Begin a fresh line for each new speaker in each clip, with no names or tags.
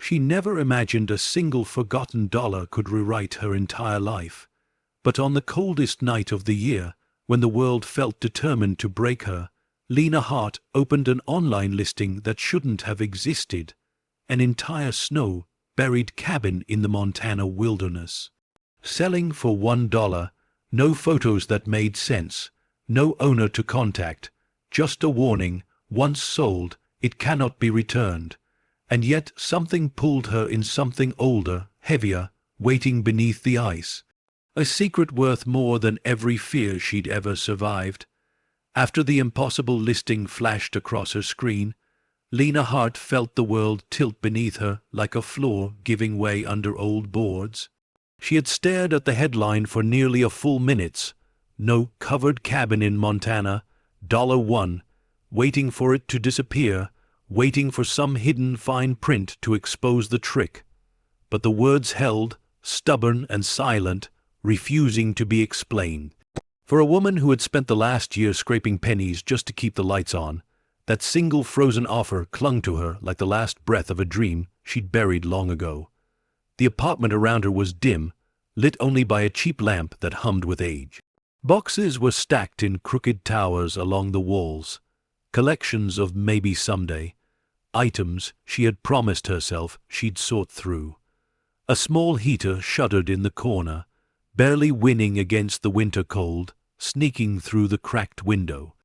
She never imagined a single forgotten dollar could rewrite her entire life. But on the coldest night of the year, when the world felt determined to break her, Lena Hart opened an online listing that shouldn't have existed. An entire snow-buried cabin in the Montana wilderness. Selling for $1, no photos that made sense, no owner to contact, just a warning: once sold, it cannot be returned. And yet something pulled her in, something older, heavier, waiting beneath the ice. A secret worth more than every fear she'd ever survived. After the impossible listing flashed across her screen, Lena Hart felt the world tilt beneath her like a floor giving way under old boards. She had stared at the headline for nearly a full minute. No covered cabin in Montana, $1, waiting for it to disappear, waiting for some hidden fine print to expose the trick. But the words held, stubborn and silent, refusing to be explained. For a woman who had spent the last year scraping pennies just to keep the lights on, that single frozen offer clung to her like the last breath of a dream she'd buried long ago. The apartment around her was dim, lit only by a cheap lamp that hummed with age. Boxes were stacked in crooked towers along the walls, collections of maybe someday, items she had promised herself she'd sort through. A small heater shuddered in the corner, barely winning against the winter cold, sneaking through the cracked window.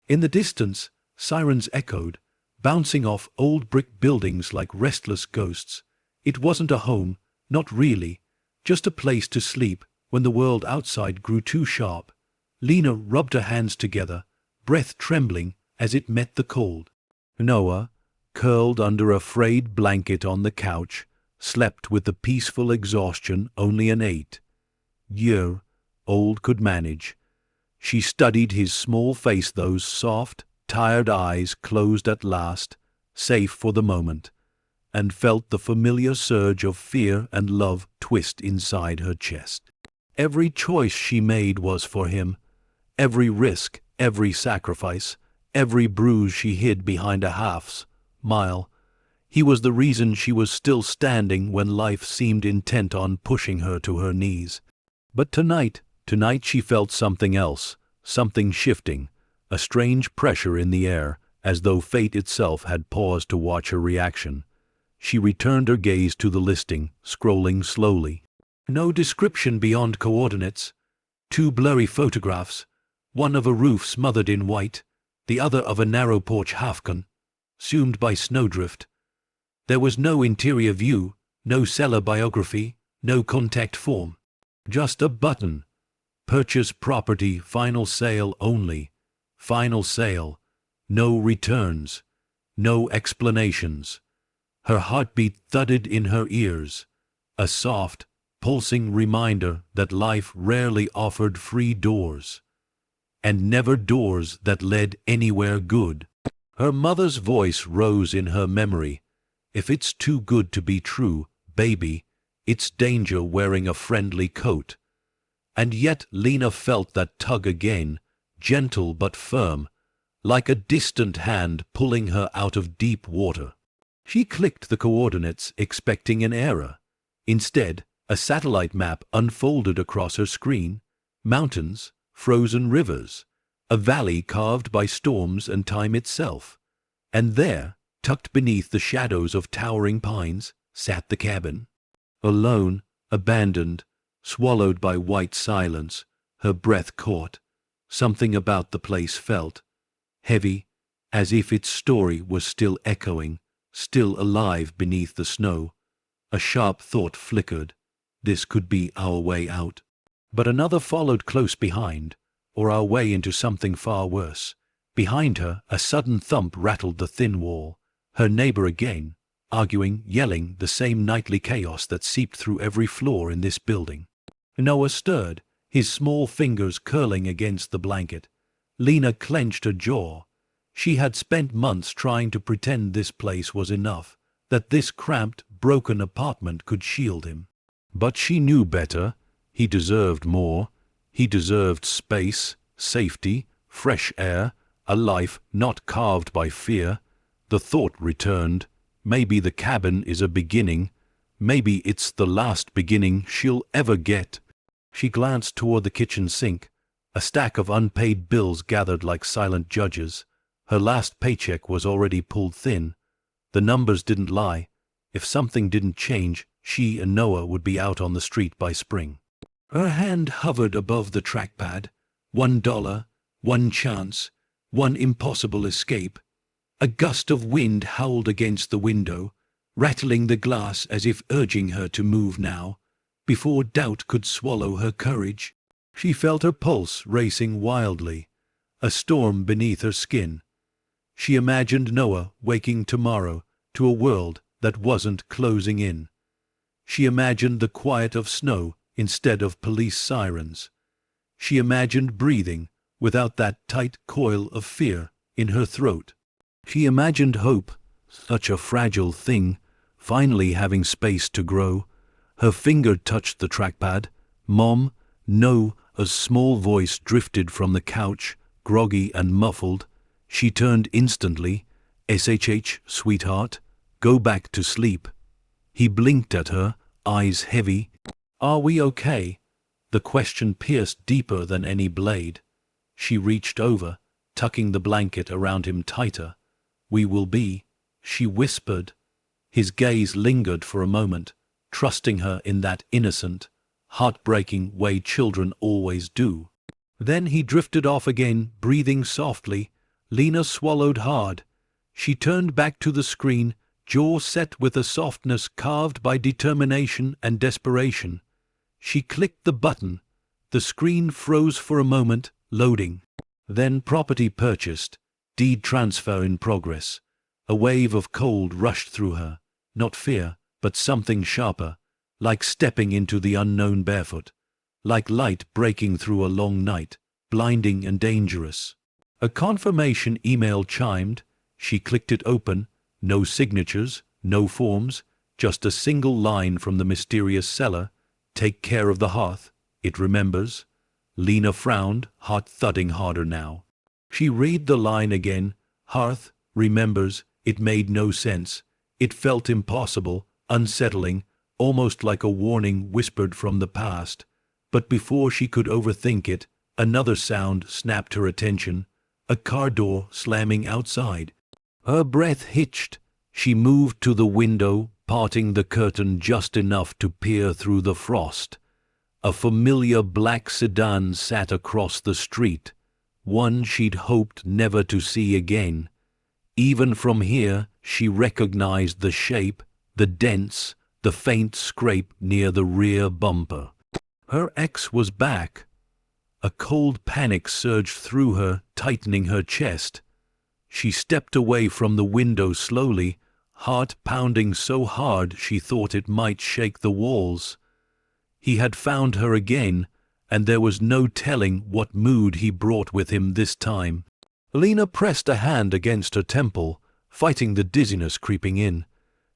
In the distance, sirens echoed, bouncing off old brick buildings like restless ghosts. It wasn't a home, not really, just a place to sleep when the world outside grew too sharp. Lena rubbed her hands together, breath trembling as it met the cold. Noah, curled under a frayed blanket on the couch, slept with the peaceful exhaustion only an 8-year-old could manage. She studied his small face, those soft, tired eyes closed at last, safe for the moment, and felt the familiar surge of fear and love twist inside her chest. Every choice she made was for him. Every risk, every sacrifice, every bruise she hid behind a half-smile. He was the reason she was still standing when life seemed intent on pushing her to her knees. But tonight she felt something else, something shifting, a strange pressure in the air, as though fate itself had paused to watch her reaction. She returned her gaze to the listing, scrolling slowly. No description beyond coordinates. 2 blurry photographs, one of a roof smothered in white, the other of a narrow porch consumed by snowdrift. There was no interior view, no seller biography, no contact form. Just a button. Purchase property, final sale only. Final sale. No returns. No explanations. Her heartbeat thudded in her ears. A soft, pulsing reminder that life rarely offered free doors. And never doors that led anywhere good. Her mother's voice rose in her memory. If it's too good to be true, baby, it's danger wearing a friendly coat. And yet Lena felt that tug again, gentle but firm, like a distant hand pulling her out of deep water. She clicked the coordinates, expecting an error. Instead, a satellite map unfolded across her screen. Mountains, frozen rivers, a valley carved by storms and time itself. And there, tucked beneath the shadows of towering pines, sat the cabin. Alone, abandoned, swallowed by white silence, her breath caught. Something about the place felt heavy, as if its story was still echoing, still alive beneath the snow. A sharp thought flickered. This could be our way out. But another followed close behind, or our way into something far worse. Behind her, a sudden thump rattled the thin wall. Her neighbor again, arguing, yelling, the same nightly chaos that seeped through every floor in this building. Noah stirred, his small fingers curling against the blanket. Lena clenched her jaw. She had spent months trying to pretend this place was enough, that this cramped, broken apartment could shield him. But she knew better. He deserved more. He deserved space, safety, fresh air, a life not carved by fear. The thought returned, Maybe the cabin is a beginning. Maybe it's the last beginning she'll ever get. She glanced toward the kitchen sink. A stack of unpaid bills gathered like silent judges. Her last paycheck was already pulled thin. The numbers didn't lie. If something didn't change, she and Noah would be out on the street by spring. Her hand hovered above the trackpad. $1, one chance, one impossible escape. A gust of wind howled against the window, rattling the glass as if urging her to move now, before doubt could swallow her courage. She felt her pulse racing wildly, a storm beneath her skin. She imagined Noah waking tomorrow to a world that wasn't closing in. She imagined the quiet of snow instead of police sirens. She imagined breathing without that tight coil of fear in her throat. She imagined hope, such a fragile thing, finally having space to grow. Her finger touched the trackpad. "Mom, no," a small voice drifted from the couch, groggy and muffled. She turned instantly. "SHH, sweetheart, go back to sleep." He blinked at her, eyes heavy. "Are we okay?" The question pierced deeper than any blade. She reached over, tucking the blanket around him tighter. "We will be," she whispered. His gaze lingered for a moment, trusting her in that innocent, heartbreaking way children always do. Then he drifted off again, breathing softly. Lena swallowed hard. She turned back to the screen, jaw set with a softness carved by determination and desperation. She clicked the button. The screen froze for a moment, loading. Then property purchased, deed transfer in progress. A wave of cold rushed through her. Not fear, but something sharper, like stepping into the unknown barefoot, like light breaking through a long night, blinding and dangerous. A confirmation email chimed. She clicked it open. No signatures, no forms, just a single line from the mysterious seller. "Take care of the hearth, it remembers." Lena frowned, heart thudding harder now. She read the line again. Hearth, remembers. It made no sense. It felt impossible, unsettling, almost like a warning whispered from the past. But before she could overthink it, another sound snapped her attention. A car door slamming outside. Her breath hitched. She moved to the window, parting the curtain just enough to peer through the frost. A familiar black sedan sat across the street, one she'd hoped never to see again. Even from here, she recognized the shape, the dents, the faint scrape near the rear bumper. Her ex was back. A cold panic surged through her, tightening her chest. She stepped away from the window slowly, heart pounding so hard she thought it might shake the walls. He had found her again, and there was no telling what mood he brought with him this time. Lena pressed a hand against her temple, fighting the dizziness creeping in.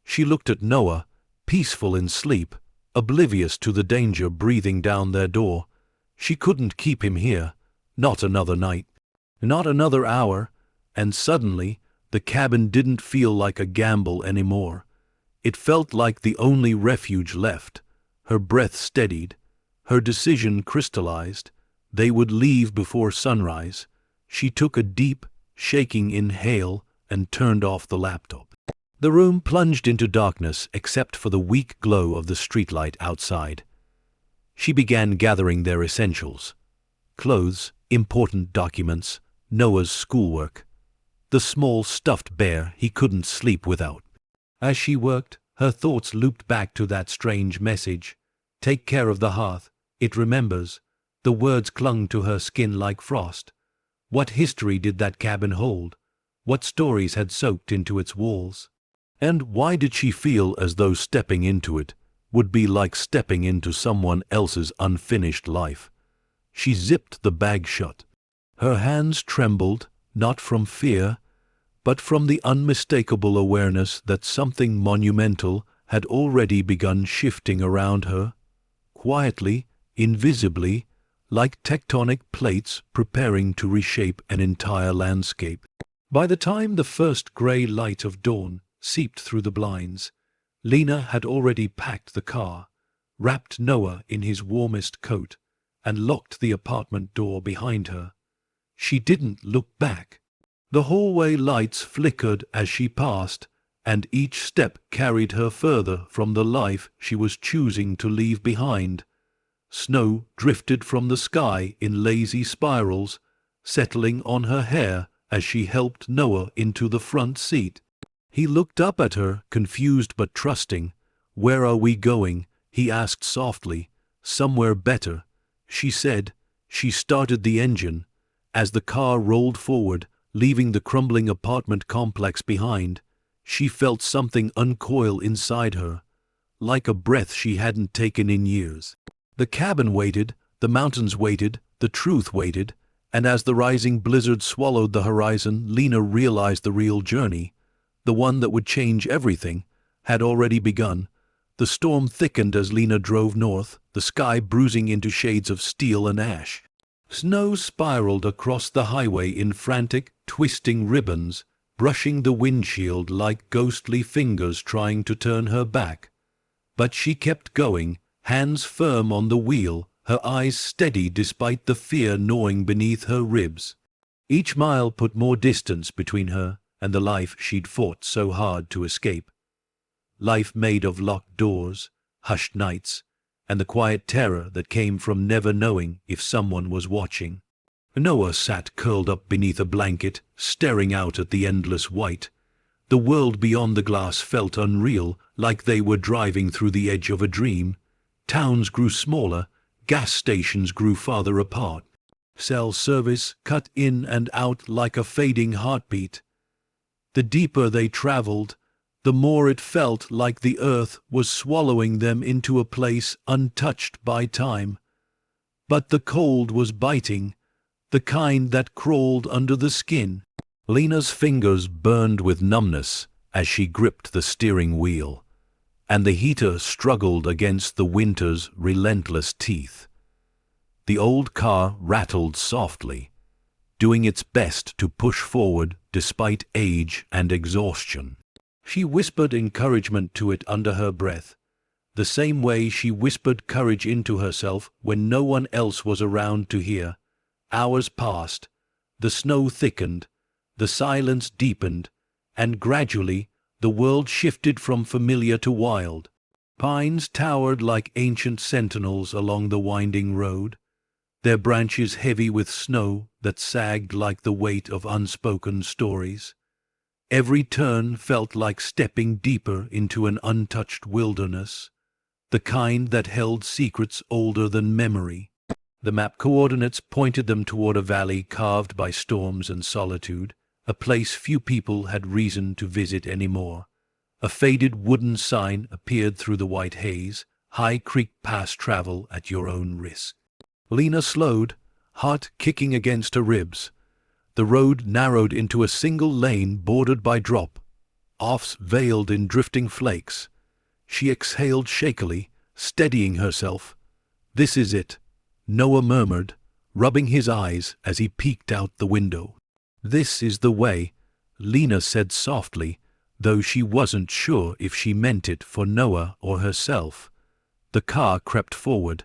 She looked at Noah, peaceful in sleep, oblivious to the danger breathing down their door. She couldn't keep him here, not another night, not another hour, and suddenly the cabin didn't feel like a gamble anymore. It felt like the only refuge left. Her breath steadied, her decision crystallized. They would leave before sunrise. She took a deep, shaking inhale and turned off the laptop. The room plunged into darkness except for the weak glow of the streetlight outside. She began gathering their essentials. Clothes, important documents, Noah's schoolwork. The small stuffed bear he couldn't sleep without. As she worked, her thoughts looped back to that strange message. "Take care of the hearth, it remembers." The words clung to her skin like frost. What history did that cabin hold? What stories had soaked into its walls? And why did she feel as though stepping into it would be like stepping into someone else's unfinished life? She zipped the bag shut. Her hands trembled, not from fear, but from the unmistakable awareness that something monumental had already begun shifting around her, quietly, invisibly, like tectonic plates preparing to reshape an entire landscape. By the time the first gray light of dawn seeped through the blinds. Lena had already packed the car, wrapped Noah in his warmest coat, and locked the apartment door behind her. She didn't look back. The hallway lights flickered as she passed, and each step carried her further from the life she was choosing to leave behind. Snow drifted from the sky in lazy spirals, settling on her hair as she helped Noah into the front seat. He looked up at her, confused but trusting. "Where are we going?" he asked softly. "Somewhere better," she said. She started the engine. As the car rolled forward, leaving the crumbling apartment complex behind, she felt something uncoil inside her, like a breath she hadn't taken in years. The cabin waited, the mountains waited, the truth waited, and as the rising blizzard swallowed the horizon, Lena realized the real journey, the one that would change everything, had already begun. The storm thickened as Lena drove north, the sky bruising into shades of steel and ash. Snow spiraled across the highway in frantic, twisting ribbons, brushing the windshield like ghostly fingers trying to turn her back. But she kept going, hands firm on the wheel, her eyes steady despite the fear gnawing beneath her ribs. Each mile put more distance between her and the life she'd fought so hard to escape. Life made of locked doors, hushed nights, and the quiet terror that came from never knowing if someone was watching. Noah sat curled up beneath a blanket, staring out at the endless white. The world beyond the glass felt unreal, like they were driving through the edge of a dream. Towns grew smaller, gas stations grew farther apart. Cell service cut in and out like a fading heartbeat. The deeper they traveled, the more it felt like the earth was swallowing them into a place untouched by time. But the cold was biting, the kind that crawled under the skin. Lena's fingers burned with numbness as she gripped the steering wheel, and the heater struggled against the winter's relentless teeth. The old car rattled softly, doing its best to push forward despite age and exhaustion. She whispered encouragement to it under her breath, the same way she whispered courage into herself when no one else was around to hear. Hours passed, the snow thickened, the silence deepened, and gradually the world shifted from familiar to wild. Pines towered like ancient sentinels along the winding road, their branches heavy with snow that sagged like the weight of unspoken stories. Every turn felt like stepping deeper into an untouched wilderness, the kind that held secrets older than memory. The map coordinates pointed them toward a valley carved by storms and solitude, a place few people had reason to visit anymore. A faded wooden sign appeared through the white haze, "High Creek Pass, travel at your own risk." Lena slowed, heart kicking against her ribs. The road narrowed into a single lane bordered by drop-offs veiled in drifting flakes. She exhaled shakily, steadying herself. "This is it," Noah murmured, rubbing his eyes as he peeked out the window. "This is the way," Lena said softly, though she wasn't sure if she meant it for Noah or herself. The car crept forward.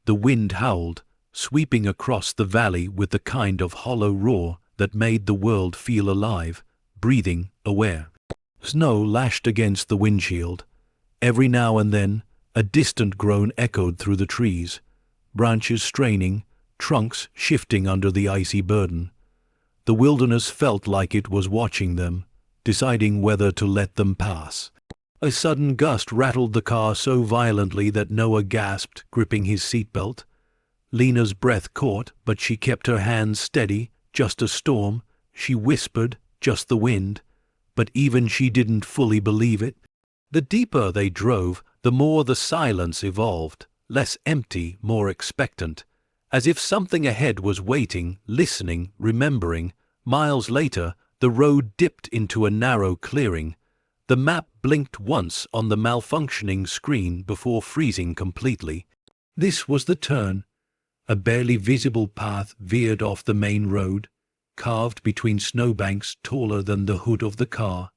The wind howled, sweeping across the valley with the kind of hollow roar that made the world feel alive, breathing, aware. Snow lashed against the windshield. Every now and then, a distant groan echoed through the trees, branches straining, trunks shifting under the icy burden. The wilderness felt like it was watching them, deciding whether to let them pass. A sudden gust rattled the car so violently that Noah gasped, gripping his seatbelt. Lena's breath caught, but she kept her hands steady. "Just a storm," she whispered, "just the wind." But even she didn't fully believe it. The deeper they drove, the more the silence evolved, less empty, more expectant, as if something ahead was waiting, listening, remembering. Miles later, the road dipped into a narrow clearing. The map blinked once on the malfunctioning screen before freezing completely. This was the turn. A barely visible path veered off the main road, carved between snowbanks taller than the hood of the car.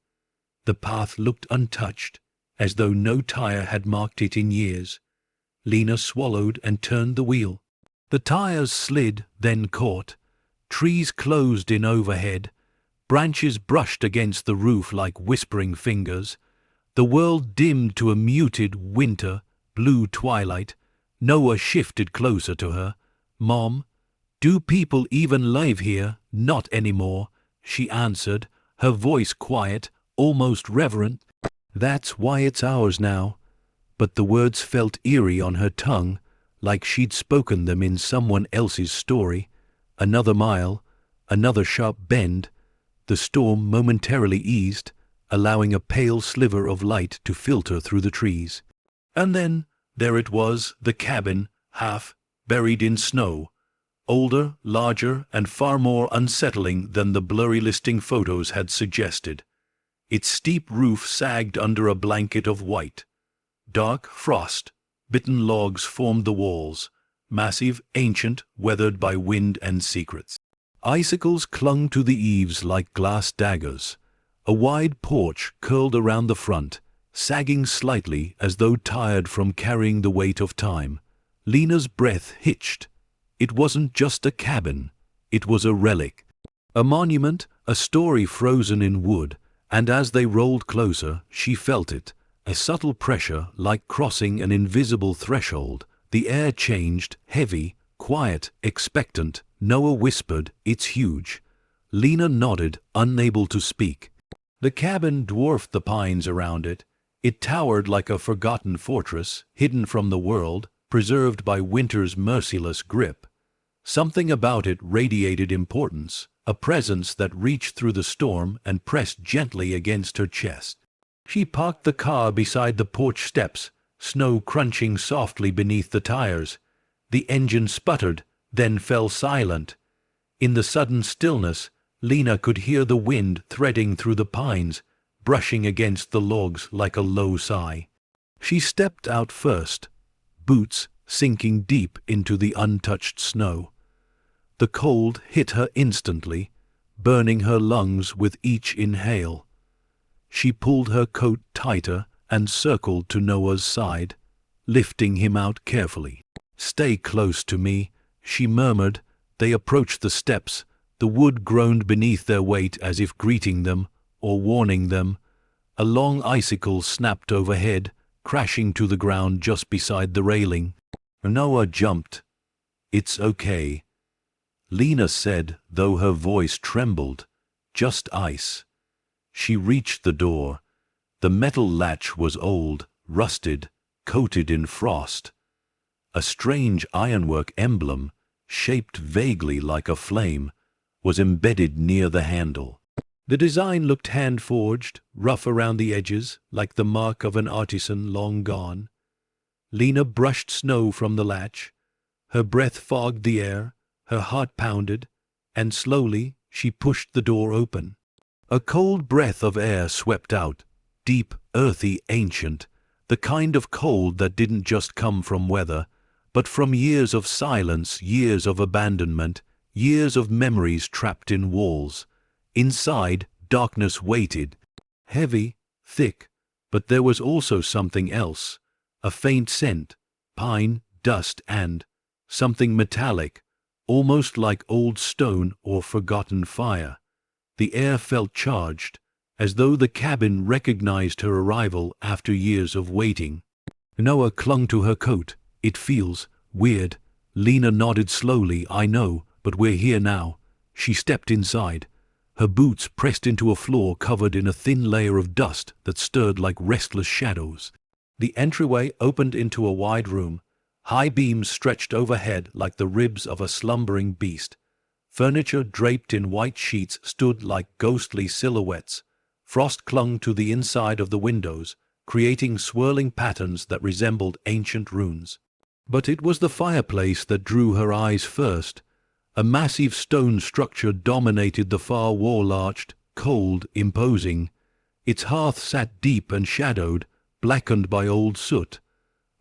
The path looked untouched, as though no tire had marked it in years. Lena swallowed and turned the wheel. The tires slid, then caught. Trees closed in overhead. Branches brushed against the roof like whispering fingers. The world dimmed to a muted winter, blue twilight. Noah shifted closer to her. "Mom, do people even live here?" "Not anymore," she answered, her voice quiet, almost reverent. "That's why it's ours now." But the words felt eerie on her tongue, like she'd spoken them in someone else's story. Another mile, another sharp bend. The storm momentarily eased, allowing a pale sliver of light to filter through the trees. And then, there it was, the cabin, half buried in snow. Older, larger, and far more unsettling than the blurry listing photos had suggested. Its steep roof sagged under a blanket of white. Dark frost, bitten logs formed the walls, massive, ancient, weathered by wind and secrets. Icicles clung to the eaves like glass daggers. A wide porch curled around the front, sagging slightly as though tired from carrying the weight of time. Lena's breath hitched. It wasn't just a cabin. It was a relic. A monument, a story frozen in wood, and as they rolled closer, she felt it. A subtle pressure, like crossing an invisible threshold. The air changed, heavy, quiet, expectant. Noah whispered, "It's huge." Lena nodded, unable to speak. The cabin dwarfed the pines around it. It towered like a forgotten fortress, hidden from the world, preserved by winter's merciless grip. Something about it radiated importance, a presence that reached through the storm and pressed gently against her chest. She parked the car beside the porch steps, snow crunching softly beneath the tires. The engine sputtered, then fell silent. In the sudden stillness, Lena could hear the wind threading through the pines, brushing against the logs like a low sigh. She stepped out first, boots sinking deep into the untouched snow. The cold hit her instantly, burning her lungs with each inhale. She pulled her coat tighter and circled to Noah's side, lifting him out carefully. "Stay close to me," she murmured. They approached the steps. The wood groaned beneath their weight as if greeting them or warning them. A long icicle snapped overhead, crashing to the ground just beside the railing. Noah jumped. "It's okay," Lena said, though her voice trembled. "Just ice." She reached the door. The metal latch was old, rusted, coated in frost. A strange ironwork emblem, shaped vaguely like a flame, was embedded near the handle. The design looked hand-forged, rough around the edges, like the mark of an artisan long gone. Lena brushed snow from the latch. Her breath fogged the air, her heart pounded, and slowly she pushed the door open. A cold breath of air swept out, deep, earthy, ancient, the kind of cold that didn't just come from weather, but from years of silence, years of abandonment, years of memories trapped in walls. Inside, darkness waited, heavy, thick, but there was also something else, a faint scent, pine, dust, and something metallic, almost like old stone or forgotten fire. The air felt charged, as though the cabin recognized her arrival after years of waiting. Noah clung to her coat. "It feels weird." Lena nodded slowly. "I know, but we're here now." She stepped inside. Her boots pressed into a floor covered in a thin layer of dust that stirred like restless shadows. The entryway opened into a wide room. High beams stretched overhead like the ribs of a slumbering beast. Furniture draped in white sheets stood like ghostly silhouettes. Frost clung to the inside of the windows, creating swirling patterns that resembled ancient runes. But it was the fireplace that drew her eyes first. A massive stone structure dominated the far wall, arched, cold, imposing. Its hearth sat deep and shadowed, blackened by old soot.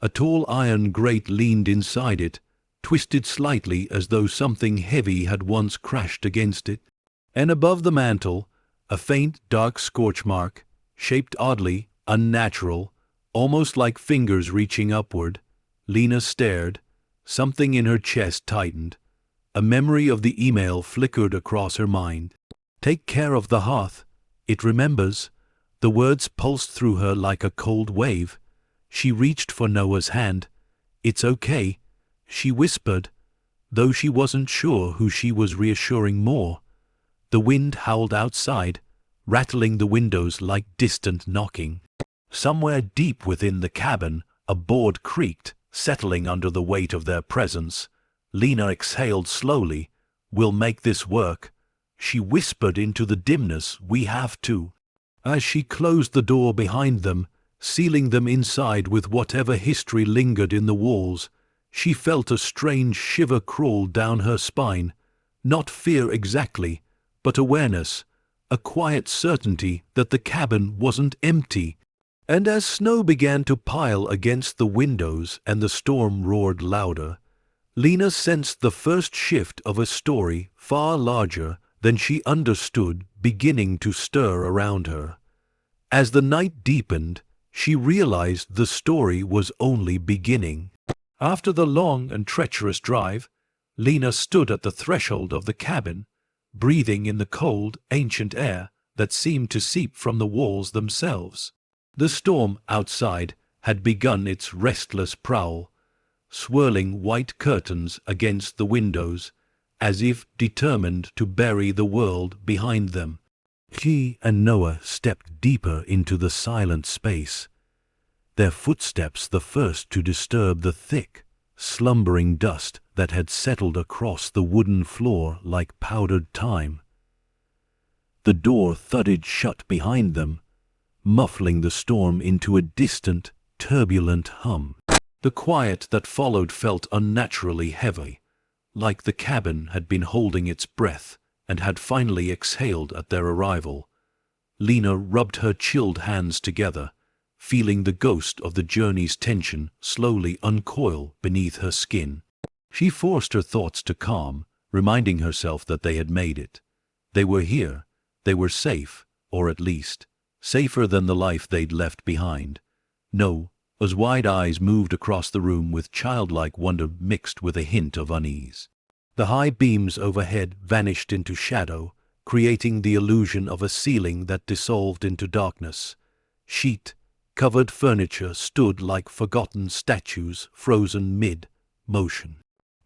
A tall iron grate leaned inside it, twisted slightly as though something heavy had once crashed against it. And above the mantel, a faint, dark scorch mark, shaped oddly, unnatural, almost like fingers reaching upward. Lena stared. Something in her chest tightened. A memory of the email flickered across her mind. "Take care of the hearth. It remembers." The words pulsed through her like a cold wave. She reached for Noah's hand. "It's okay," she whispered, though she wasn't sure who she was reassuring more. The wind howled outside, rattling the windows like distant knocking. Somewhere deep within the cabin, a board creaked, settling under the weight of their presence. Lena exhaled slowly. "We'll make this work," she whispered into the dimness. "We have to." As she closed the door behind them, sealing them inside with whatever history lingered in the walls, she felt a strange shiver crawl down her spine. Not fear exactly, but awareness, a quiet certainty that the cabin wasn't empty. And as snow began to pile against the windows and the storm roared louder, Lena sensed the first shift of a story far larger than she understood beginning to stir around her. As the night deepened, she realized the story was only beginning. After the long and treacherous drive, Lena stood at the threshold of the cabin, breathing in the cold, ancient air that seemed to seep from the walls themselves. The storm outside had begun its restless prowl, swirling white curtains against the windows, as if determined to bury the world behind them. She and Noah stepped deeper into the silent space, their footsteps the first to disturb the thick, slumbering dust that had settled across the wooden floor like powdered time. The door thudded shut behind them, muffling the storm into a distant, turbulent hum. The quiet that followed felt unnaturally heavy, like the cabin had been holding its breath and had finally exhaled at their arrival. Lena rubbed her chilled hands together, feeling the ghost of the journey's tension slowly uncoil beneath her skin. She forced her thoughts to calm, reminding herself that they had made it. They were here. They were safe, or at least, safer than the life they'd left behind. Noah's wide eyes moved across the room with childlike wonder mixed with a hint of unease. The high beams overhead vanished into shadow, creating the illusion of a ceiling that dissolved into darkness. Sheet-covered furniture stood like forgotten statues frozen mid-motion.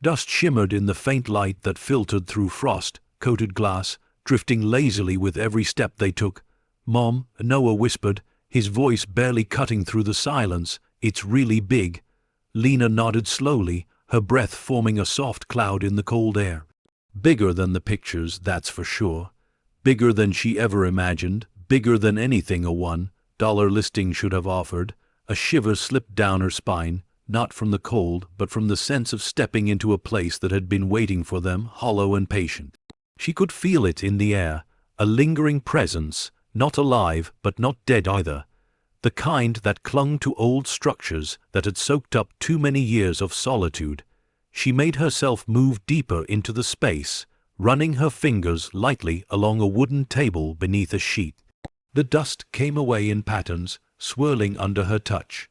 Dust shimmered in the faint light that filtered through frost-coated glass, drifting lazily with every step they took. "Mom," Noah whispered, his voice barely cutting through the silence. "It's really big." Lena nodded slowly, her breath forming a soft cloud in the cold air. "Bigger than the pictures, that's for sure. Bigger than she ever imagined, bigger than anything a $1 listing should have offered." A shiver slipped down her spine, not from the cold, but from the sense of stepping into a place that had been waiting for them, hollow and patient. She could feel it in the air, a lingering presence, not alive but not dead either, the kind that clung to old structures that had soaked up too many years of solitude. She made herself move deeper into the space, running her fingers lightly along a wooden table beneath a sheet. The dust came away in patterns, swirling under her touch.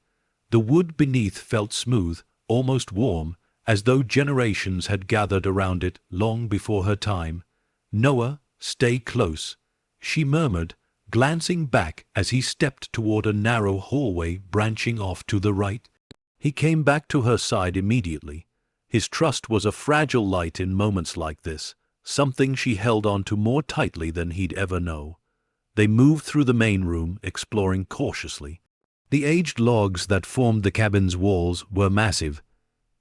The wood beneath felt smooth, almost warm, as though generations had gathered around it long before her time. "Noah, stay close," she murmured, glancing back as he stepped toward a narrow hallway branching off to the right. He came back to her side immediately. His trust was a fragile light in moments like this, something she held on to more tightly than he'd ever know. They moved through the main room, exploring cautiously. The aged logs that formed the cabin's walls were massive,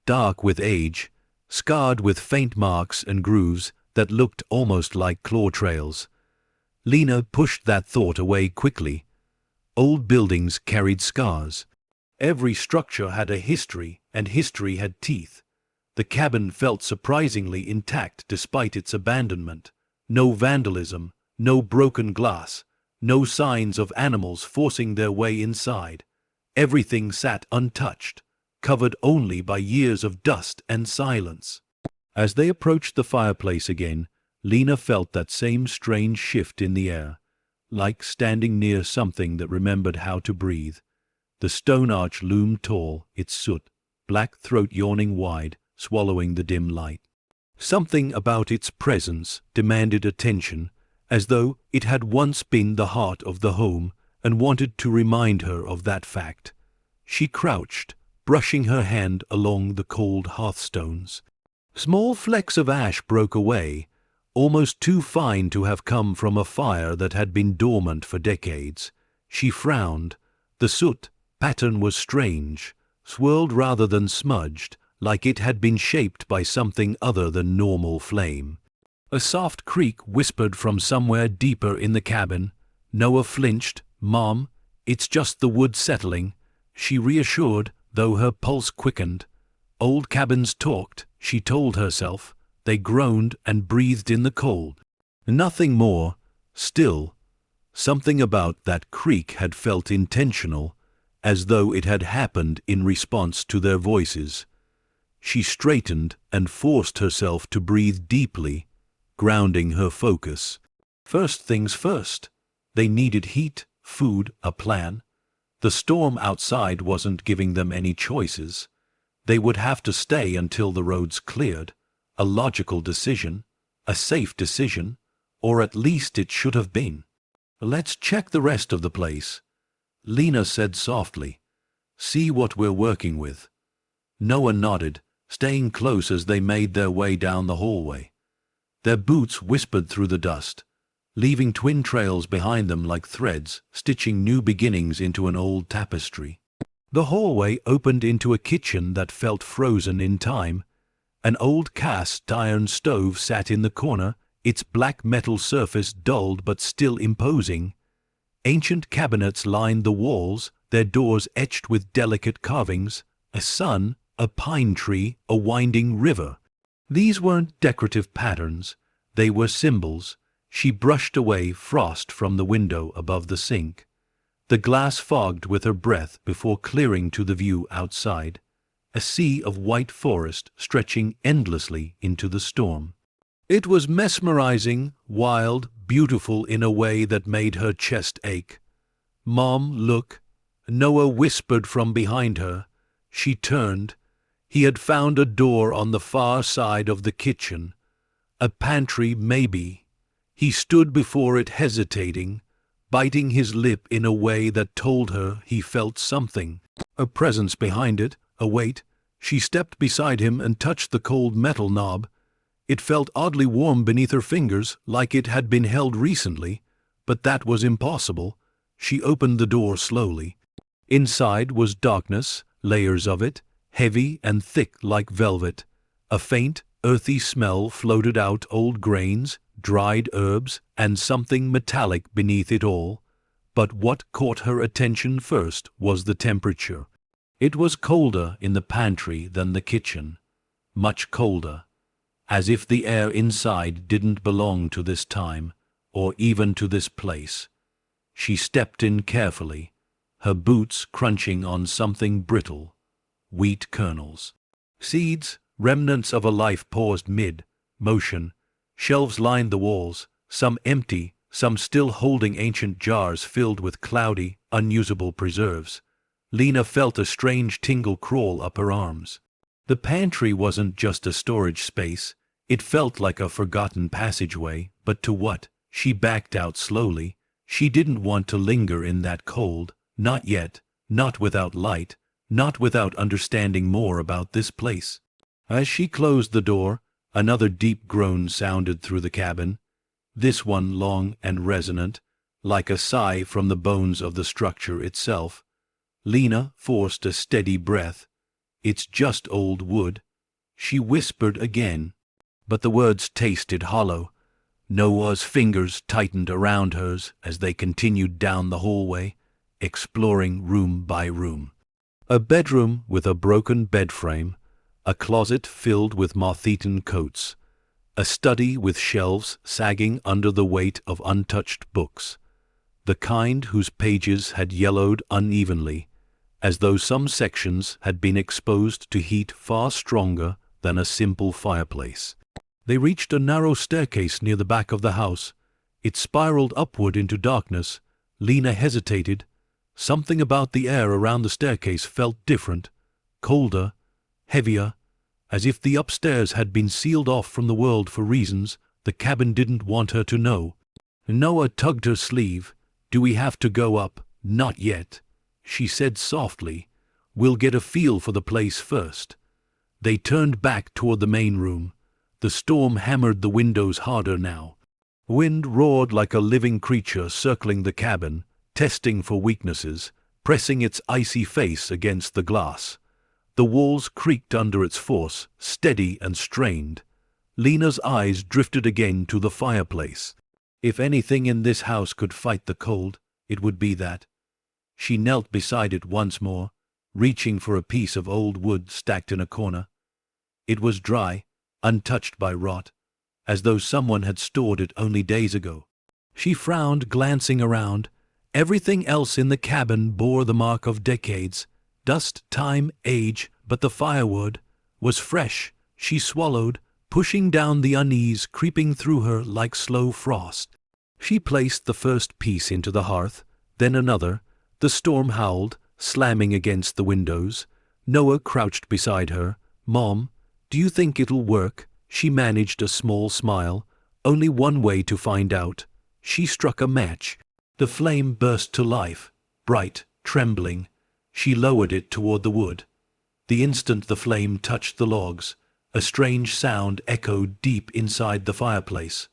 dark with age, scarred with faint marks and grooves that looked almost like claw trails. Lena pushed that thought away quickly. Old buildings carried scars. Every structure had a history, and history had teeth. The cabin felt surprisingly intact despite its abandonment. No vandalism, no broken glass, no signs of animals forcing their way inside. Everything sat untouched, covered only by years of dust and silence. As they approached the fireplace again, Lena felt that same strange shift in the air. like standing near something that remembered how to breathe. The stone arch loomed tall, its soot, black throat yawning wide, swallowing the dim light. Something about its presence demanded attention, as though it had once been the heart of the home and wanted to remind her of that fact. She crouched, brushing her hand along the cold hearthstones. Small flecks of ash broke away, almost too fine to have come from a fire that had been dormant for decades. She frowned. The soot pattern was strange, swirled rather than smudged, like it had been shaped by something other than normal flame. A soft creak whispered from somewhere deeper in the cabin. Noah flinched. "Mom, it's just the wood settling," she reassured, though her pulse quickened. Old cabins talked, she told herself. They groaned and breathed in the cold. Nothing more. Still, something about that creak had felt intentional, as though it had happened in response to their voices. She straightened and forced herself to breathe deeply, grounding her focus. First things first. They needed heat, food, a plan. The storm outside wasn't giving them any choices. They would have to stay until the roads cleared. A logical decision, a safe decision, or at least it should have been. "Let's check the rest of the place," Lena said softly. "See what we're working with." Noah nodded, staying close as they made their way down the hallway. Their boots whispered through the dust, leaving twin trails behind them like threads, stitching new beginnings into an old tapestry. The hallway opened into a kitchen that felt frozen in time. An old cast iron stove sat in the corner, its black metal surface dulled but still imposing. Ancient cabinets lined the walls, their doors etched with delicate carvings, a sun, a pine tree, a winding river. These weren't decorative patterns, they were symbols. She brushed away frost from the window above the sink. The glass fogged with her breath before clearing to the view outside. A sea of white forest stretching endlessly into the storm. It was mesmerizing, wild, beautiful in a way that made her chest ache. "Mom, look," Noah whispered from behind her. She turned. He had found a door on the far side of the kitchen. A pantry, maybe. He stood before it hesitating, biting his lip in a way that told her he felt something. A presence behind it, a weight. She stepped beside him and touched the cold metal knob. It felt oddly warm beneath her fingers, like it had been held recently, but that was impossible. She opened the door slowly. Inside was darkness, layers of it, heavy and thick like velvet. A faint, earthy smell floated out, old grains, dried herbs, and something metallic beneath it all. But what caught her attention first was the temperature. It was colder in the pantry than the kitchen. Much colder. As if the air inside didn't belong to this time, or even to this place. She stepped in carefully, her boots crunching on something brittle. Wheat kernels. Seeds, remnants of a life paused mid-motion. Shelves lined the walls, some empty, some still holding ancient jars filled with cloudy, unusable preserves. Lena felt a strange tingle crawl up her arms. The pantry wasn't just a storage space. It felt like a forgotten passageway, but to what? She backed out slowly. She didn't want to linger in that cold, not yet, not without light, not without understanding more about this place. As she closed the door, another deep groan sounded through the cabin, this one long and resonant, like a sigh from the bones of the structure itself. Lena forced a steady breath. "It's just old wood," she whispered again. But the words tasted hollow. Noah's fingers tightened around hers as they continued down the hallway, exploring room by room. A bedroom with a broken bed frame, a closet filled with moth-eaten coats, a study with shelves sagging under the weight of untouched books, the kind whose pages had yellowed unevenly, as though some sections had been exposed to heat far stronger than a simple fireplace. They reached a narrow staircase near the back of the house. It spiraled upward into darkness. Lena hesitated. Something about the air around the staircase felt different, colder, heavier, as if the upstairs had been sealed off from the world for reasons the cabin didn't want her to know. Noah tugged her sleeve. "Do we have to go up?" "Not yet," she said softly. "We'll get a feel for the place first." They turned back toward the main room. The storm hammered the windows harder now. Wind roared like a living creature circling the cabin, testing for weaknesses, pressing its icy face against the glass. The walls creaked under its force, steady and strained. Lena's eyes drifted again to the fireplace. If anything in this house could fight the cold, it would be that. She knelt beside it once more, reaching for a piece of old wood stacked in a corner. It was dry, untouched by rot, as though someone had stored it only days ago. She frowned, glancing around. Everything else in the cabin bore the mark of decades, dust, time, age, but the firewood was fresh. She swallowed, pushing down the unease creeping through her like slow frost. She placed the first piece into the hearth, then another. The storm howled, slamming against the windows. Noah crouched beside her. "Mom, do you think it'll work?" She managed a small smile. "Only one way to find out." She struck a match. The flame burst to life, bright, trembling. She lowered it toward the wood. The instant the flame touched the logs, a strange sound echoed deep inside the fireplace.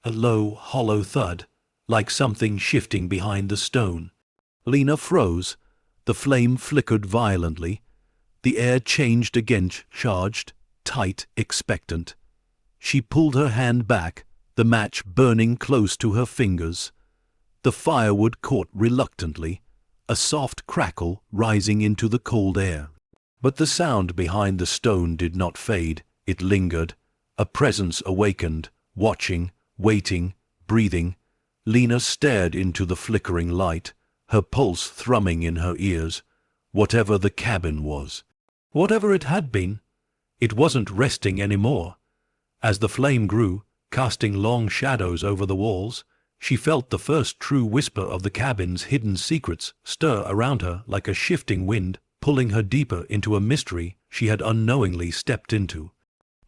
A low, hollow thud, like something shifting behind the stone. Lena froze. The flame flickered violently. The air changed again, charged, tight, expectant. She pulled her hand back, the match burning close to her fingers. The firewood caught reluctantly, a soft crackle rising into the cold air. But the sound behind the stone did not fade. It lingered. A presence awakened, watching, waiting, breathing. Lena stared into the flickering light, her pulse thrumming in her ears. Whatever the cabin was, whatever it had been, it wasn't resting anymore. As the flame grew, casting long shadows over the walls, she felt the first true whisper of the cabin's hidden secrets stir around her like a shifting wind, pulling her deeper into a mystery she had unknowingly stepped into.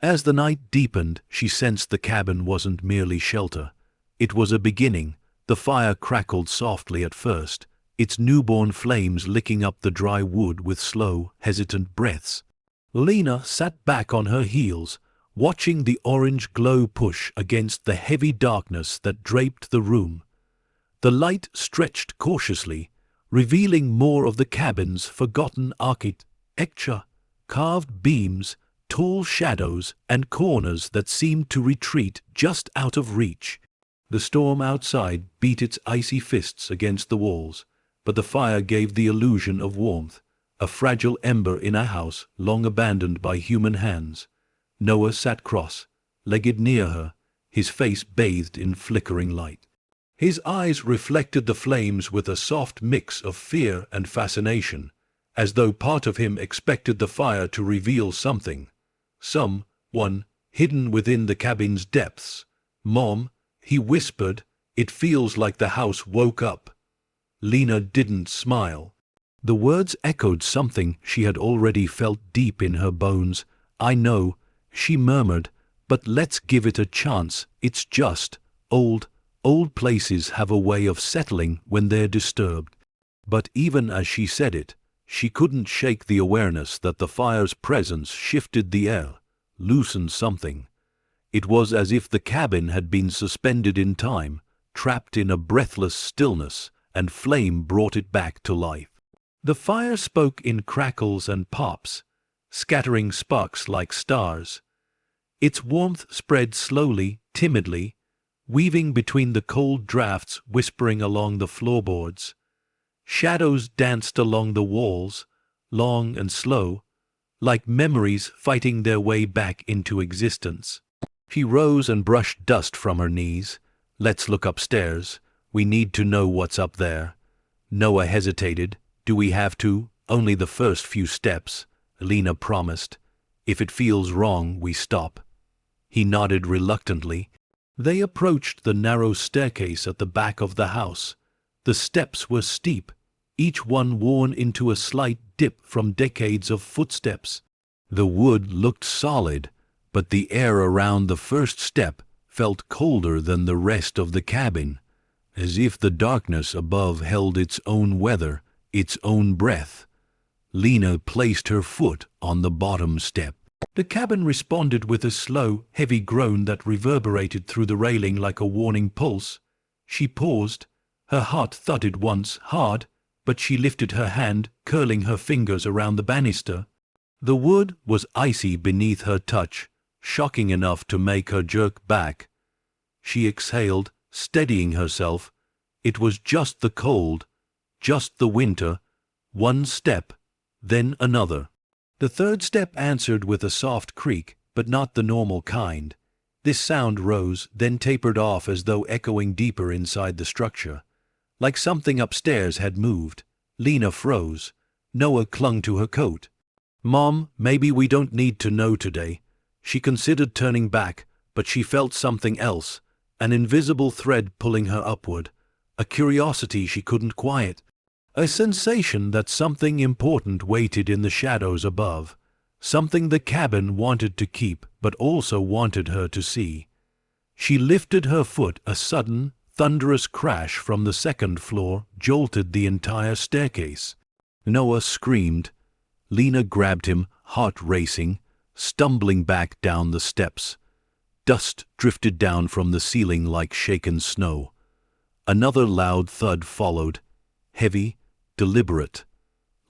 As the night deepened, she sensed the cabin wasn't merely shelter. It was a beginning. The fire crackled softly at first, its newborn flames licking up the dry wood with slow, hesitant breaths. Lena sat back on her heels, watching the orange glow push against the heavy darkness that draped the room. The light stretched cautiously, revealing more of the cabin's forgotten architecture, carved beams, tall shadows, and corners that seemed to retreat just out of reach. The storm outside beat its icy fists against the walls, but the fire gave the illusion of warmth, a fragile ember in a house long abandoned by human hands. Noah sat cross-legged near her, his face bathed in flickering light. His eyes reflected the flames with a soft mix of fear and fascination, as though part of him expected the fire to reveal something. Someone hidden within the cabin's depths. "Mom," he whispered, "it feels like the house woke up." Lena didn't smile. The words echoed something she had already felt deep in her bones. "I know," she murmured, "but let's give it a chance. It's just old places have a way of settling when they're disturbed." But even as she said it, she couldn't shake the awareness that the fire's presence shifted the air, loosened something. It was as if the cabin had been suspended in time, trapped in a breathless stillness, and flame brought it back to life. The fire spoke in crackles and pops, scattering sparks like stars. Its warmth spread slowly, timidly, weaving between the cold drafts, whispering along the floorboards. Shadows danced along the walls, long and slow, like memories fighting their way back into existence. She rose and brushed dust from her knees. "Let's look upstairs. We need to know what's up there." Noah hesitated. "Do we have to?" "Only the first few steps," Lena promised. "If it feels wrong, we stop." He nodded reluctantly. They approached the narrow staircase at the back of the house. The steps were steep, each one worn into a slight dip from decades of footsteps. The wood looked solid, but the air around the first step felt colder than the rest of the cabin, as if the darkness above held its own weather, its own breath. Lena placed her foot on the bottom step. The cabin responded with a slow, heavy groan that reverberated through the railing like a warning pulse. She paused. Her heart thudded once, hard, but she lifted her hand, curling her fingers around the banister. The wood was icy beneath her touch, shocking enough to make her jerk back. She exhaled, steadying herself. It was just the cold, just the winter. One step, then another. The third step answered with a soft creak, but not the normal kind. This sound rose, then tapered off as though echoing deeper inside the structure. Like something upstairs had moved. Lena froze. Noah clung to her coat. "Mom, maybe we don't need to know today." She considered turning back, but she felt something else, an invisible thread pulling her upward, a curiosity she couldn't quiet, a sensation that something important waited in the shadows above, something the cabin wanted to keep but also wanted her to see. She lifted her foot. A sudden, thunderous crash from the second floor jolted the entire staircase. Noah screamed. Lena grabbed him, heart racing, stumbling back down the steps. Dust drifted down from the ceiling like shaken snow. Another loud thud followed, heavy, deliberate,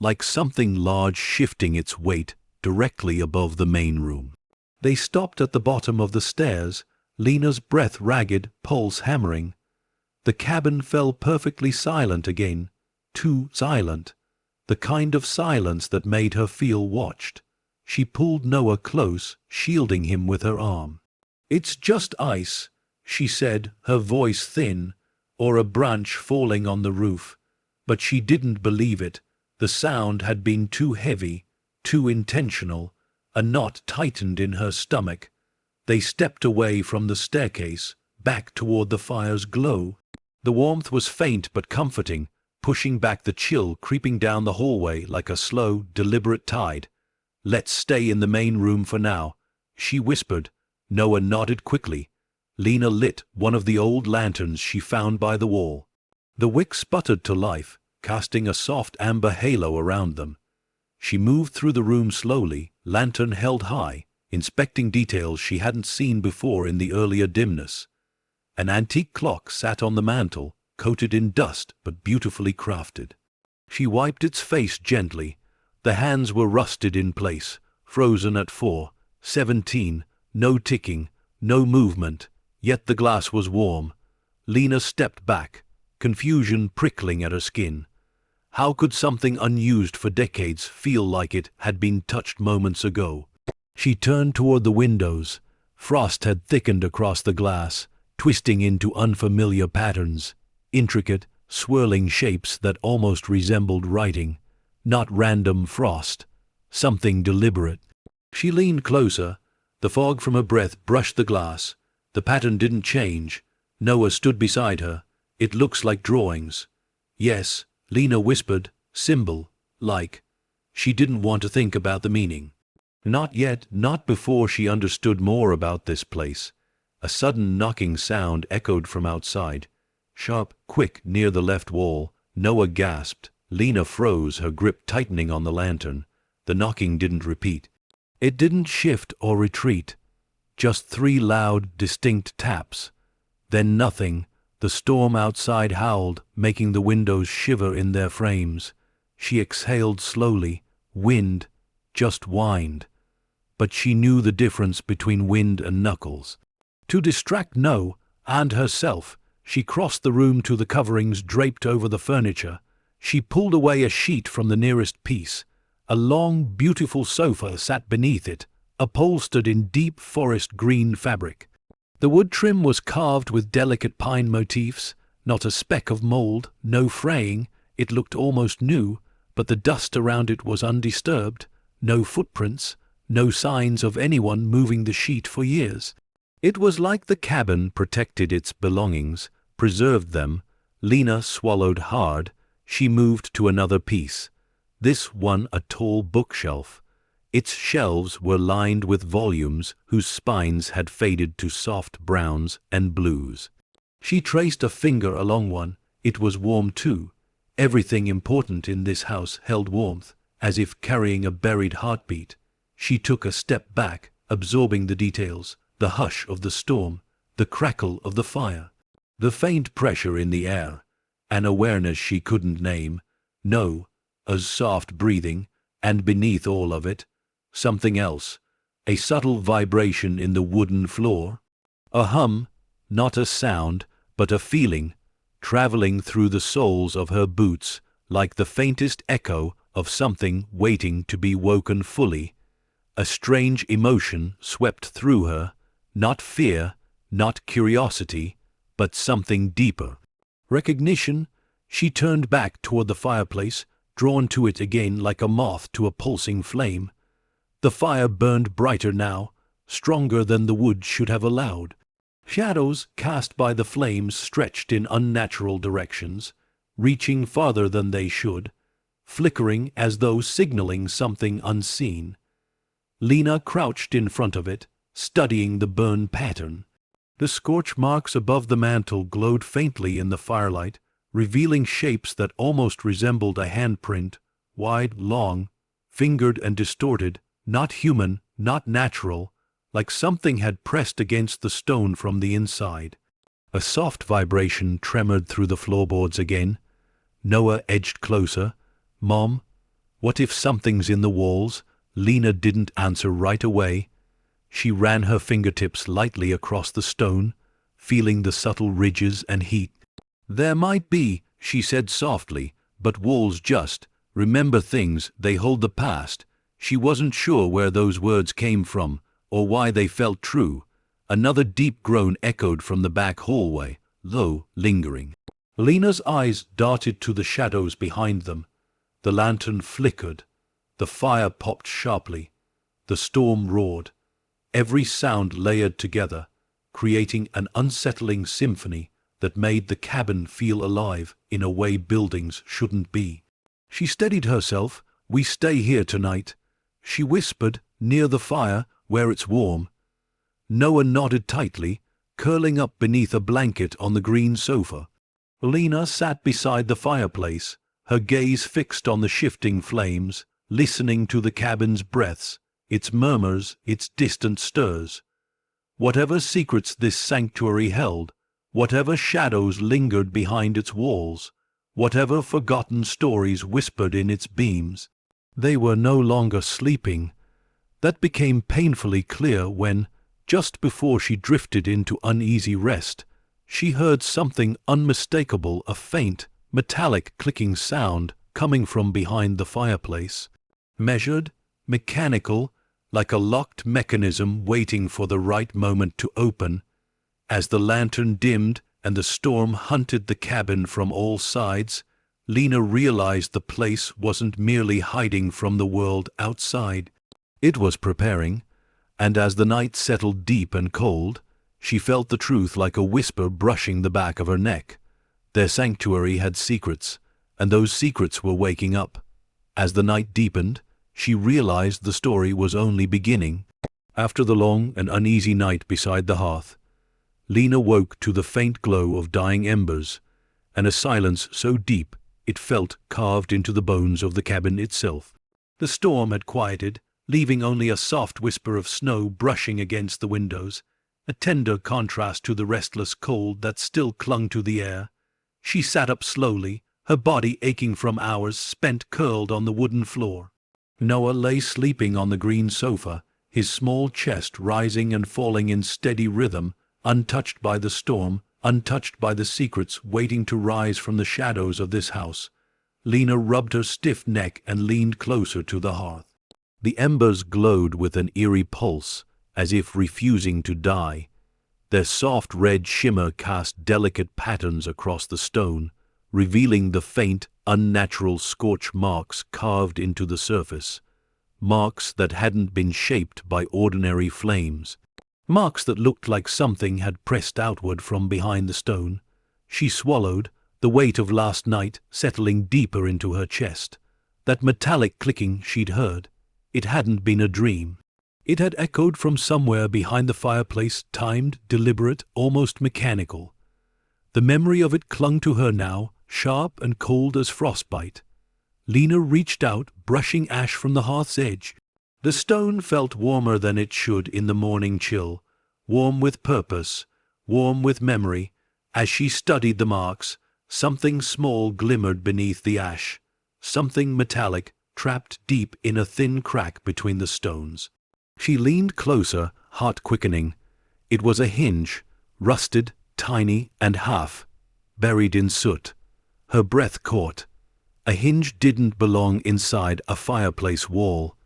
like something large shifting its weight directly above the main room. They stopped at the bottom of the stairs, Lena's breath ragged, pulse hammering. The cabin fell perfectly silent again, too silent. The kind of silence that made her feel watched. She pulled Noah close, shielding him with her arm. "It's just ice," she said, her voice thin, or a branch falling on the roof. But she didn't believe it. The sound had been too heavy, too intentional. A knot tightened in her stomach. They stepped away from the staircase, back toward the fire's glow. The warmth was faint but comforting, pushing back the chill creeping down the hallway like a slow, deliberate tide. "Let's stay in the main room for now," she whispered. Noah nodded quickly. Lena lit one of the old lanterns she found by the wall. The wick sputtered to life, casting a soft amber halo around them. She moved through the room slowly, lantern held high, inspecting details she hadn't seen before in the earlier dimness. An antique clock sat on the mantel, coated in dust but beautifully crafted. She wiped its face gently. The hands were rusted in place, frozen at 4:17, no ticking, no movement, yet the glass was warm. Lena stepped back, confusion prickling at her skin. How could something unused for decades feel like it had been touched moments ago? She turned toward the windows. Frost had thickened across the glass, twisting into unfamiliar patterns, intricate, swirling shapes that almost resembled writing. Not random frost, something deliberate. She leaned closer. The fog from her breath brushed the glass. The pattern didn't change. Noah stood beside her. "It looks like drawings." "Yes," Lena whispered, symbol-like. She didn't want to think about the meaning. Not yet, not before she understood more about this place. A sudden knocking sound echoed from outside. Sharp, quick, near the left wall. Noah gasped. Lena froze, her grip tightening on the lantern. The knocking didn't repeat. It didn't shift or retreat. Just 3 loud, distinct taps. Then nothing. The storm outside howled, making the windows shiver in their frames. She exhaled slowly. Wind just whined. But she knew the difference between wind and knuckles. To distract Noah and herself, she crossed the room to the coverings draped over the furniture. She pulled away a sheet from the nearest piece. A long, beautiful sofa sat beneath it, upholstered in deep forest green fabric. The wood trim was carved with delicate pine motifs, not a speck of mold, no fraying. It looked almost new, but the dust around it was undisturbed. No footprints, no signs of anyone moving the sheet for years. It was like the cabin protected its belongings, preserved them. Lena swallowed hard. She moved to another piece. This one a tall bookshelf. Its shelves were lined with volumes whose spines had faded to soft browns and blues. She traced a finger along one. It was warm too. Everything important in this house held warmth, as if carrying a buried heartbeat. She took a step back, absorbing the details, the hush of the storm, the crackle of the fire, the faint pressure in the air, an awareness she couldn't name. No, a soft breathing, and beneath all of it, something else, a subtle vibration in the wooden floor. A hum, not a sound, but a feeling, traveling through the soles of her boots, like the faintest echo of something waiting to be woken fully. A strange emotion swept through her, not fear, not curiosity, but something deeper. Recognition. She turned back toward the fireplace, drawn to it again like a moth to a pulsing flame. The fire burned brighter now, stronger than the wood should have allowed. Shadows cast by the flames stretched in unnatural directions, reaching farther than they should, flickering as though signaling something unseen. Lena crouched in front of it, studying the burn pattern. The scorch marks above the mantel glowed faintly in the firelight, revealing shapes that almost resembled a handprint, wide, long, fingered and distorted, not human, not natural, like something had pressed against the stone from the inside. A soft vibration tremored through the floorboards again. Noah edged closer. "Mom, what if something's in the walls?" Lena didn't answer right away. She ran her fingertips lightly across the stone, feeling the subtle ridges and heat. "There might be," she said softly, "but walls just remember things, they hold the past." She wasn't sure where those words came from, or why they felt true. Another deep groan echoed from the back hallway, low, lingering. Lena's eyes darted to the shadows behind them. The lantern flickered. The fire popped sharply. The storm roared. Every sound layered together, creating an unsettling symphony that made the cabin feel alive in a way buildings shouldn't be. She steadied herself. "We stay here tonight," she whispered, "near the fire, where it's warm." Noah nodded tightly, curling up beneath a blanket on the green sofa. Lena sat beside the fireplace, her gaze fixed on the shifting flames, listening to the cabin's breaths, its murmurs, its distant stirs. Whatever secrets this sanctuary held, whatever shadows lingered behind its walls, whatever forgotten stories whispered in its beams, they were no longer sleeping. That became painfully clear when, just before she drifted into uneasy rest, she heard something unmistakable, a faint, metallic clicking sound coming from behind the fireplace. Measured, mechanical, like a locked mechanism waiting for the right moment to open. As the lantern dimmed and the storm hunted the cabin from all sides, Lena realized the place wasn't merely hiding from the world outside. It was preparing, and as the night settled deep and cold, she felt the truth like a whisper brushing the back of her neck. Their sanctuary had secrets, and those secrets were waking up. As the night deepened, she realized the story was only beginning. After the long and uneasy night beside the hearth, Lena woke to the faint glow of dying embers, and a silence so deep it felt carved into the bones of the cabin itself. The storm had quieted, leaving only a soft whisper of snow brushing against the windows, a tender contrast to the restless cold that still clung to the air. She sat up slowly, her body aching from hours spent curled on the wooden floor. Noah lay sleeping on the green sofa, his small chest rising and falling in steady rhythm, untouched by the storm, untouched by the secrets waiting to rise from the shadows of this house. Lena rubbed her stiff neck and leaned closer to the hearth. The embers glowed with an eerie pulse, as if refusing to die. Their soft red shimmer cast delicate patterns across the stone, revealing the faint, unnatural scorch marks carved into the surface, marks that hadn't been shaped by ordinary flames. Marks that looked like something had pressed outward from behind the stone. She swallowed, the weight of last night settling deeper into her chest. That metallic clicking she'd heard, it hadn't been a dream. It had echoed from somewhere behind the fireplace, timed, deliberate, almost mechanical. The memory of it clung to her now, sharp and cold as frostbite. Lena reached out, brushing ash from the hearth's edge. The stone felt warmer than it should in the morning chill, warm with purpose, warm with memory. As she studied the marks, something small glimmered beneath the ash, something metallic, trapped deep in a thin crack between the stones. She leaned closer, heart quickening. It was a hinge, rusted, tiny, and half buried in soot. Her breath caught. A hinge didn't belong inside a fireplace wall.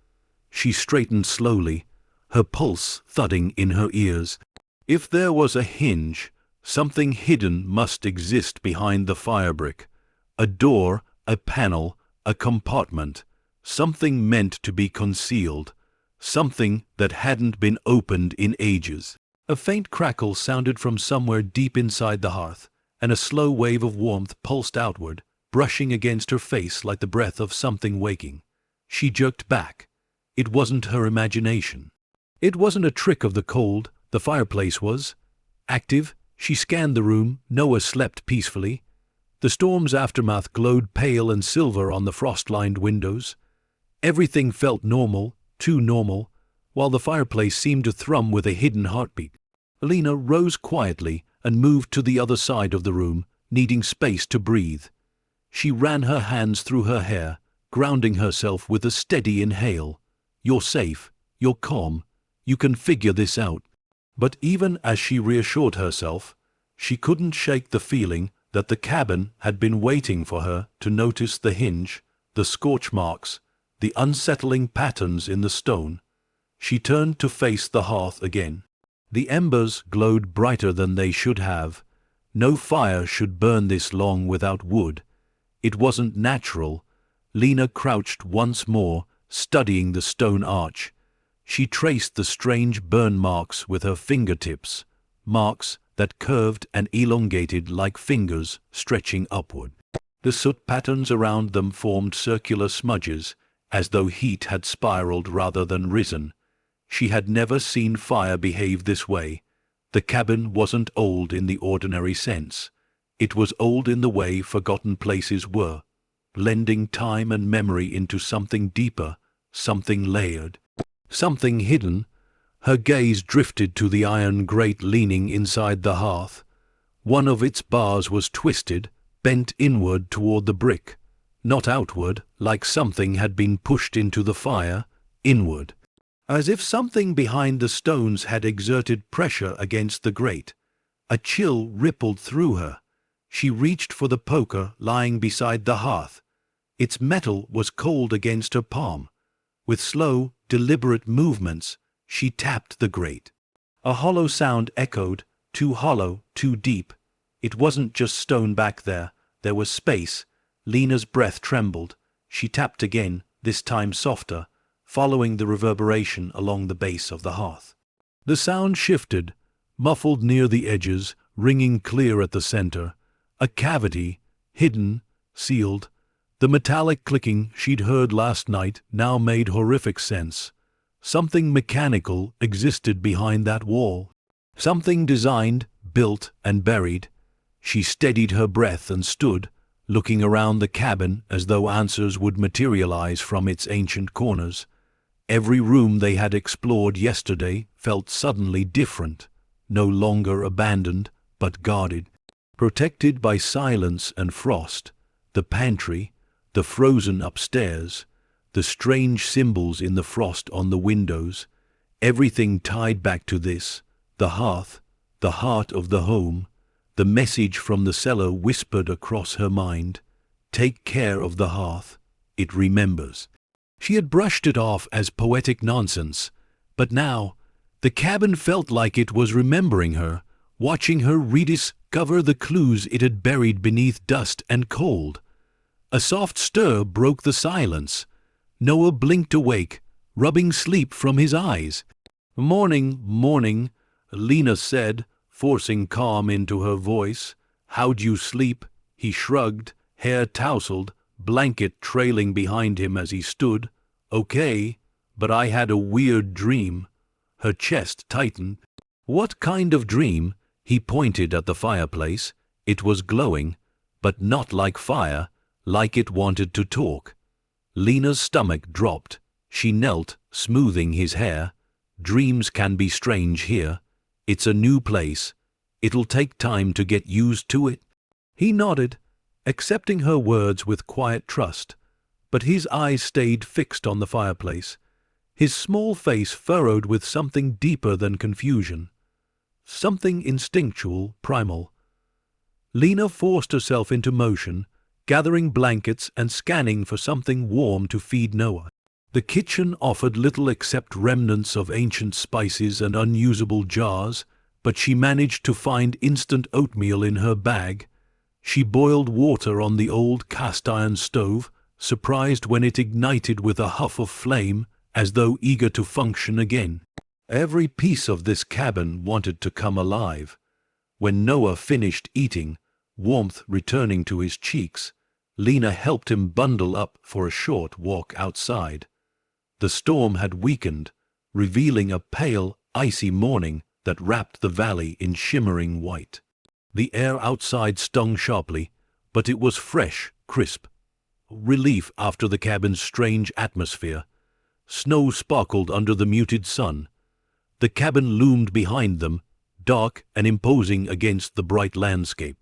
She straightened slowly, her pulse thudding in her ears. If there was a hinge, something hidden must exist behind the firebrick. A door, a panel, a compartment. Something meant to be concealed. Something that hadn't been opened in ages. A faint crackle sounded from somewhere deep inside the hearth, and a slow wave of warmth pulsed outward, brushing against her face like the breath of something waking. She jerked back. It wasn't her imagination. It wasn't a trick of the cold. The fireplace was active. She scanned the room. Noah slept peacefully. The storm's aftermath glowed pale and silver on the frost-lined windows. Everything felt normal, too normal, while the fireplace seemed to thrum with a hidden heartbeat. Lena rose quietly and moved to the other side of the room, needing space to breathe. She ran her hands through her hair, grounding herself with a steady inhale. You're safe, you're calm, you can figure this out. But even as she reassured herself, she couldn't shake the feeling that the cabin had been waiting for her to notice the hinge, the scorch marks, the unsettling patterns in the stone. She turned to face the hearth again. The embers glowed brighter than they should have. No fire should burn this long without wood. It wasn't natural. Lena crouched once more, studying the stone arch. She traced the strange burn marks with her fingertips, marks that curved and elongated like fingers stretching upward. The soot patterns around them formed circular smudges, as though heat had spiraled rather than risen. She had never seen fire behave this way. The cabin wasn't old in the ordinary sense. It was old in the way forgotten places were, blending time and memory into something deeper, something layered, something hidden. Her gaze drifted to the iron grate leaning inside the hearth. One of its bars was twisted, bent inward toward the brick, not outward, like something had been pushed into the fire, inward, as if something behind the stones had exerted pressure against the grate. A chill rippled through her. She reached for the poker lying beside the hearth. Its metal was cold against her palm. With slow, deliberate movements, she tapped the grate. A hollow sound echoed, too hollow, too deep. It wasn't just stone back there. There was space. Lena's breath trembled. She tapped again, this time softer, following the reverberation along the base of the hearth. The sound shifted, muffled near the edges, ringing clear at the center. A cavity, hidden, sealed. The metallic clicking she'd heard last night now made horrific sense. Something mechanical existed behind that wall. Something designed, built, and buried. She steadied her breath and stood, looking around the cabin as though answers would materialize from its ancient corners. Every room they had explored yesterday felt suddenly different, no longer abandoned, but guarded, protected by silence and frost. The pantry, the frozen upstairs, the strange symbols in the frost on the windows, everything tied back to this, the hearth, the heart of the home. The message from the cellar whispered across her mind, "Take care of the hearth, it remembers." She had brushed it off as poetic nonsense, but now the cabin felt like it was remembering her, watching her rediscover the clues it had buried beneath dust and cold. A soft stir broke the silence. Noah blinked awake, rubbing sleep from his eyes. "Morning, morning," Lena said, forcing calm into her voice. How'd you sleep? He shrugged, hair tousled, blanket trailing behind him as he stood. Okay, but I had a weird dream. Her chest tightened. What kind of dream? He pointed at the fireplace. It was glowing, but not like fire, like it wanted to talk. Lena's stomach dropped. She knelt, smoothing his hair. Dreams can be strange here. It's a new place. It'll take time to get used to it. He nodded, accepting her words with quiet trust, but his eyes stayed fixed on the fireplace, his small face furrowed with something deeper than confusion, something instinctual, primal. Lena forced herself into motion, gathering blankets and scanning for something warm to feed Noah. The kitchen offered little except remnants of ancient spices and unusable jars, but she managed to find instant oatmeal in her bag. She boiled water on the old cast-iron stove, surprised when it ignited with a huff of flame, as though eager to function again. Every piece of this cabin wanted to come alive. When Noah finished eating, warmth returning to his cheeks, Lena helped him bundle up for a short walk outside. The storm had weakened, revealing a pale, icy morning that wrapped the valley in shimmering white. The air outside stung sharply, but it was fresh, crisp. Relief after the cabin's strange atmosphere. Snow sparkled under the muted sun. The cabin loomed behind them, dark and imposing against the bright landscape.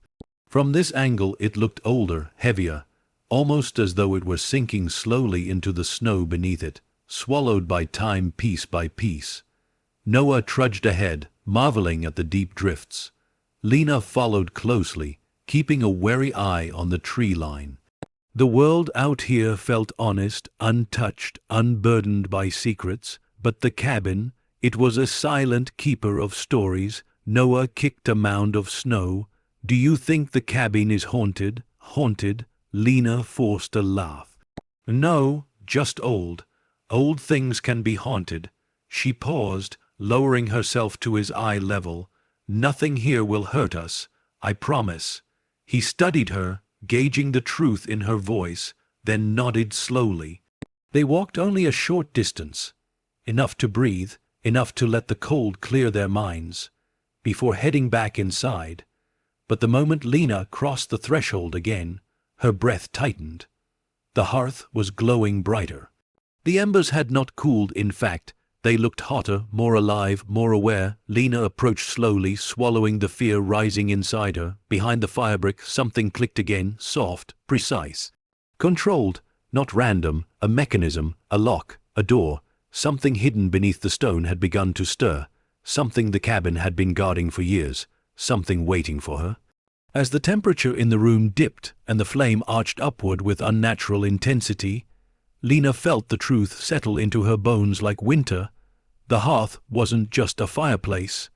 From this angle it looked older, heavier, almost as though it were sinking slowly into the snow beneath it, swallowed by time piece by piece. Noah trudged ahead, marveling at the deep drifts. Lena followed closely, keeping a wary eye on the tree line. The world out here felt honest, untouched, unburdened by secrets, but the cabin, it was a silent keeper of stories. Noah kicked a mound of snow. Do you think the cabin is haunted? Haunted? Lena forced a laugh. No, just old. Old things can be haunted. She paused, lowering herself to his eye level. Nothing here will hurt us, I promise. He studied her, gauging the truth in her voice, then nodded slowly. They walked only a short distance, enough to breathe, enough to let the cold clear their minds, before heading back inside. But the moment Lena crossed the threshold again, her breath tightened. The hearth was glowing brighter. The embers had not cooled, in fact. They looked hotter, more alive, more aware. Lena approached slowly, swallowing the fear rising inside her. Behind the firebrick, something clicked again, soft, precise. Controlled, not random, a mechanism, a lock, a door. Something hidden beneath the stone had begun to stir. Something the cabin had been guarding for years. Something waiting for her. As the temperature in the room dipped and the flame arched upward with unnatural intensity, Lena felt the truth settle into her bones like winter. The hearth wasn't just a fireplace.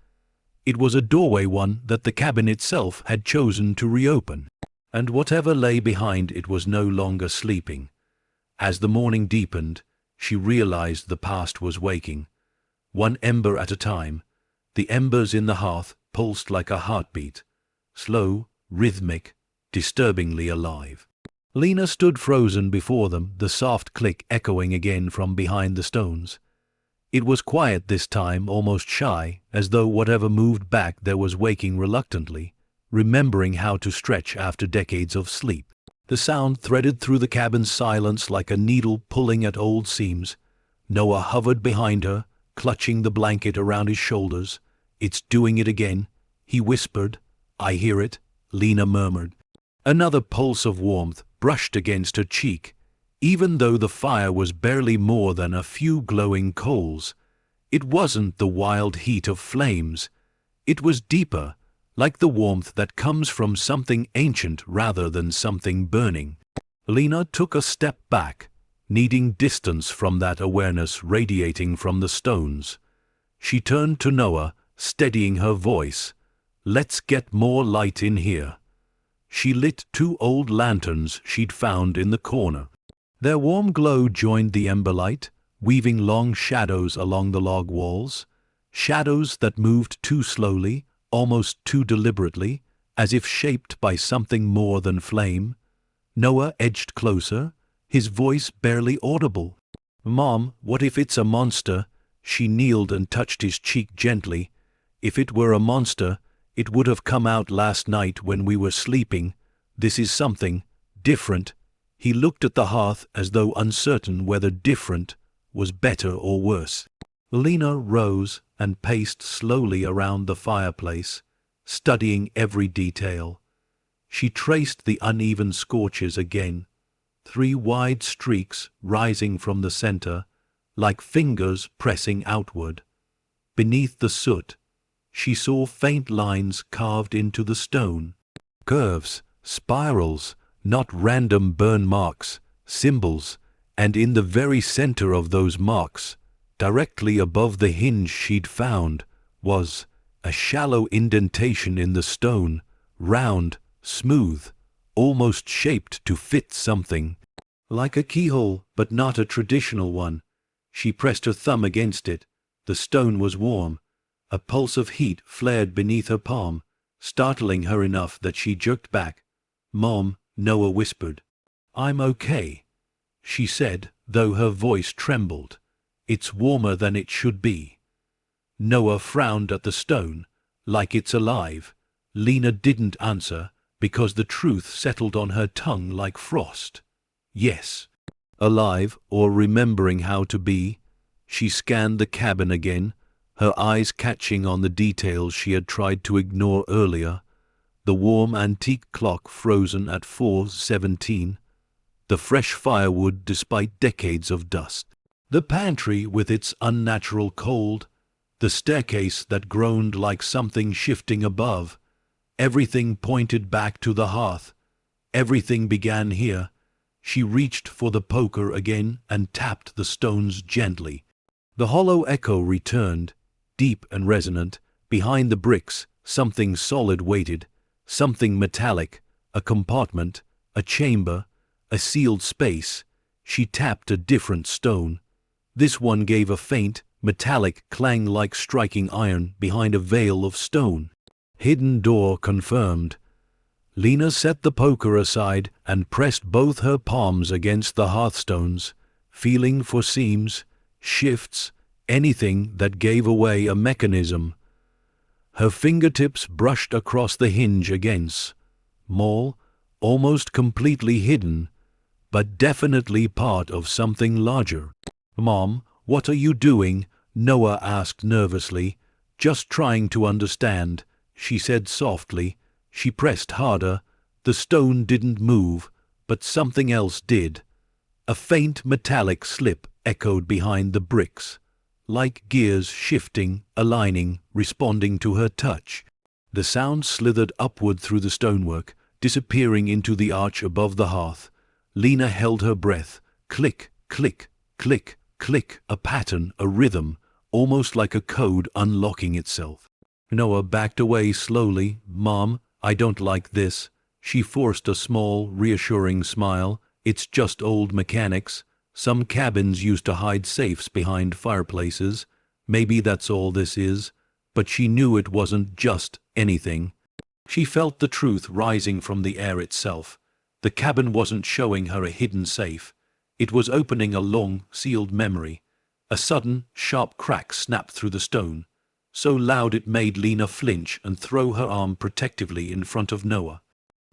It was a doorway, one that the cabin itself had chosen to reopen. And whatever lay behind it was no longer sleeping. As the morning deepened, she realized the past was waking. One ember at a time, the embers in the hearth pulsed like a heartbeat. Slow, rhythmic, disturbingly alive. Lena stood frozen before them, the soft click echoing again from behind the stones. It was quiet this time, almost shy, as though whatever moved back there was waking reluctantly, remembering how to stretch after decades of sleep. The sound threaded through the cabin's silence like a needle pulling at old seams. Noah hovered behind her, clutching the blanket around his shoulders. It's doing it again, he whispered. I hear it, Lena murmured. Another pulse of warmth brushed against her cheek. Even though the fire was barely more than a few glowing coals, it wasn't the wild heat of flames. It was deeper, like the warmth that comes from something ancient rather than something burning. Lena took a step back, needing distance from that awareness radiating from the stones. She turned to Noah, steadying her voice. Let's get more light in here. She lit 2 old lanterns she'd found in the corner. Their warm glow joined the ember light, weaving long shadows along the log walls. shadows that moved too slowly, almost too deliberately, as if shaped by something more than flame. Noah edged closer, his voice barely audible. "Mom, what if it's a monster?" She kneeled and touched his cheek gently. "If it were a monster, it would have come out last night when we were sleeping. This is something different." He looked at the hearth as though uncertain whether different was better or worse. Lena rose and paced slowly around the fireplace, studying every detail. She traced the uneven scorches again, 3 wide streaks rising from the center, like fingers pressing outward. Beneath the soot, she saw faint lines carved into the stone. Curves, spirals, not random burn marks, symbols, and in the very center of those marks, directly above the hinge she'd found, was a shallow indentation in the stone, round, smooth, almost shaped to fit something. Like a keyhole, but not a traditional one. She pressed her thumb against it. The stone was warm. A pulse of heat flared beneath her palm, startling her enough that she jerked back. "Mom," Noah whispered. "I'm okay," she said, though her voice trembled. "It's warmer than it should be." Noah frowned at the stone, like it's alive. Lena didn't answer, because the truth settled on her tongue like frost. Yes. Alive, or remembering how to be. She scanned the cabin again, her eyes catching on the details she had tried to ignore earlier. The warm antique clock frozen at 4:17. The fresh firewood despite decades of dust. The pantry with its unnatural cold. The staircase that groaned like something shifting above. Everything pointed back to the hearth. Everything began here. She reached for the poker again and tapped the stones gently. The hollow echo returned, deep and resonant. Behind the bricks, something solid waited, something metallic, a compartment, a chamber, a sealed space. She tapped a different stone. This one gave a faint, metallic clang like striking iron behind a veil of stone. Hidden door confirmed. Lena set the poker aside and pressed both her palms against the hearthstones, feeling for seams, shifts, anything that gave away a mechanism. Her fingertips brushed across the hinge again. Small, almost completely hidden, but definitely part of something larger. "Mom, what are you doing?" Noah asked nervously. "Just trying to understand," she said softly. She pressed harder. The stone didn't move, but something else did. A faint metallic slip echoed behind the bricks, like gears shifting, aligning, responding to her touch. The sound slithered upward through the stonework, disappearing into the arch above the hearth. Lena held her breath. Click, click, click, click, a pattern, a rhythm, almost like a code unlocking itself. Noah backed away slowly. "Mom, I don't like this." She forced a small, reassuring smile. "It's just old mechanics. Some cabins used to hide safes behind fireplaces. Maybe that's all this is." But she knew it wasn't just anything. She felt the truth rising from the air itself. The cabin wasn't showing her a hidden safe. It was opening a long, sealed memory. A sudden, sharp crack snapped through the stone, so loud it made Lena flinch and throw her arm protectively in front of Noah.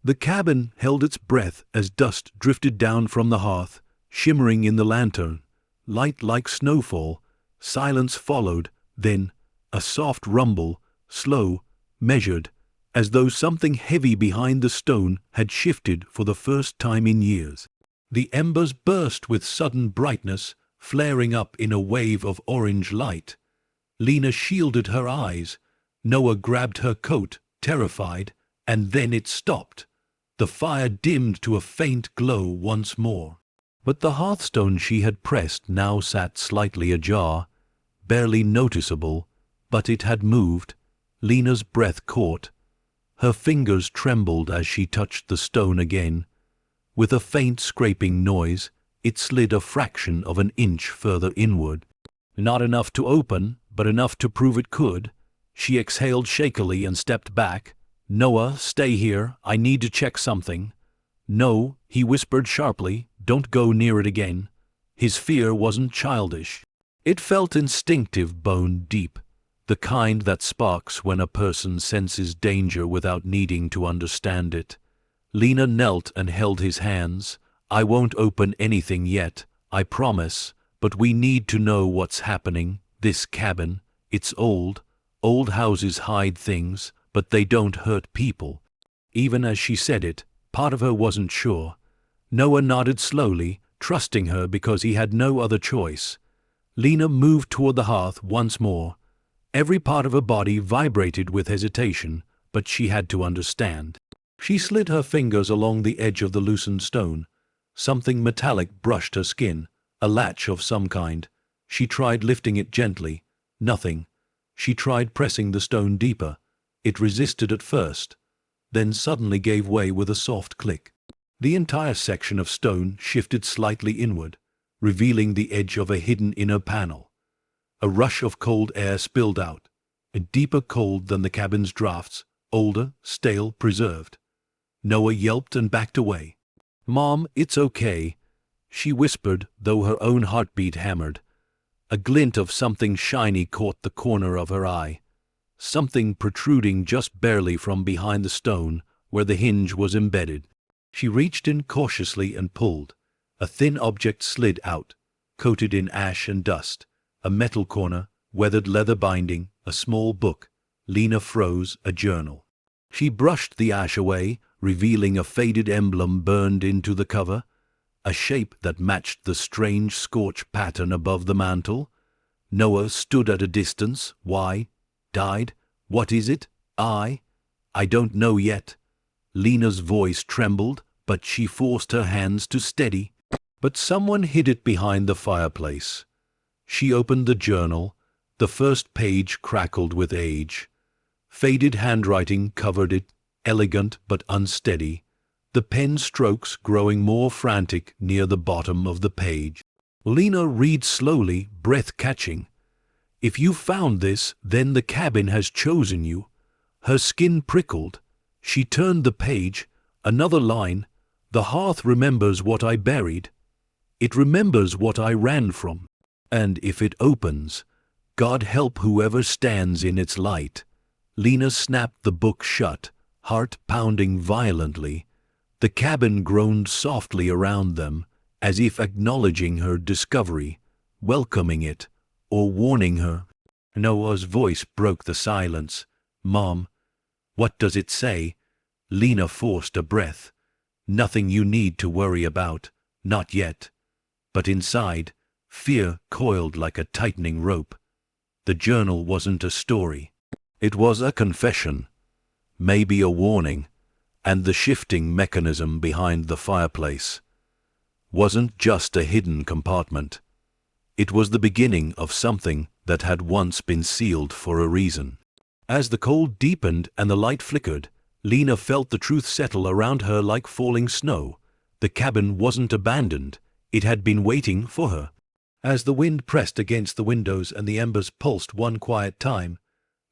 The cabin held its breath as dust drifted down from the hearth, shimmering in the lantern, light like snowfall. Silence followed, then a soft rumble, slow, measured, as though something heavy behind the stone had shifted for the first time in years. The embers burst with sudden brightness, flaring up in a wave of orange light. Lena shielded her eyes. Noah grabbed her coat, terrified, and then it stopped. The fire dimmed to a faint glow once more. But the hearthstone she had pressed now sat slightly ajar, barely noticeable, but it had moved. Lena's breath caught. Her fingers trembled as she touched the stone again. With a faint scraping noise, it slid a fraction of an inch further inward. Not enough to open, but enough to prove it could. She exhaled shakily and stepped back. "Noah, stay here. I need to check something." "No," he whispered sharply, "don't go near it again." His fear wasn't childish. It felt instinctive, bone deep, the kind that sparks when a person senses danger without needing to understand it. Lena knelt and held his hands. "I won't open anything yet, I promise, but we need to know what's happening. This cabin, it's old. Old houses hide things, but they don't hurt people." Even as she said it, part of her wasn't sure. Noah nodded slowly, trusting her because he had no other choice. Lena moved toward the hearth once more. Every part of her body vibrated with hesitation, but she had to understand. She slid her fingers along the edge of the loosened stone. Something metallic brushed her skin, a latch of some kind. She tried lifting it gently. Nothing. She tried pressing the stone deeper. It resisted at first, then suddenly gave way with a soft click. The entire section of stone shifted slightly inward, revealing the edge of a hidden inner panel. A rush of cold air spilled out, a deeper cold than the cabin's drafts, older, stale, preserved. Noah yelped and backed away. "Mom, it's okay," she whispered, though her own heartbeat hammered. A glint of something shiny caught the corner of her eye, something protruding just barely from behind the stone where the hinge was embedded. She reached in cautiously and pulled. A thin object slid out, coated in ash and dust. A metal corner, weathered leather binding, a small book. Lena froze, a journal. She brushed the ash away, revealing a faded emblem burned into the cover, a shape that matched the strange scorch pattern above the mantel. Noah stood at a distance. "Why? Died? What is it? I don't know yet." Lena's voice trembled, but she forced her hands to steady. But someone hid it behind the fireplace. She opened the journal. The first page crackled with age. Faded handwriting covered it, elegant but unsteady, the pen strokes growing more frantic near the bottom of the page. Lena read slowly, breath catching. "If you found this, then the cabin has chosen you." Her skin prickled. She turned the page. Another line. "The hearth remembers what I buried. It remembers what I ran from. And if it opens, God help whoever stands in its light." Lena snapped the book shut, heart pounding violently. The cabin groaned softly around them, as if acknowledging her discovery, welcoming it, or warning her. Noah's voice broke the silence. "Mom, what does it say?" Lena forced a breath. "Nothing you need to worry about, not yet." But inside, fear coiled like a tightening rope. The journal wasn't a story. It was a confession, maybe a warning, and the shifting mechanism behind the fireplace wasn't just a hidden compartment. It was the beginning of something that had once been sealed for a reason. As the cold deepened and the light flickered, Lena felt the truth settle around her like falling snow. The cabin wasn't abandoned. It had been waiting for her. As the wind pressed against the windows and the embers pulsed one quiet time,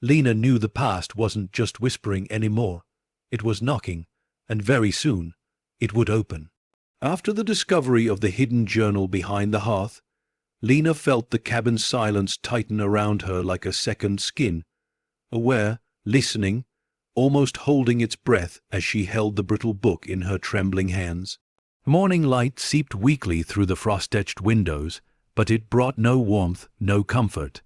Lena knew the past wasn't just whispering anymore. It was knocking, and very soon it would open. After the discovery of the hidden journal behind the hearth, Lena felt the cabin's silence tighten around her like a second skin, aware, listening, almost holding its breath as she held the brittle book in her trembling hands. Morning light seeped weakly through the frost-etched windows, but it brought no warmth, no comfort.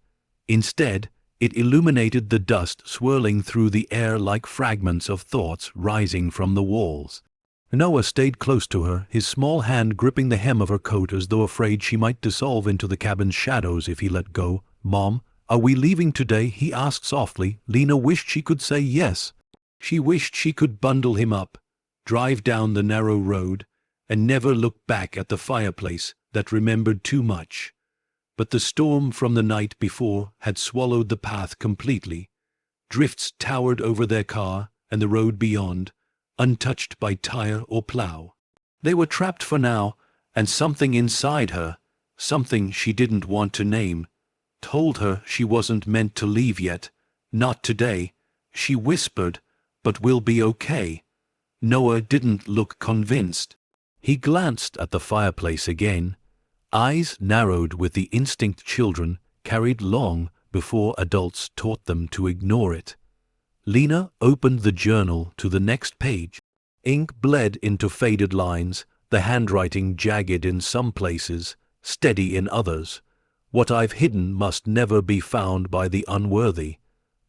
Instead, it illuminated the dust swirling through the air like fragments of thoughts rising from the walls. Noah stayed close to her, his small hand gripping the hem of her coat as though afraid she might dissolve into the cabin's shadows if he let go. "Mom, are we leaving today?" he asked softly. Lena wished she could say yes. She wished she could bundle him up, drive down the narrow road, and never look back at the fireplace that remembered too much. But the storm from the night before had swallowed the path completely. Drifts towered over their car and the road beyond, untouched by tire or plow. They were trapped for now, and something inside her, something she didn't want to name, told her she wasn't meant to leave yet. Not today, she whispered, but we'll be okay. Noah didn't look convinced. He glanced at the fireplace again, eyes narrowed with the instinct children carried long before adults taught them to ignore it. Lena opened the journal to the next page. Ink bled into faded lines, the handwriting jagged in some places, steady in others. What I've hidden must never be found by the unworthy.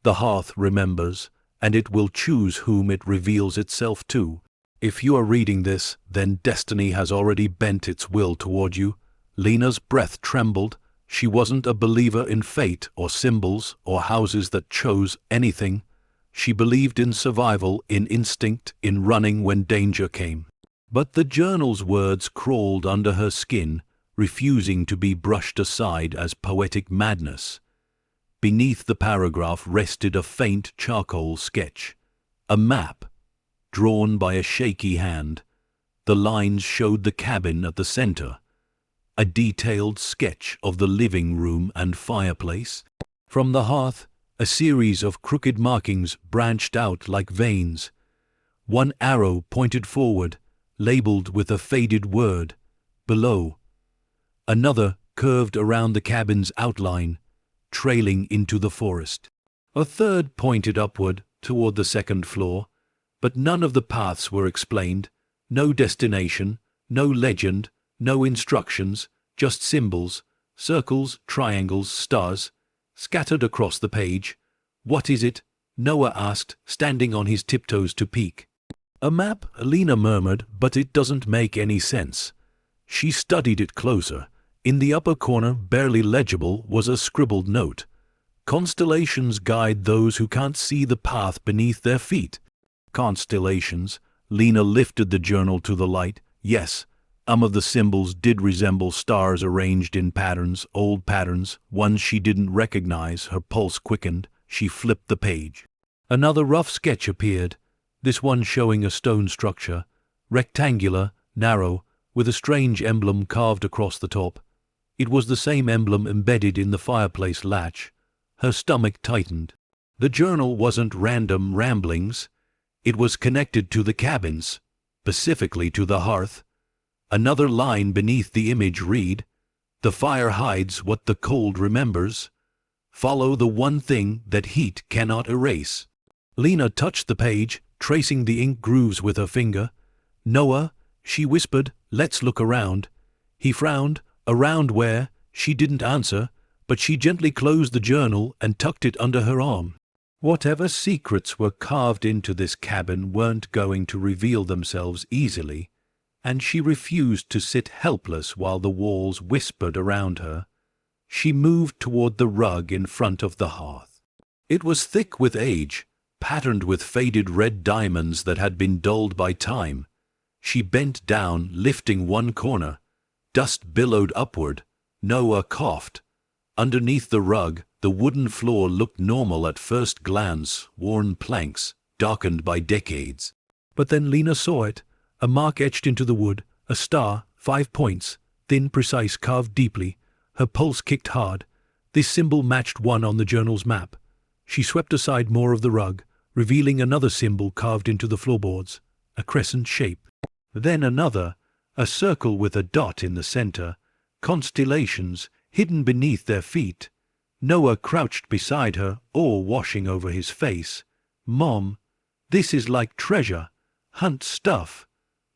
The hearth remembers, and it will choose whom it reveals itself to. If you are reading this, then destiny has already bent its will toward you. Lena's breath trembled. She wasn't a believer in fate or symbols or houses that chose anything. She believed in survival, in instinct, in running when danger came. But the journal's words crawled under her skin, refusing to be brushed aside as poetic madness. Beneath the paragraph rested a faint charcoal sketch, a map, drawn by a shaky hand. The lines showed the cabin at the center, a detailed sketch of the living room and fireplace. From the hearth, a series of crooked markings branched out like veins. One arrow pointed forward, labeled with a faded word, below. Another curved around the cabin's outline, trailing into the forest. A third pointed upward toward the second floor, but none of the paths were explained. No destination, no legend, no instructions, just symbols, circles, triangles, stars, scattered across the page. What is it? Noah asked, standing on his tiptoes to peek. A map, Lena murmured, but it doesn't make any sense. She studied it closer. In the upper corner, barely legible, was a scribbled note. Constellations guide those who can't see the path beneath their feet. Constellations. Lena lifted the journal to the light. Yes, some of the symbols did resemble stars arranged in patterns, old patterns, ones she didn't recognize. Her pulse quickened. She flipped the page. Another rough sketch appeared, this one showing a stone structure, rectangular, narrow, with a strange emblem carved across the top. It was the same emblem embedded in the fireplace latch. Her stomach tightened. The journal wasn't random ramblings. It was connected to the cabins, specifically to the hearth. Another line beneath the image read, "The fire hides what the cold remembers. Follow the one thing that heat cannot erase." Lena touched the page, tracing the ink grooves with her finger. "Noah," she whispered, "let's look around." He frowned. Around where? She didn't answer, but she gently closed the journal and tucked it under her arm. Whatever secrets were carved into this cabin weren't going to reveal themselves easily, and she refused to sit helpless while the walls whispered around her. She moved toward the rug in front of the hearth. It was thick with age, patterned with faded red diamonds that had been dulled by time. She bent down, lifting one corner. Dust billowed upward. Noah coughed. Underneath the rug, the wooden floor looked normal at first glance, worn planks, darkened by decades. But then Lena saw it, a mark etched into the wood, a star, 5 points, thin, precise, carved deeply. Her pulse kicked hard. This symbol matched one on the journal's map. She swept aside more of the rug, revealing another symbol carved into the floorboards, a crescent shape. Then another, a circle with a dot in the center, constellations hidden beneath their feet. Noah crouched beside her, awe washing over his face. "Mom, this is like treasure hunt stuff.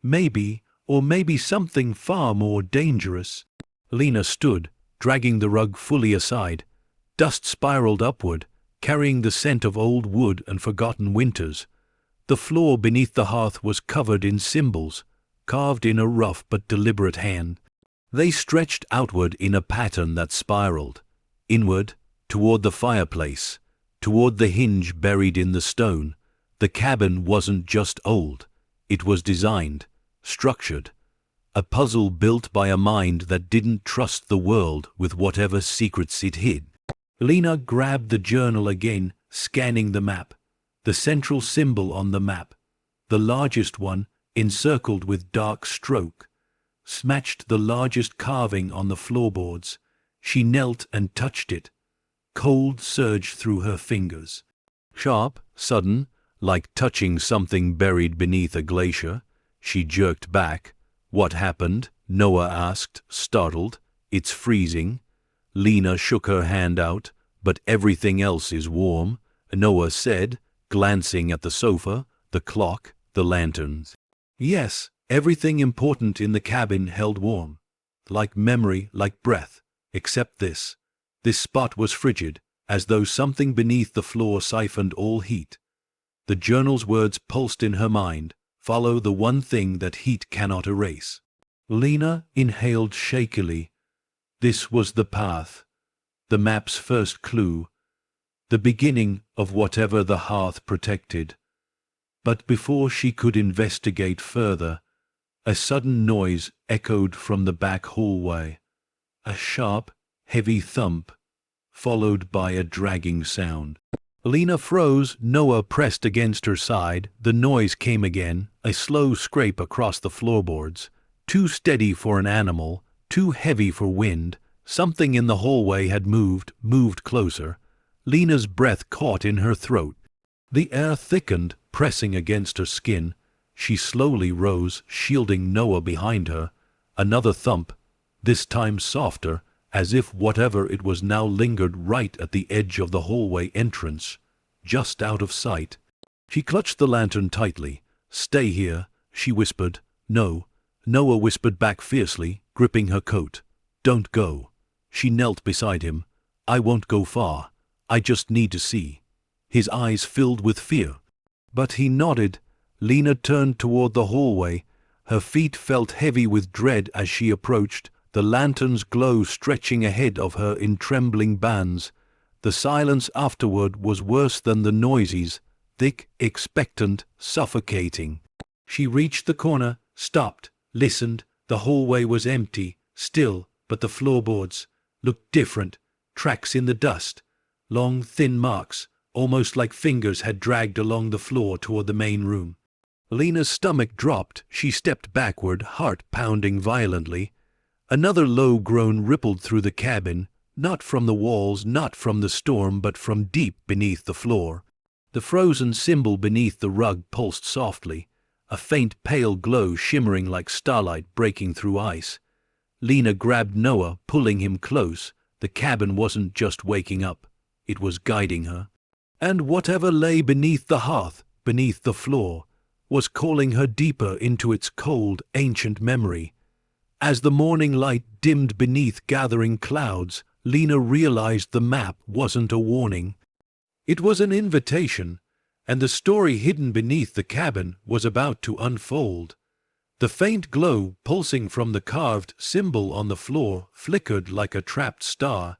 Maybe, or maybe something far more dangerous." Lena stood, dragging the rug fully aside. Dust spiraled upward, carrying the scent of old wood and forgotten winters. The floor beneath the hearth was covered in symbols, carved in a rough but deliberate hand. They stretched outward in a pattern that spiraled, inward, toward the fireplace, toward the hinge buried in the stone. The cabin wasn't just old, it was designed, structured, a puzzle built by a mind that didn't trust the world with whatever secrets it hid. Lena grabbed the journal again, scanning the map. The central symbol on the map, the largest one, encircled with dark stroke, matched the largest carving on the floorboards. She knelt and touched it. Cold surged through her fingers. Sharp, sudden, like touching something buried beneath a glacier. She jerked back. "What happened?" Noah asked, startled. "It's freezing." Lena shook her hand out. "But everything else is warm," Noah said, glancing at the sofa, the clock, the lanterns. "Yes, everything important in the cabin held warm. Like memory, like breath. Except this. This spot was frigid, as though something beneath the floor siphoned all heat." The journal's words pulsed in her mind. "Follow the one thing that heat cannot erase." Lena inhaled shakily. This was the path. The map's first clue. The beginning of whatever the hearth protected. But before she could investigate further, a sudden noise echoed from the back hallway. A sharp, heavy thump, followed by a dragging sound. Lena froze. Noah pressed against her side. The noise came again, a slow scrape across the floorboards. Too steady for an animal, too heavy for wind. Something in the hallway had moved closer. Lena's breath caught in her throat. The air thickened, pressing against her skin. She slowly rose, shielding Noah behind her. Another thump, this time softer, as if whatever it was now lingered right at the edge of the hallway entrance, just out of sight. She clutched the lantern tightly. "Stay here," she whispered. "No." Noah whispered back fiercely, gripping her coat. "Don't go." She knelt beside him. "I won't go far. I just need to see." His eyes filled with fear. But he nodded. Lena turned toward the hallway. Her feet felt heavy with dread as she approached, the lantern's glow stretching ahead of her in trembling bands. The silence afterward was worse than the noises, thick, expectant, suffocating. She reached the corner, stopped, listened. The hallway was empty, still, but the floorboards looked different. Tracks in the dust. Long, thin marks, almost like fingers had dragged along the floor toward the main room. Lena's stomach dropped. She stepped backward, heart pounding violently. Another low groan rippled through the cabin, not from the walls, not from the storm, but from deep beneath the floor. The frozen symbol beneath the rug pulsed softly, a faint pale glow shimmering like starlight breaking through ice. Lena grabbed Noah, pulling him close. The cabin wasn't just waking up, it was guiding her. And whatever lay beneath the hearth, beneath the floor, was calling her deeper into its cold, ancient memory. As the morning light dimmed beneath gathering clouds, Lena realized the map wasn't a warning. It was an invitation, and the story hidden beneath the cabin was about to unfold. The faint glow pulsing from the carved symbol on the floor flickered like a trapped star,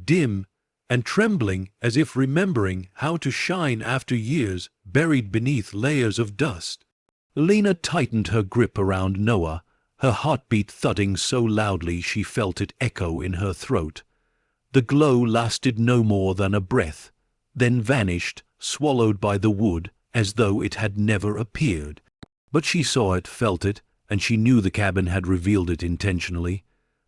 dim and trembling as if remembering how to shine after years buried beneath layers of dust. Lena tightened her grip around Noah, her heartbeat thudding so loudly she felt it echo in her throat. The glow lasted no more than a breath, then vanished, swallowed by the wood as though it had never appeared. But she saw it, felt it, and she knew the cabin had revealed it intentionally.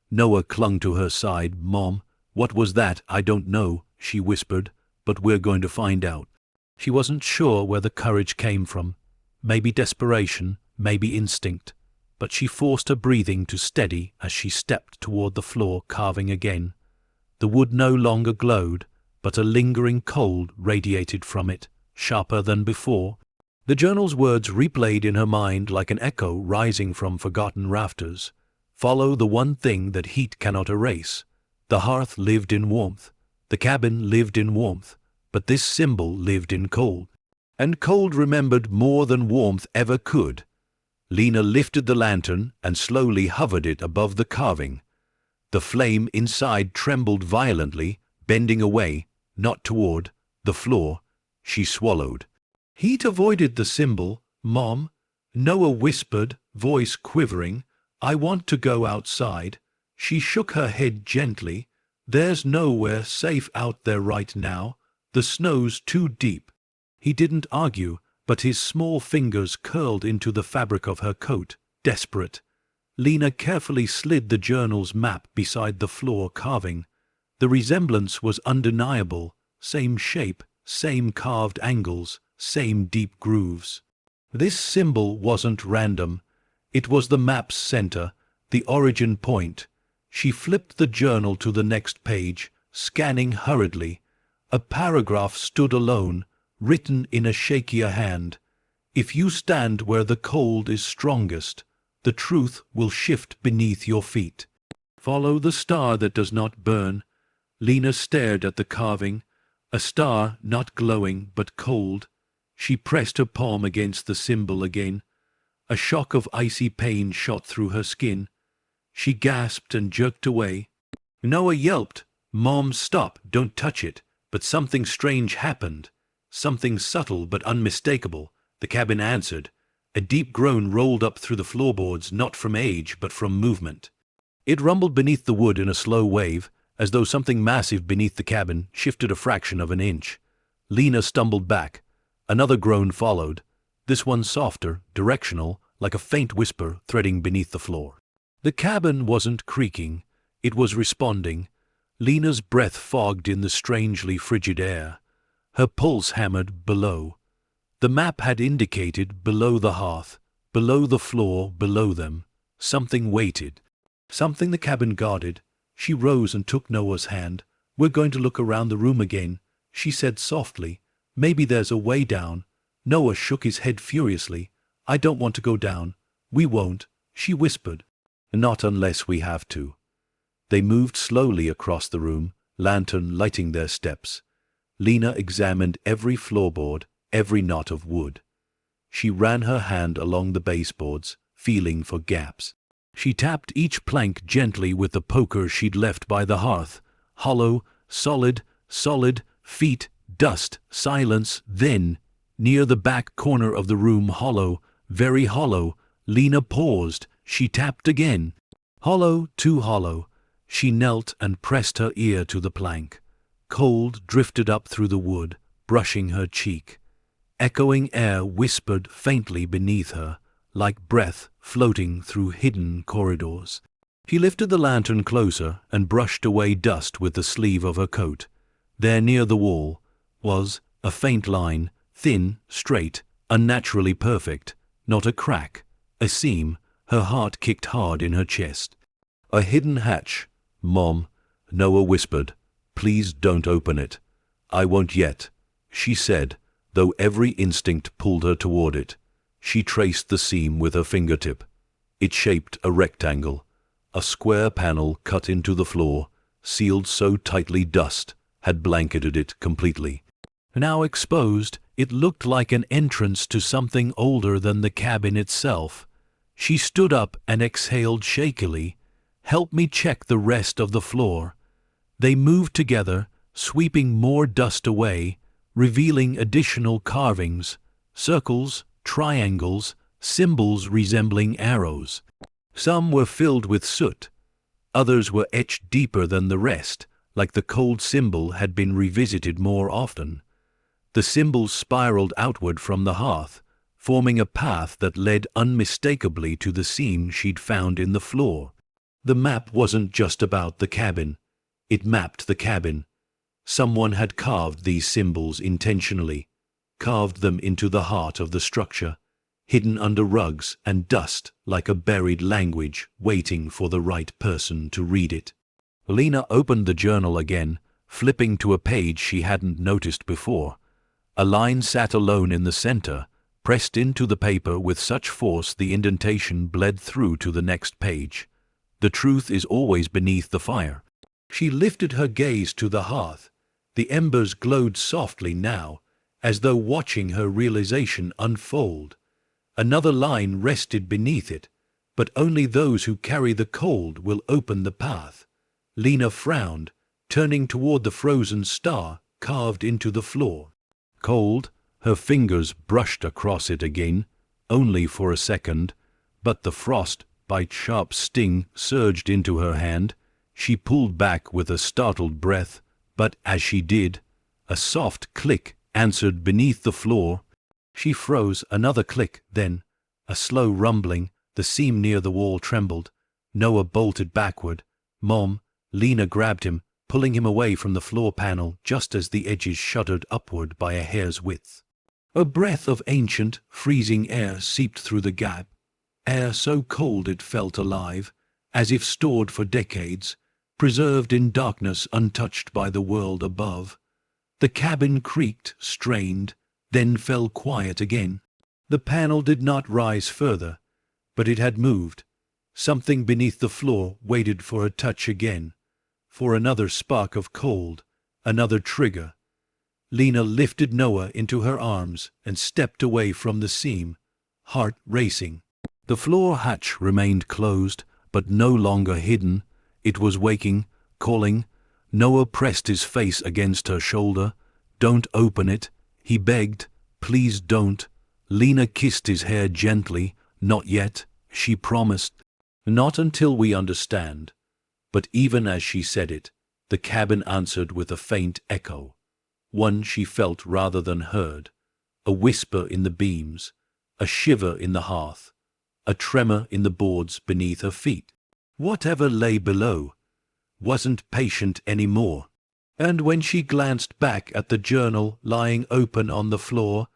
Noah clung to her side. "Mom, what was that?" "I don't know," she whispered, "but we're going to find out." She wasn't sure where the courage came from. Maybe desperation, maybe instinct. But she forced her breathing to steady as she stepped toward the floor, carving again. The wood no longer glowed, but a lingering cold radiated from it, sharper than before. The journal's words replayed in her mind like an echo rising from forgotten rafters. Follow the one thing that heat cannot erase. The hearth lived in warmth. The cabin lived in warmth. But this symbol lived in cold. And cold remembered more than warmth ever could. Lena lifted the lantern and slowly hovered it above the carving. The flame inside trembled violently, bending away, not toward, the floor. She swallowed. "Heat avoided the symbol, Mom," Noah whispered, voice quivering. "I want to go outside." She shook her head gently. "There's nowhere safe out there right now. The snow's too deep." He didn't argue, but his small fingers curled into the fabric of her coat, desperate. Lena carefully slid the journal's map beside the floor carving. The resemblance was undeniable. Same shape, same carved angles, same deep grooves. This symbol wasn't random. It was the map's center, the origin point. She flipped the journal to the next page, scanning hurriedly. A paragraph stood alone, written in a shakier hand. If you stand where the cold is strongest, the truth will shift beneath your feet. Follow the star that does not burn. Lena stared at the carving, a star not glowing but cold. She pressed her palm against the symbol again. A shock of icy pain shot through her skin. She gasped and jerked away. Noah yelped, "Mom, stop, don't touch it." But something strange happened. Something subtle but unmistakable. The cabin answered. A deep groan rolled up through the floorboards, not from age, but from movement. It rumbled beneath the wood in a slow wave, as though something massive beneath the cabin shifted a fraction of an inch. Lena stumbled back. Another groan followed, this one softer, directional, like a faint whisper threading beneath the floor. The cabin wasn't creaking. It was responding. Lena's breath fogged in the strangely frigid air. Her pulse hammered below. The map had indicated below the hearth, below the floor, below them. Something waited. Something the cabin guarded. She rose and took Noah's hand. "We're going to look around the room again," she said softly. "Maybe there's a way down." Noah shook his head furiously. "I don't want to go down." "We won't," she whispered. "Not unless we have to." They moved slowly across the room, lantern lighting their steps. Lena examined every floorboard, every knot of wood. She ran her hand along the baseboards, feeling for gaps. She tapped each plank gently with the poker she'd left by the hearth. Hollow, solid, feet, dust, silence. Then, near the back corner of the room, hollow, very hollow. Lena paused. She tapped again. Hollow, too hollow. She knelt and pressed her ear to the plank. Cold drifted up through the wood, brushing her cheek. Echoing air whispered faintly beneath her, like breath floating through hidden corridors. She lifted the lantern closer and brushed away dust with the sleeve of her coat. There near the wall was a faint line, thin, straight, unnaturally perfect, not a crack, a seam. Her heart kicked hard in her chest. "A hidden hatch, Mom," Noah whispered. "Please don't open it." "I won't yet," she said, though every instinct pulled her toward it. She traced the seam with her fingertip. It shaped a rectangle, a square panel cut into the floor, sealed so tightly dust had blanketed it completely. Now exposed, it looked like an entrance to something older than the cabin itself. She stood up and exhaled shakily. "Help me check the rest of the floor." They moved together, sweeping more dust away, revealing additional carvings, circles, triangles, symbols resembling arrows. Some were filled with soot. Others were etched deeper than the rest, like the cold symbol had been revisited more often. The symbols spiraled outward from the hearth, forming a path that led unmistakably to the seam she'd found in the floor. The map wasn't just about the cabin. It mapped the cabin. Someone had carved these symbols intentionally, carved them into the heart of the structure, hidden under rugs and dust like a buried language waiting for the right person to read it. Lena opened the journal again, flipping to a page she hadn't noticed before. A line sat alone in the center, pressed into the paper with such force the indentation bled through to the next page. "The truth is always beneath the fire." She lifted her gaze to the hearth. The embers glowed softly now, as though watching her realization unfold. Another line rested beneath it, but only those who carry the cold will open the path. Lena frowned, turning toward the frozen star carved into the floor. Cold, her fingers brushed across it again, only for a second, but the frostbite sharp sting surged into her hand. She pulled back with a startled breath, but as she did, a soft click answered beneath the floor. She froze. Another click, then a slow rumbling. The seam near the wall trembled. Noah bolted backward. "Mom," Lena grabbed him. pulling him away from the floor panel just as the edges shuddered upward by a hair's width. A breath of ancient, freezing air seeped through the gap, air so cold it felt alive, as if stored for decades, preserved in darkness untouched by the world above. The cabin creaked, strained, then fell quiet again. The panel did not rise further, but it had moved. Something beneath the floor waited for a touch again, for another spark of cold, another trigger. Lena lifted Noah into her arms and stepped away from the seam, heart racing. The floor hatch remained closed, but no longer hidden. It was waking, calling. Noah pressed his face against her shoulder. "Don't open it," he begged. "Please don't." Lena kissed his hair gently. "Not yet," she promised. "Not until we understand." But even as she said it, the cabin answered with a faint echo, one she felt rather than heard, a whisper in the beams, a shiver in the hearth, a tremor in the boards beneath her feet. Whatever lay below wasn't patient anymore. And when she glanced back at the journal lying open on the floor,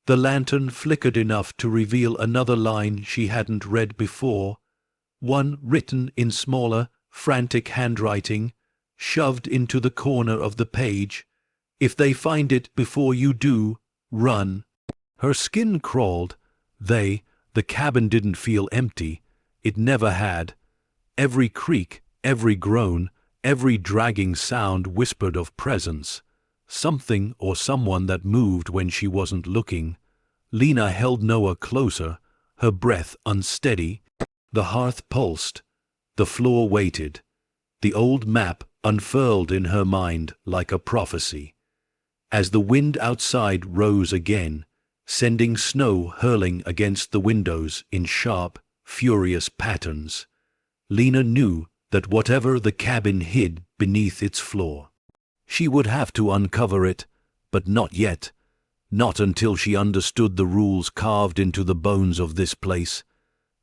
the lantern flickered enough to reveal another line she hadn't read before, one written in smaller, frantic handwriting, shoved into the corner of the page. "If they find it before you do, run." Her skin crawled. The cabin didn't feel empty. It never had. Every creak, every groan, every dragging sound whispered of presence, something or someone that moved when she wasn't looking. Lena held Noah closer, her breath unsteady. The hearth pulsed. The floor waited. The old map unfurled in her mind like a prophecy. As the wind outside rose again, sending snow hurling against the windows in sharp, furious patterns, Lena knew that whatever the cabin hid beneath its floor, she would have to uncover it, but not yet, not until she understood the rules carved into the bones of this place.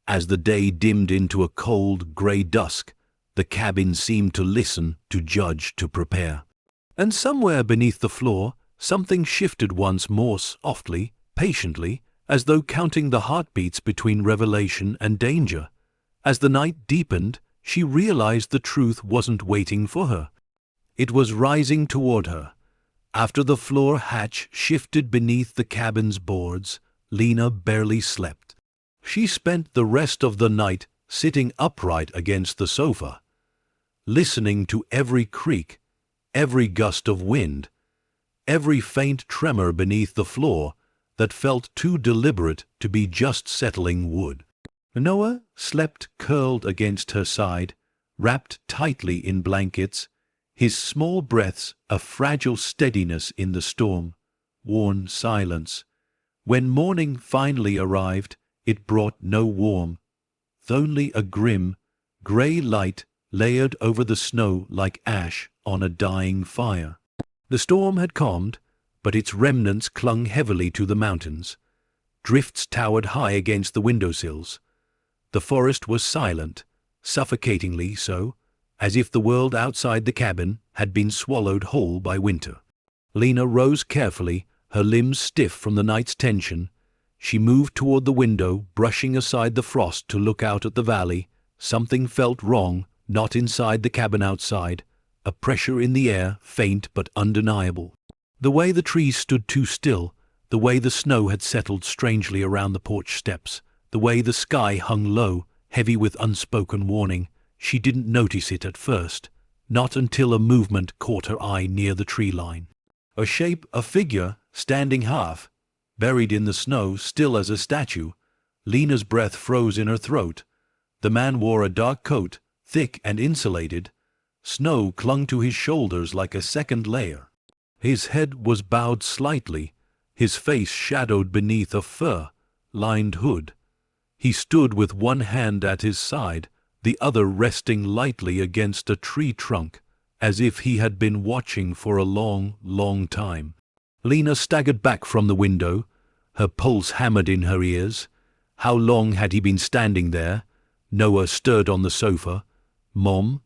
As the day dimmed into a cold, grey dusk, the cabin seemed to listen, to judge, to prepare. And somewhere beneath the floor, something shifted once more softly, patiently, as though counting the heartbeats between revelation and danger. As the night deepened, she realized the truth wasn't waiting for her. It was rising toward her. After the floor hatch shifted beneath the cabin's boards, Lena barely slept. She spent the rest of the night sitting upright against the sofa, listening to every creak, every gust of wind, every faint tremor beneath the floor that felt too deliberate to be just settling wood. Noah slept curled against her side, wrapped tightly in blankets, his small breaths a fragile steadiness in the storm, worn silence. When morning finally arrived, it brought no warmth, only a grim, grey light layered over the snow like ash on a dying fire. The storm had calmed, but its remnants clung heavily to the mountains. Drifts towered high against the windowsills. The forest was silent, suffocatingly so, as if the world outside the cabin had been swallowed whole by winter. Lena rose carefully, her limbs stiff from the night's tension. She moved toward the window, brushing aside the frost to look out at the valley. Something felt wrong, not inside the cabin, outside, a pressure in the air, faint but undeniable. The way the trees stood too still, the way the snow had settled strangely around the porch steps, the way the sky hung low, heavy with unspoken warning. She didn't notice it at first, not until a movement caught her eye near the tree line. A shape, a figure, standing half, buried in the snow, still as a statue. Lena's breath froze in her throat. The man wore a dark coat, thick and insulated. Snow clung to his shoulders like a second layer. His head was bowed slightly, his face shadowed beneath a fur-lined hood. He stood with one hand at his side, the other resting lightly against a tree trunk, as if he had been watching for a long, long time. Lena staggered back from the window, her pulse hammered in her ears. How long had he been standing there? Noah stirred on the sofa. "Mom,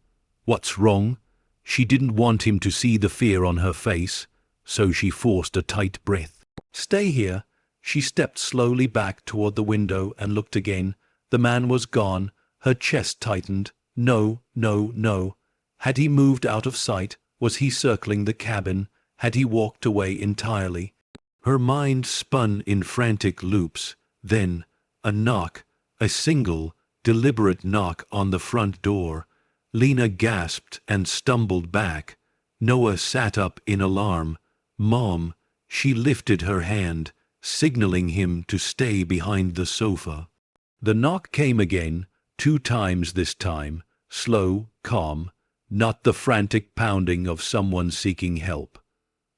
what's wrong?" She didn't want him to see the fear on her face, so she forced a tight breath. "Stay here." She stepped slowly back toward the window and looked again. The man was gone. Her chest tightened. No, no, no. Had he moved out of sight? Was he circling the cabin? Had he walked away entirely? Her mind spun in frantic loops. Then, a knock, a single, deliberate knock on the front door. Lena gasped and stumbled back. Noah sat up in alarm. "Mom," she lifted her hand, signaling him to stay behind the sofa. The knock came again, 2 times this time, slow, calm, not the frantic pounding of someone seeking help.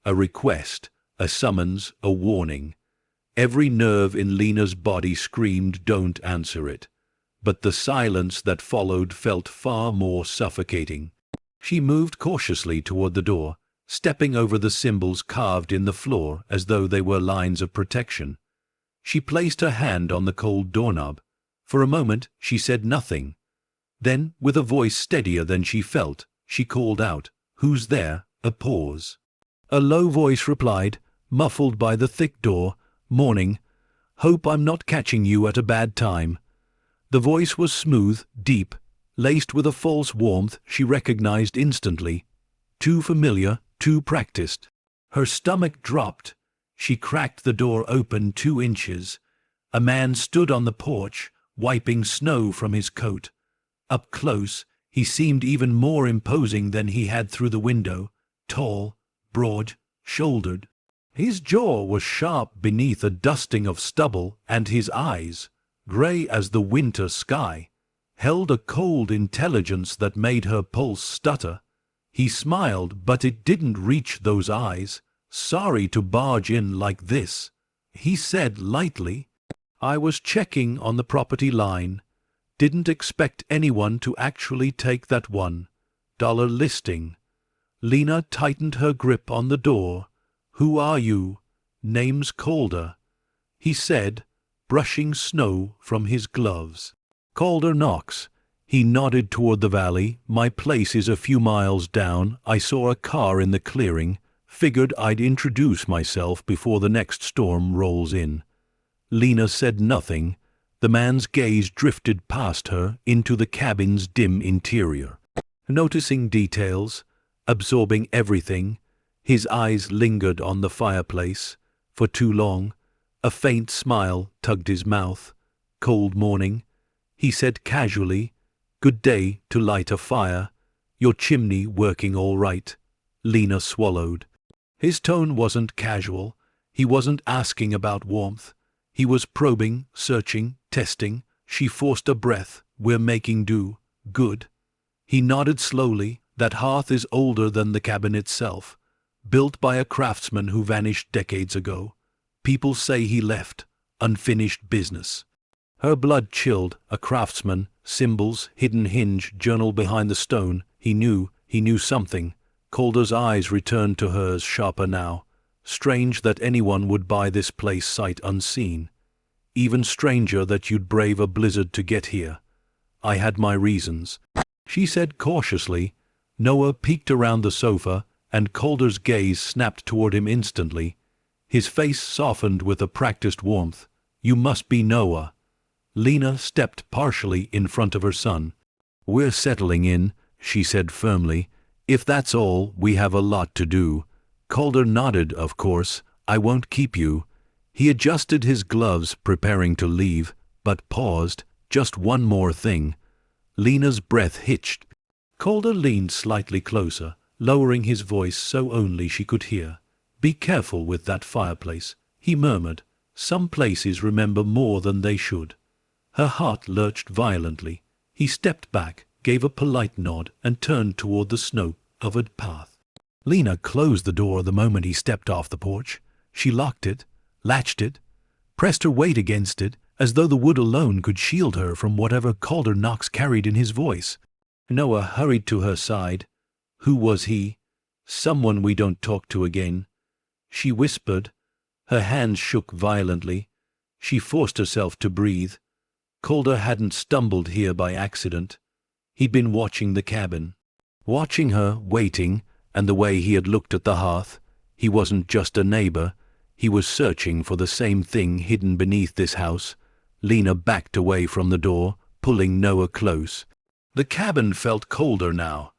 A request, a summons, a warning. Every nerve in Lena's body screamed, "Don't answer it." But the silence that followed felt far more suffocating. She moved cautiously toward the door, stepping over the symbols carved in the floor as though they were lines of protection. She placed her hand on the cold doorknob. For a moment she said nothing. Then, with a voice steadier than she felt, she called out, "Who's there?" A pause. A low voice replied, muffled by the thick door, "Morning. Hope I'm not catching you at a bad time." The voice was smooth, deep, laced with a false warmth she recognized instantly. Too familiar, too practiced. Her stomach dropped. She cracked the door open 2 inches. A man stood on the porch, wiping snow from his coat. Up close, he seemed even more imposing than he had through the window, tall, broad-shouldered. His jaw was sharp beneath a dusting of stubble, and his eyes, gray as the winter sky, held a cold intelligence that made her pulse stutter. He smiled, but it didn't reach those eyes. "Sorry to barge in like this," he said lightly. "I was checking on the property line. Didn't expect anyone to actually take that $1 listing." Lena tightened her grip on the door. "Who are you?" "Name's Calder," he said, brushing snow from his gloves. "Calder Knox." He nodded toward the valley. "My place is a few miles down. I saw a car in the clearing. Figured I'd introduce myself before the next storm rolls in." Lena said nothing. The man's gaze drifted past her into the cabin's dim interior. Noticing details, absorbing everything, his eyes lingered on the fireplace. For too long, a faint smile tugged his mouth. "Cold morning," he said casually. "Good day to light a fire. Your chimney working all right?" Lena swallowed. His tone wasn't casual. He wasn't asking about warmth. He was probing, searching, testing. She forced a breath. "We're making do. Good." He nodded slowly. "That hearth is older than the cabin itself. Built by a craftsman who vanished decades ago. People say he left. Unfinished business." Her blood chilled. A craftsman, symbols, hidden hinge, journal behind the stone. He knew something. Calder's eyes returned to hers, sharper now. "Strange that anyone would buy this place sight unseen. Even stranger that you'd brave a blizzard to get here. I had my reasons," she said cautiously. Noah peeked around the sofa, and Calder's gaze snapped toward him instantly. His face softened with a practiced warmth. "You must be Noah." Lena stepped partially in front of her son. "We're settling in," she said firmly. "If that's all, we have a lot to do." Calder nodded, "Of course. I won't keep you." He adjusted his gloves, preparing to leave, but paused. "Just one more thing." Lena's breath hitched. Calder leaned slightly closer, lowering his voice so only she could hear. "Be careful with that fireplace," he murmured. "Some places remember more than they should." Her heart lurched violently. He stepped back, gave a polite nod, and turned toward the snow-covered path. Lena closed the door the moment he stepped off the porch. She locked it, latched it, pressed her weight against it, as though the wood alone could shield her from whatever Calder Knox carried in his voice. Noah hurried to her side. "Who was he?" "Someone we don't talk to again," she whispered. Her hands shook violently. She forced herself to breathe. Calder hadn't stumbled here by accident. He'd been watching the cabin. Watching her, waiting, and the way he had looked at the hearth, he wasn't just a neighbor, he was searching for the same thing hidden beneath this house. Lena backed away from the door, pulling Noah close. The cabin felt colder now.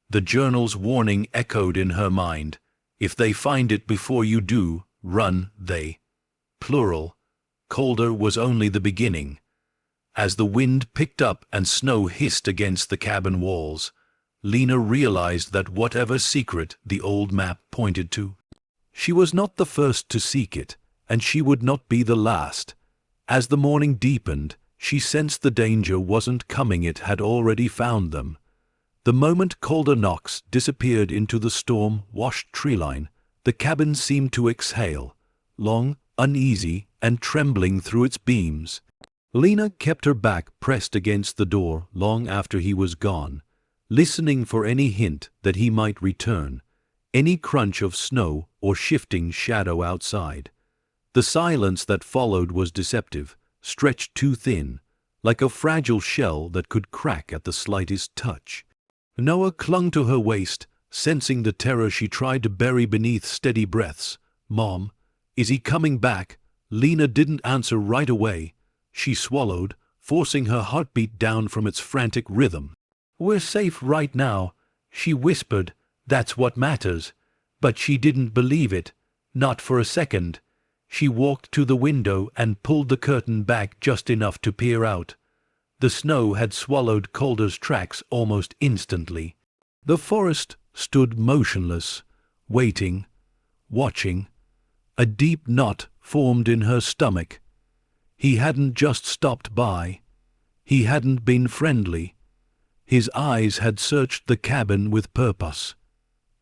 The journal's warning echoed in her mind. If they find it before you do, run, they. Plural. Colder was only the beginning. As the wind picked up and snow hissed against the cabin walls, Lena realized that whatever secret the old map pointed to, she was not the first to seek it, and she would not be the last. As the morning deepened, she sensed the danger wasn't coming, it had already found them. The moment Calder Knox disappeared into the storm-washed treeline, the cabin seemed to exhale, long, uneasy, and trembling through its beams. Lena kept her back pressed against the door long after he was gone, listening for any hint that he might return, any crunch of snow or shifting shadow outside. The silence that followed was deceptive, stretched too thin, like a fragile shell that could crack at the slightest touch. Noah clung to her waist, sensing the terror she tried to bury beneath steady breaths. "Mom, is he coming back?" Lena didn't answer right away. She swallowed, forcing her heartbeat down from its frantic rhythm. "We're safe right now," she whispered. "That's what matters." But she didn't believe it, not for a second. She walked to the window and pulled the curtain back just enough to peer out. The snow had swallowed Calder's tracks almost instantly. The forest stood motionless, waiting, watching. A deep knot formed in her stomach. He hadn't just stopped by. He hadn't been friendly. His eyes had searched the cabin with purpose.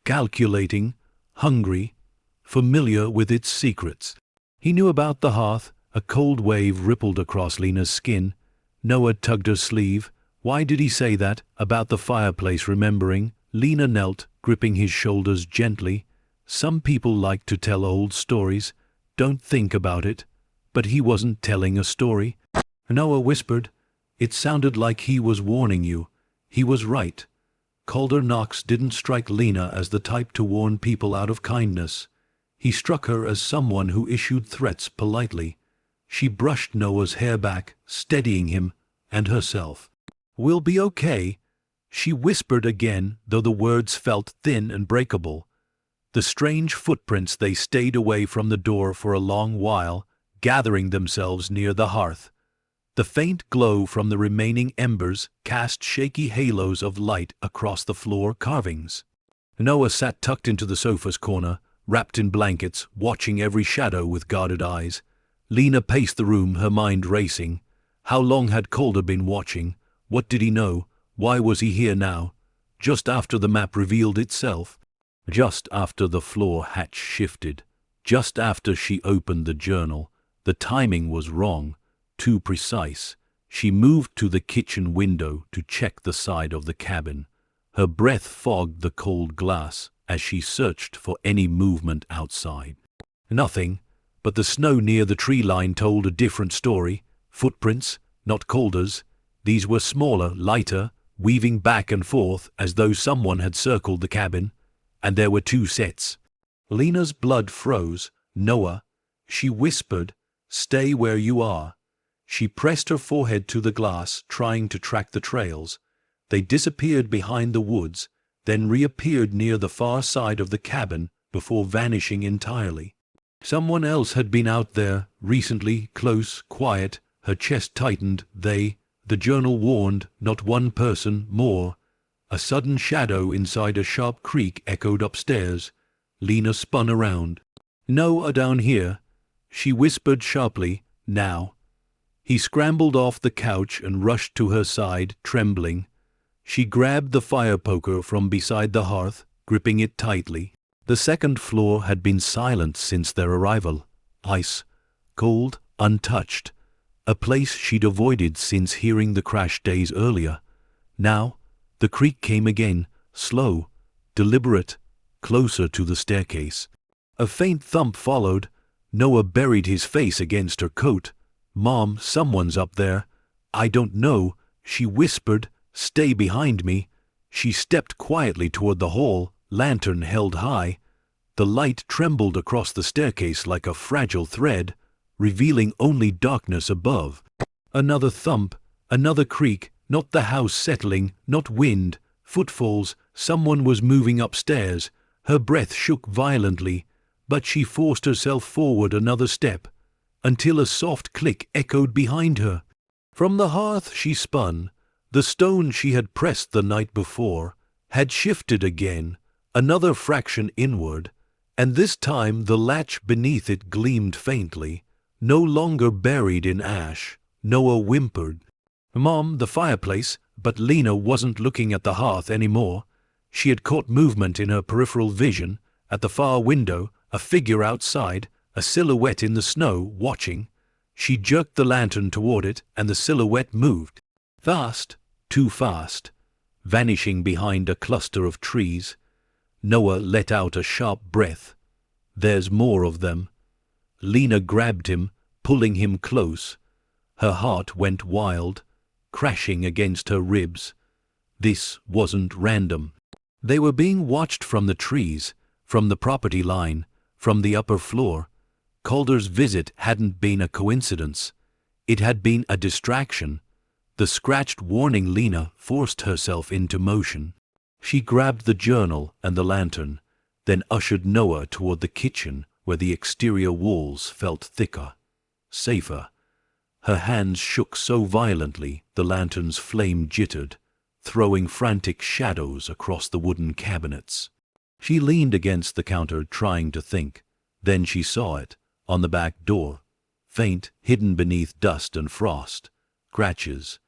Calculating, hungry, familiar with its secrets. He knew about the hearth. A cold wave rippled across Lena's skin. Noah tugged her sleeve. Why did he say that? About the fireplace, remembering. Lena knelt, gripping his shoulders gently. Some people like to tell old stories. Don't think about it. But he wasn't telling a story. Noah whispered. It sounded like he was warning you. He was right. Calder Knox didn't strike Lena as the type to warn people out of kindness. He struck her as someone who issued threats politely. She brushed Noah's hair back, steadying him and herself. "We'll be okay," she whispered again, though the words felt thin and breakable. The strange footprints, they stayed away from the door for a long while, gathering themselves near the hearth. The faint glow from the remaining embers cast shaky halos of light across the floor carvings. Noah sat tucked into the sofa's corner, wrapped in blankets, watching every shadow with guarded eyes. Lena paced the room, her mind racing. How long had Calder been watching? What did he know? Why was he here now? Just after the map revealed itself? Just after the floor hatch shifted? Just after she opened the journal? The timing was wrong, too precise. She moved to the kitchen window to check the side of the cabin. Her breath fogged the cold glass as she searched for any movement outside. Nothing. But the snow near the tree line told a different story. Footprints, not Calder's. These were smaller, lighter, weaving back and forth as though someone had circled the cabin. And there were two sets. Lena's blood froze. "Noah," she whispered, "stay where you are." She pressed her forehead to the glass, trying to track the trails. They disappeared behind the woods, then reappeared near the far side of the cabin before vanishing entirely. Someone else had been out there, recently, close, quiet. Her chest tightened. The journal warned, not one person, more. A sudden shadow inside a sharp creak echoed upstairs. Lena spun around. "Noah down here," she whispered sharply. "Now." He scrambled off the couch and rushed to her side, trembling. She grabbed the fire poker from beside the hearth, gripping it tightly. The second floor had been silent since their arrival. Ice, cold, untouched. A place she'd avoided since hearing the crash days earlier. Now, the creak came again, slow, deliberate, closer to the staircase. A faint thump followed. Noah buried his face against her coat. "Mom, someone's up there." "I don't know," she whispered. "Stay behind me." She stepped quietly toward the hall, lantern held high. The light trembled across the staircase like a fragile thread, revealing only darkness above. Another thump, another creak, not the house settling, not wind, footfalls, someone was moving upstairs. Her breath shook violently, but she forced herself forward another step, until a soft click echoed behind her. From the hearth she spun. The stone she had pressed the night before had shifted again, another fraction inward, and this time the latch beneath it gleamed faintly, no longer buried in ash. Noah whimpered, "Mom, the fireplace," but Lena wasn't looking at the hearth anymore. She had caught movement in her peripheral vision. At the far window, a figure outside, a silhouette in the snow, watching. She jerked the lantern toward it, and the silhouette moved. Fast, too fast, vanishing behind a cluster of trees. Noah let out a sharp breath. There's more of them. Lena grabbed him, pulling him close. Her heart went wild, crashing against her ribs. This wasn't random. They were being watched from the trees, from the property line, from the upper floor. Calder's visit hadn't been a coincidence. It had been a distraction. The scratched warning Lena forced herself into motion. She grabbed the journal and the lantern, then ushered Noah toward the kitchen where the exterior walls felt thicker, safer. Her hands shook so violently the lantern's flame jittered, throwing frantic shadows across the wooden cabinets. She leaned against the counter trying to think. Then she saw it, on the back door, faint, hidden beneath dust and frost. Scratches,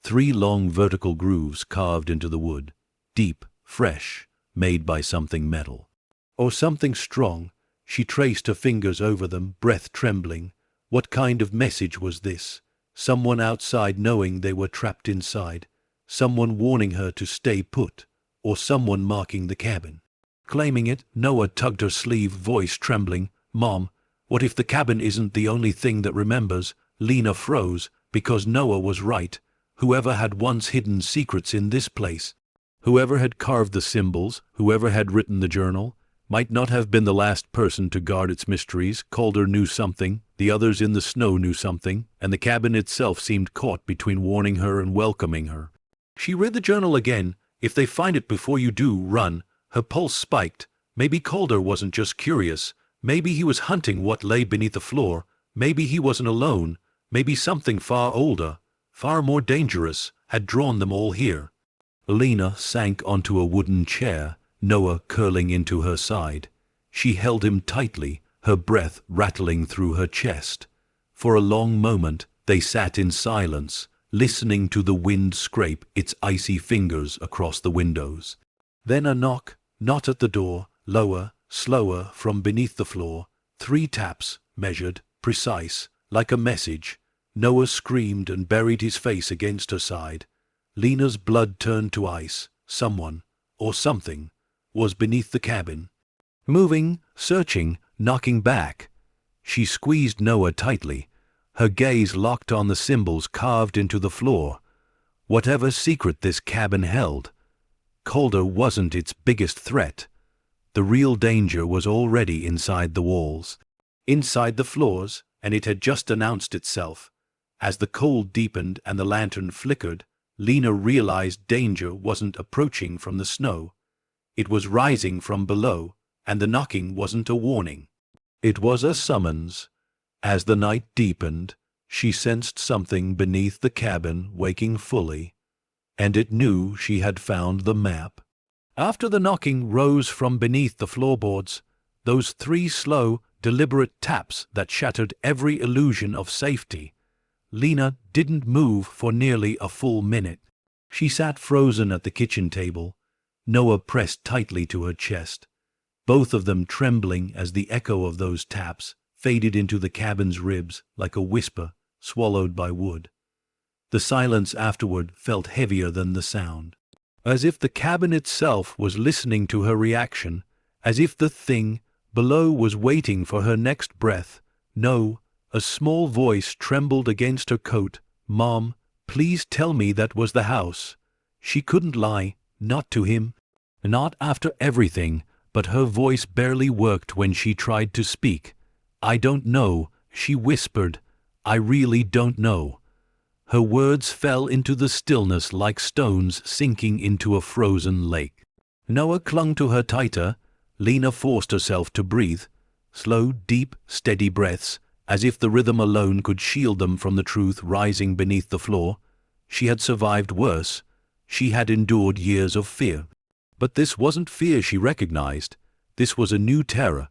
3 long vertical grooves carved into the wood, deep, fresh, made by something metal. Or something strong. She traced her fingers over them, breath trembling. What kind of message was this? Someone outside knowing they were trapped inside? Someone warning her to stay put? Or someone marking the cabin? Claiming it, Noah tugged her sleeve, voice trembling. "Mom, what if the cabin isn't the only thing that remembers?" Lena froze, because Noah was right. Whoever had once hidden secrets in this place, whoever had carved the symbols, whoever had written the journal, might not have been the last person to guard its mysteries. Calder knew something, the others in the snow knew something, and the cabin itself seemed caught between warning her and welcoming her. She read the journal again. "If they find it before you do, run." Her pulse spiked. Maybe Calder wasn't just curious. Maybe he was hunting what lay beneath the floor. Maybe he wasn't alone. Maybe something far older, far more dangerous, had drawn them all here. Lena sank onto a wooden chair, Noah curling into her side. She held him tightly, her breath rattling through her chest. For a long moment they sat in silence, listening to the wind scrape its icy fingers across the windows. Then a knock, not at the door, lower, slower, from beneath the floor. 3 taps, measured, precise, like a message. Noah screamed and buried his face against her side. Lena's blood turned to ice. Someone, or something, was beneath the cabin. Moving, searching, knocking back. She squeezed Noah tightly, her gaze locked on the symbols carved into the floor. Whatever secret this cabin held, Calder wasn't its biggest threat. The real danger was already inside the walls, inside the floors, and it had just announced itself. As the cold deepened and the lantern flickered, Lena realized danger wasn't approaching from the snow. It was rising from below, and the knocking wasn't a warning. It was a summons. As the night deepened, she sensed something beneath the cabin waking fully, and it knew she had found the map. After the knocking rose from beneath the floorboards, those 3 slow, deliberate taps that shattered every illusion of safety. Lena didn't move for nearly a full minute. She sat frozen at the kitchen table, Noah pressed tightly to her chest, both of them trembling as the echo of those taps faded into the cabin's ribs like a whisper swallowed by wood. The silence afterward felt heavier than the sound, as if the cabin itself was listening to her reaction, as if the thing below was waiting for her next breath. "No," a small voice trembled against her coat. "Mom, please tell me that was the house." She couldn't lie. not to him, not after everything, but her voice barely worked when she tried to speak. "I don't know," she whispered. "I really don't know." Her words fell into the stillness like stones sinking into a frozen lake. Noah clung to her tighter. Lena forced herself to breathe. Slow, deep, steady breaths, as if the rhythm alone could shield them from the truth rising beneath the floor. She had survived worse. She had endured years of fear. But this wasn't fear she recognized. This was a new terror,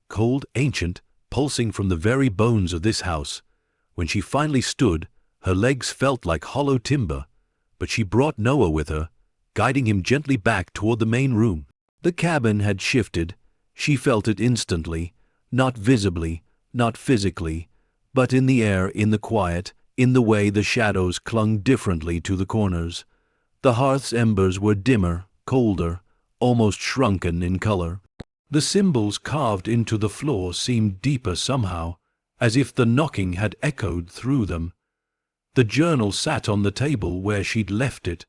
cold, ancient, pulsing from the very bones of this house. When she finally stood, her legs felt like hollow timber, but she brought Noah with her, guiding him gently back toward the main room. The cabin had shifted. She felt it instantly, not visibly, not physically, but in the air, in the quiet, in the way the shadows clung differently to the corners. The hearth's embers were dimmer, colder, almost shrunken in color. The symbols carved into the floor seemed deeper somehow, as if the knocking had echoed through them. The journal sat on the table where she'd left it,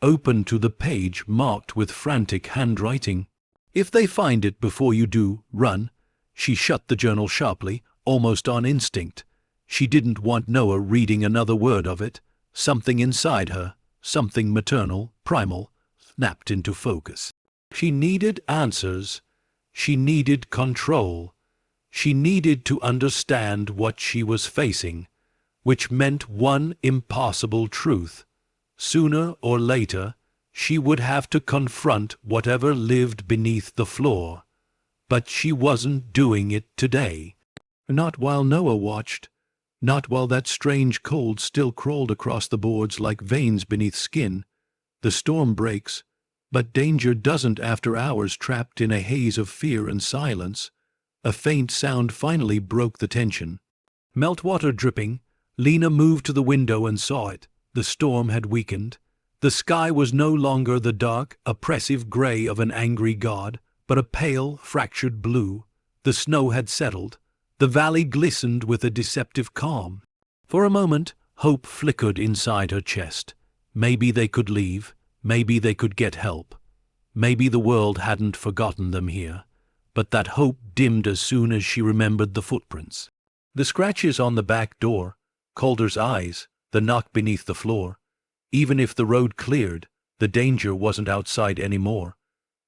open to the page marked with frantic handwriting. "If they find it before you do, run." She shut the journal sharply, almost on instinct. She didn't want Noah reading another word of it. Something inside her, something maternal, primal, snapped into focus. She needed answers. She needed control. She needed to understand what she was facing, which meant one impossible truth. Sooner or later, she would have to confront whatever lived beneath the floor. But she wasn't doing it today. Not while Noah watched. Not while that strange cold still crawled across the boards like veins beneath skin. The storm breaks, but danger doesn't after hours trapped in a haze of fear and silence. A faint sound finally broke the tension. Meltwater dripping. Lena moved to the window and saw it. The storm had weakened. The sky was no longer the dark, oppressive gray of an angry god, but a pale, fractured blue. The snow had settled. The valley glistened with a deceptive calm. For a moment, hope flickered inside her chest. Maybe they could leave. Maybe they could get help. Maybe the world hadn't forgotten them here. But that hope dimmed as soon as she remembered the footprints. The scratches on the back door, Calder's eyes, the knock beneath the floor. Even if the road cleared, the danger wasn't outside anymore.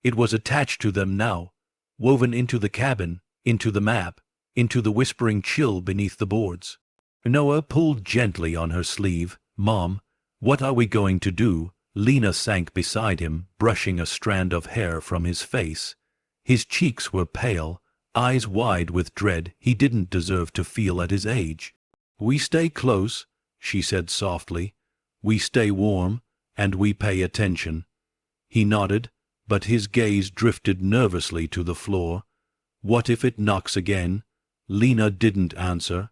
It was attached to them now, woven into the cabin, into the map, into the whispering chill beneath the boards. Noah pulled gently on her sleeve. "Mom, what are we going to do?" Lena sank beside him, brushing a strand of hair from his face. His cheeks were pale, eyes wide with dread he didn't deserve to feel at his age. "We stay close," she said softly. "We stay warm, and we pay attention." He nodded, but his gaze drifted nervously to the floor. "What if it knocks again?" Lena didn't answer.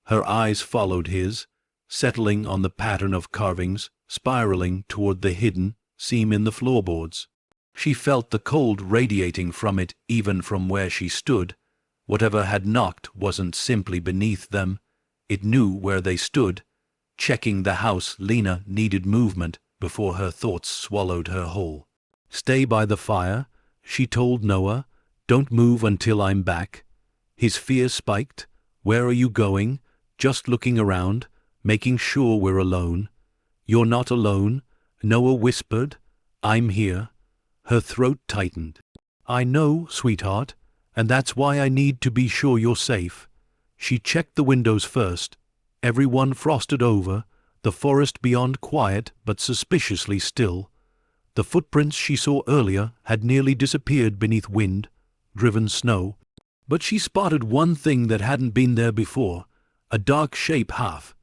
Her eyes followed his, settling on the pattern of carvings, spiraling toward the hidden seam in the floorboards. She felt the cold radiating from it even from where she stood. Whatever had knocked wasn't simply beneath them. It knew where they stood. Checking the house, Lena needed movement before her thoughts swallowed her whole. "Stay by the fire," she told Noah. "Don't move until I'm back." His fear spiked. "Where are you going?" "Just looking around, making sure we're alone." "You're not alone," Noah whispered. "I'm here." Her throat tightened. "I know, sweetheart, and that's why I need to be sure you're safe." She checked the windows first. Everyone frosted over, the forest beyond quiet but suspiciously still. The footprints she saw earlier had nearly disappeared beneath wind-driven snow. But she spotted one thing that hadn't been there before, a dark shape half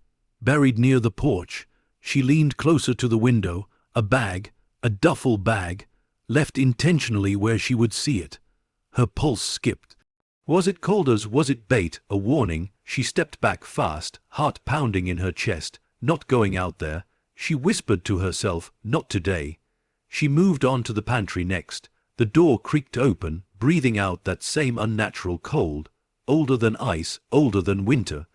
buried near the porch. She leaned closer to the window, a bag, a duffel bag, left intentionally where she would see it. Her pulse skipped. Was it Calder's? Was it bait? A warning? She stepped back fast, heart pounding in her chest. Not going out there. She whispered to herself, not today. She moved on to the pantry next. The door creaked open, breathing out that same unnatural cold, older than ice, older than winter.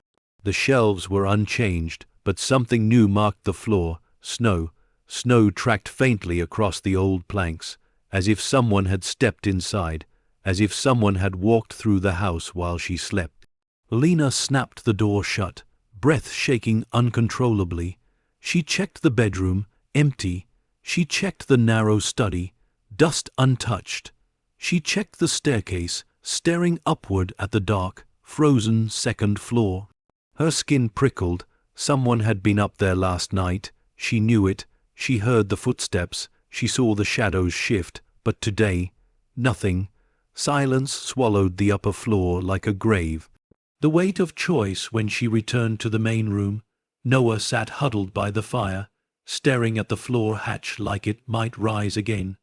The shelves were unchanged, but something new marked the floor. Snow. Snow tracked faintly across the old planks, as if someone had stepped inside, as if someone had walked through the house while she slept. Lena snapped the door shut, breath shaking uncontrollably. She checked the bedroom, empty. She checked the narrow study, dust untouched. She checked the staircase, staring upward at the dark, frozen second floor. Her skin prickled. Someone had been up there last night. She knew it. She heard the footsteps. She saw the shadows shift. But today, nothing. Silence swallowed the upper floor like a grave. The weight of choice when she returned to the main room. Noah sat huddled by the fire, staring at the floor hatch like it might rise again.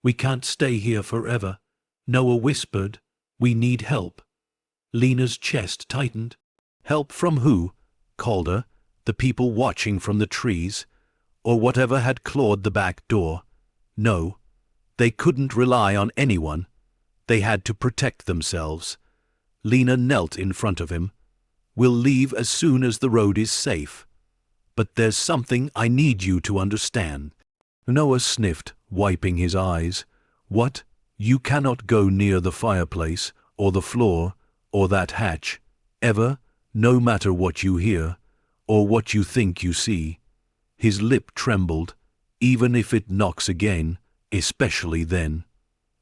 "We can't stay here forever," Noah whispered. "We need help." Lena's chest tightened. Help from who? Calder, the people watching from the trees, or whatever had clawed the back door? No, they couldn't rely on anyone. They had to protect themselves. Lena knelt in front of him. "We'll leave as soon as the road is safe. But there's something I need you to understand." Noah sniffed, wiping his eyes. "What? You cannot go near the fireplace, or the floor, or that hatch, ever, no matter what you hear, or what you think you see." His lip trembled. "Even if it knocks again, especially then."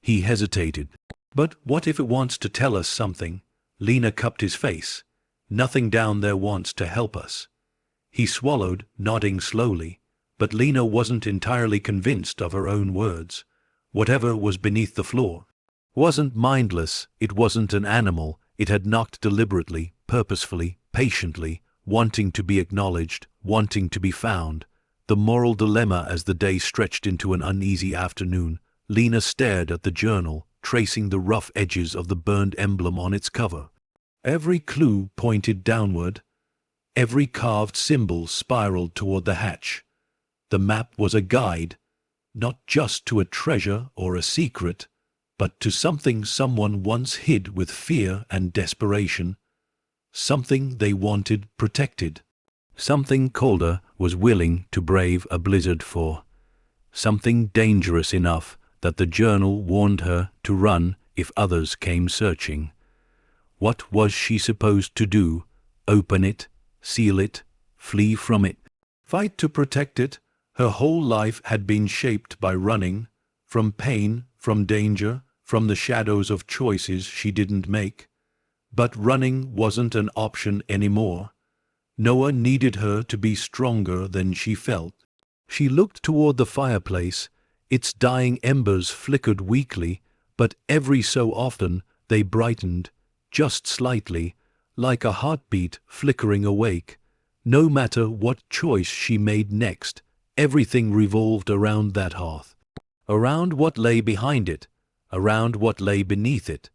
He hesitated. "But what if it wants to tell us something?" Lena cupped his face. "Nothing down there wants to help us." He swallowed, nodding slowly, but Lena wasn't entirely convinced of her own words. Whatever was beneath the floor wasn't mindless. It wasn't an animal. It had knocked deliberately, purposefully, patiently, wanting to be acknowledged, wanting to be found. The moral dilemma as the day stretched into an uneasy afternoon. Lena stared at the journal, tracing the rough edges of the burned emblem on its cover. Every clue pointed downward. Every carved symbol spiraled toward the hatch. The map was a guide, not just to a treasure or a secret, but to something someone once hid with fear and desperation. Something they wanted protected. Something Calder was willing to brave a blizzard for. Something dangerous enough that the journal warned her to run if others came searching. What was she supposed to do? Open it, seal it, flee from it, fight to protect it? Her whole life had been shaped by running, from pain, from danger, from the shadows of choices she didn't make. But running wasn't an option anymore. Noah needed her to be stronger than she felt. She looked toward the fireplace. Its dying embers flickered weakly, but every so often they brightened, just slightly, like a heartbeat flickering awake. No matter what choice she made next, everything revolved around that hearth. Around what lay behind it, around what lay beneath it,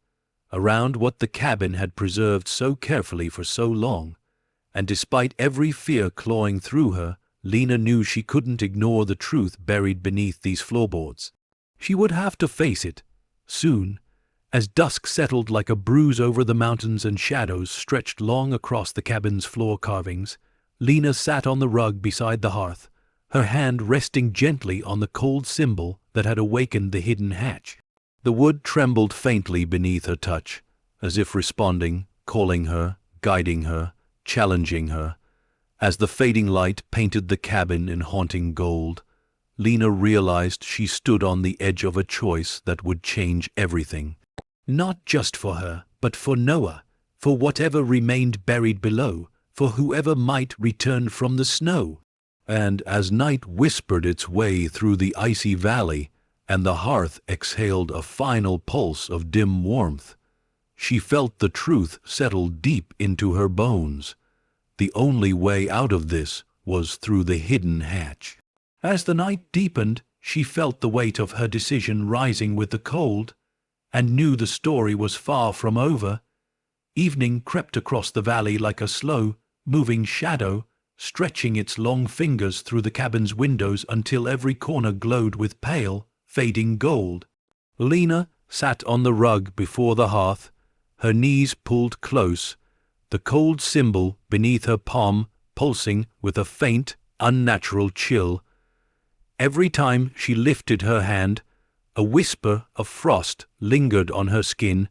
around what the cabin had preserved so carefully for so long. And despite every fear clawing through her, Lena knew she couldn't ignore the truth buried beneath these floorboards. She would have to face it, soon. As dusk settled like a bruise over the mountains and shadows stretched long across the cabin's floor carvings, Lena sat on the rug beside the hearth, her hand resting gently on the cold symbol that had awakened the hidden hatch. The wood trembled faintly beneath her touch, as if responding, calling her, guiding her, challenging her. As the fading light painted the cabin in haunting gold, Lena realized she stood on the edge of a choice that would change everything. Not just for her, but for Noah, for whatever remained buried below, for whoever might return from the snow. And as night whispered its way through the icy valley, and the hearth exhaled a final pulse of dim warmth, she felt the truth settle deep into her bones. The only way out of this was through the hidden hatch. As the night deepened, she felt the weight of her decision rising with the cold, and knew the story was far from over. Evening crept across the valley like a slow, moving shadow, stretching its long fingers through the cabin's windows until every corner glowed with pale, fading gold. Lena sat on the rug before the hearth, her knees pulled close, the cold symbol beneath her palm pulsing with a faint, unnatural chill. Every time she lifted her hand, a whisper of frost lingered on her skin,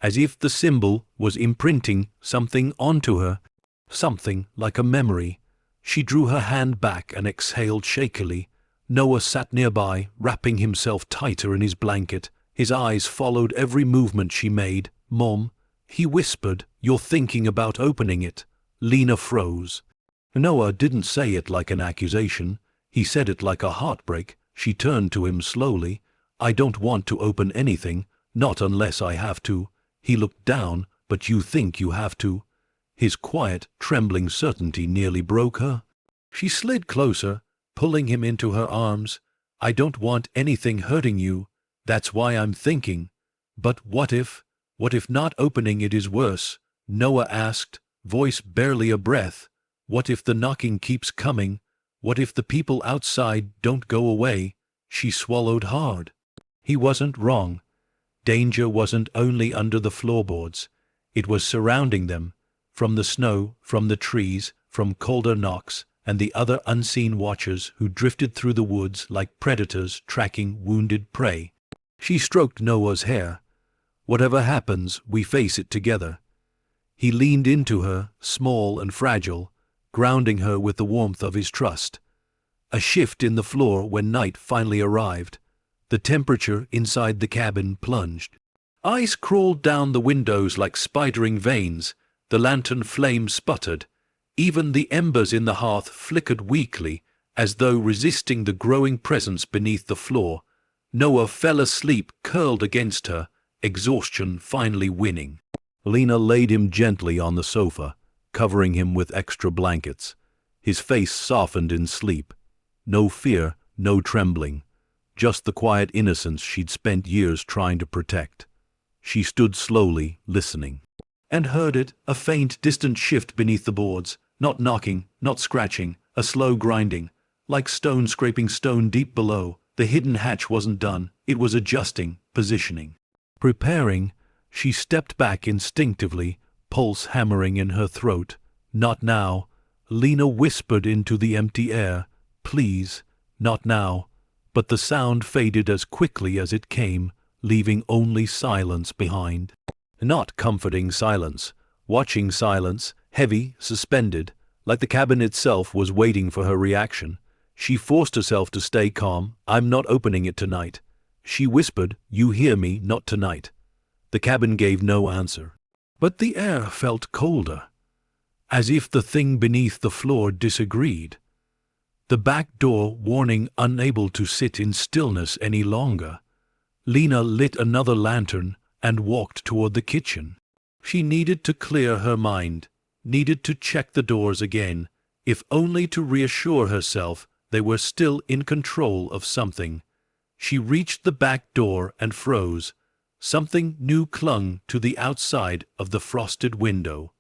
as if the symbol was imprinting something onto her, something like a memory. She drew her hand back and exhaled shakily. Noah sat nearby, wrapping himself tighter in his blanket. His eyes followed every movement she made. "Mom," he whispered, "you're thinking about opening it." Lena froze. Noah didn't say it like an accusation. He said it like a heartbreak. She turned to him slowly. "I don't want to open anything, not unless I have to." He looked down. "But you think you have to?" His quiet, trembling certainty nearly broke her. She slid closer, pulling him into her arms. "I don't want anything hurting you. That's why I'm thinking." "But what if not opening it is worse?" Noah asked, voice barely a breath. "What if the knocking keeps coming? What if the people outside don't go away?" She swallowed hard. He wasn't wrong. Danger wasn't only under the floorboards. It was surrounding them, from the snow, from the trees, from Calder Knox and the other unseen watchers who drifted through the woods like predators tracking wounded prey. She stroked Noah's hair. "Whatever happens, we face it together." He leaned into her, small and fragile, grounding her with the warmth of his trust. A shift in the floor when night finally arrived. The temperature inside the cabin plunged. Ice crawled down the windows like spidering veins. The lantern flame sputtered. Even the embers in the hearth flickered weakly, as though resisting the growing presence beneath the floor. Noah fell asleep, curled against her, exhaustion finally winning. Lena laid him gently on the sofa, covering him with extra blankets. His face softened in sleep. No fear, no trembling. Just the quiet innocence she'd spent years trying to protect. She stood slowly, listening, and heard it, a faint, distant shift beneath the boards. Not knocking, not scratching, a slow grinding, like stone scraping stone deep below. The hidden hatch wasn't done. It was adjusting, positioning. Preparing, she stepped back instinctively, pulse hammering in her throat. "Not now." Lena whispered into the empty air. "Please, not now." But the sound faded as quickly as it came, leaving only silence behind. Not comforting silence, watching silence, heavy, suspended, like the cabin itself was waiting for her reaction. She forced herself to stay calm. "I'm not opening it tonight." She whispered, "You hear me, not tonight." The cabin gave no answer. But the air felt colder, as if the thing beneath the floor disagreed. The back door warning, unable to sit in stillness any longer. Lena lit another lantern and walked toward the kitchen. She needed to clear her mind, needed to check the doors again, if only to reassure herself they were still in control of something. She reached the back door and froze. Something new clung to the outside of the frosted window.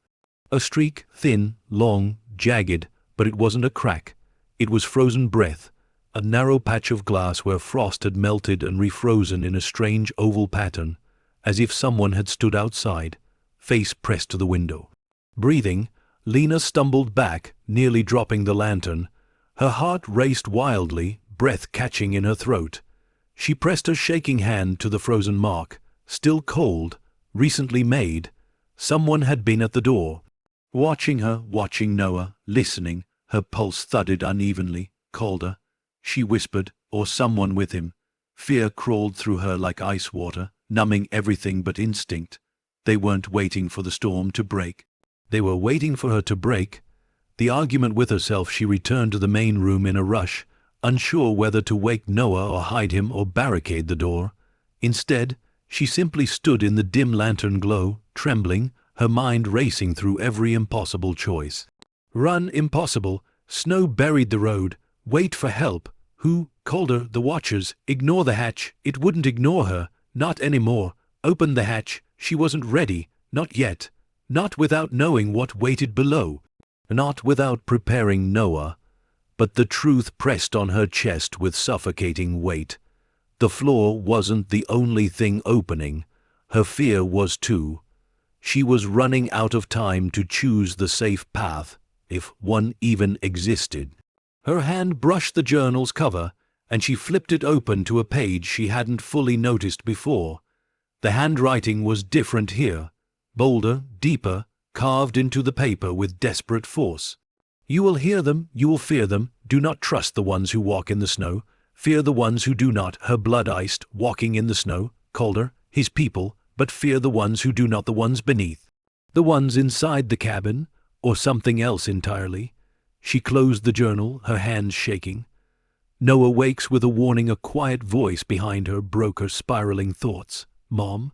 A streak, thin, long, jagged, but it wasn't a crack. It was frozen breath, a narrow patch of glass where frost had melted and refrozen in a strange oval pattern, as if someone had stood outside, face pressed to the window. Breathing, Lena stumbled back, nearly dropping the lantern. Her heart raced wildly, breath catching in her throat. She pressed her shaking hand to the frozen mark, still cold, recently made. Someone had been at the door, watching her, watching Noah, listening. Her pulse thudded unevenly. "Calder," she whispered, "or someone with him." Fear crawled through her like ice water, numbing everything but instinct. They weren't waiting for the storm to break. They were waiting for her to break. The argument with herself, she returned to the main room in a rush, unsure whether to wake Noah or hide him or barricade the door. Instead, she simply stood in the dim lantern glow, trembling, her mind racing through every impossible choice. Run, impossible. Snow buried the road. Wait for help. Who? Calder, the watchers. Ignore the hatch. It wouldn't ignore her. Not anymore. Open the hatch. She wasn't ready. Not yet. Not without knowing what waited below. Not without preparing Noah. But the truth pressed on her chest with suffocating weight. The floor wasn't the only thing opening. Her fear was too. She was running out of time to choose the safe path, if one even existed. Her hand brushed the journal's cover, and she flipped it open to a page she hadn't fully noticed before. The handwriting was different here, bolder, deeper, carved into the paper with desperate force. You will hear them, you will fear them, do not trust the ones who walk in the snow, fear the ones who do not, her blood iced, walking in the snow, Calder, his people, but fear the ones who do not, the ones beneath. The ones inside the cabin, or something else entirely. She closed the journal, her hands shaking. Noah wakes with a warning, a quiet voice behind her broke her spiraling thoughts. Mom?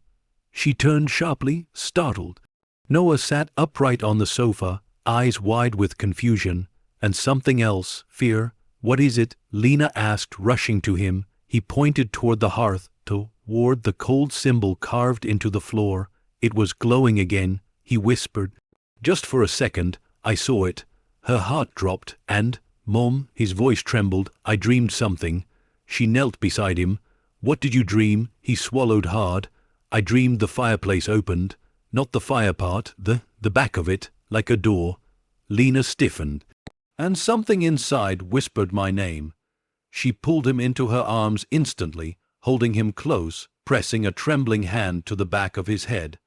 She turned sharply, startled. Noah sat upright on the sofa, eyes wide with confusion, and something else, fear. What is it? Lena asked, rushing to him. He pointed toward the hearth, toward the cold symbol carved into the floor. It was glowing again, he whispered. Just for a second, I saw it. Her heart dropped, and, Mom, his voice trembled, I dreamed something. She knelt beside him. What did you dream? He swallowed hard. I dreamed the fireplace opened. Not the fire part, the back of it, like a door. Lena stiffened. And something inside whispered my name. She pulled him into her arms instantly, holding him close, pressing a trembling hand to the back of his head.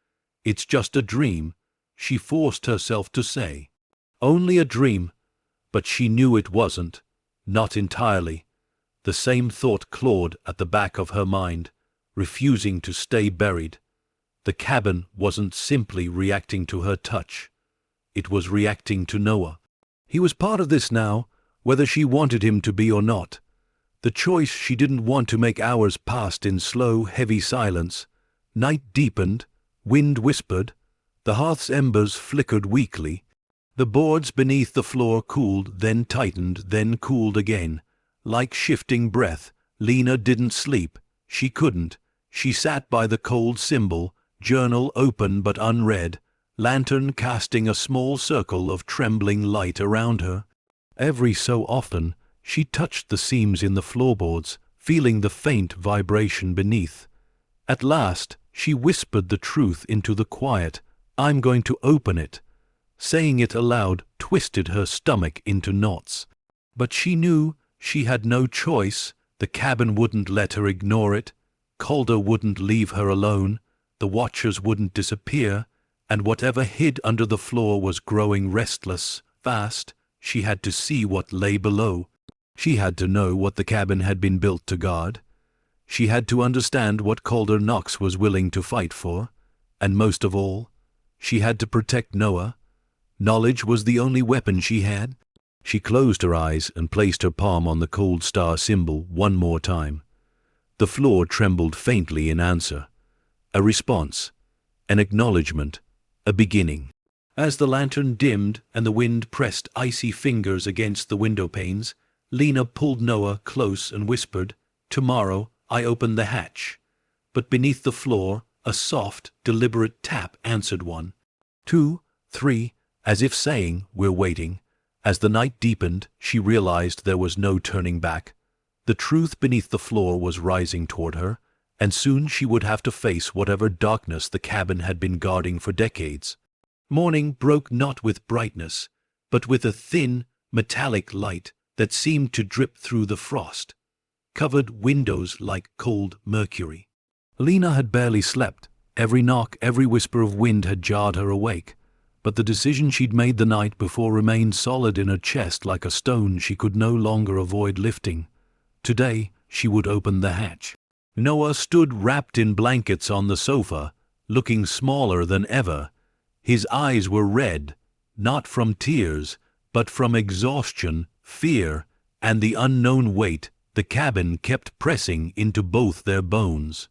It's just a dream, she forced herself to say. Only a dream. But she knew it wasn't. Not entirely. The same thought clawed at the back of her mind, refusing to stay buried. The cabin wasn't simply reacting to her touch. It was reacting to Noah. He was part of this now, whether she wanted him to be or not. The choice she didn't want to make. Hours passed in slow, heavy silence. Night deepened, wind whispered, the hearth's embers flickered weakly. The boards beneath the floor cooled, then tightened, then cooled again. Like shifting breath, Lena didn't sleep. She couldn't. She sat by the cold symbol, journal open but unread, lantern casting a small circle of trembling light around her. Every so often, she touched the seams in the floorboards, feeling the faint vibration beneath. At last, she whispered the truth into the quiet. I'm going to open it. Saying it aloud twisted her stomach into knots. But she knew she had no choice. The cabin wouldn't let her ignore it. Calder wouldn't leave her alone. The watchers wouldn't disappear. And whatever hid under the floor was growing restless, fast. She had to see what lay below. She had to know what the cabin had been built to guard. She had to understand what Calder Knox was willing to fight for. And most of all, she had to protect Noah. Knowledge was the only weapon she had. She closed her eyes and placed her palm on the cold star symbol one more time. The floor trembled faintly in answer. A response, an acknowledgement, a beginning. As the lantern dimmed and the wind pressed icy fingers against the window panes, Lena pulled Noah close and whispered, Tomorrow I open the hatch. But beneath the floor, a soft, deliberate tap answered 1, 2, 3, as if saying, We're waiting. As the night deepened, she realized there was no turning back. The truth beneath the floor was rising toward her, and soon she would have to face whatever darkness the cabin had been guarding for decades. Morning broke not with brightness, but with a thin, metallic light that seemed to drip through the frost, covered windows like cold mercury. Lena had barely slept. Every knock, every whisper of wind had jarred her awake, but the decision she'd made the night before remained solid in her chest like a stone she could no longer avoid lifting. Today, she would open the hatch. Noah stood wrapped in blankets on the sofa, looking smaller than ever. His eyes were red, not from tears, but from exhaustion, fear, and the unknown weight the cabin kept pressing into both their bones.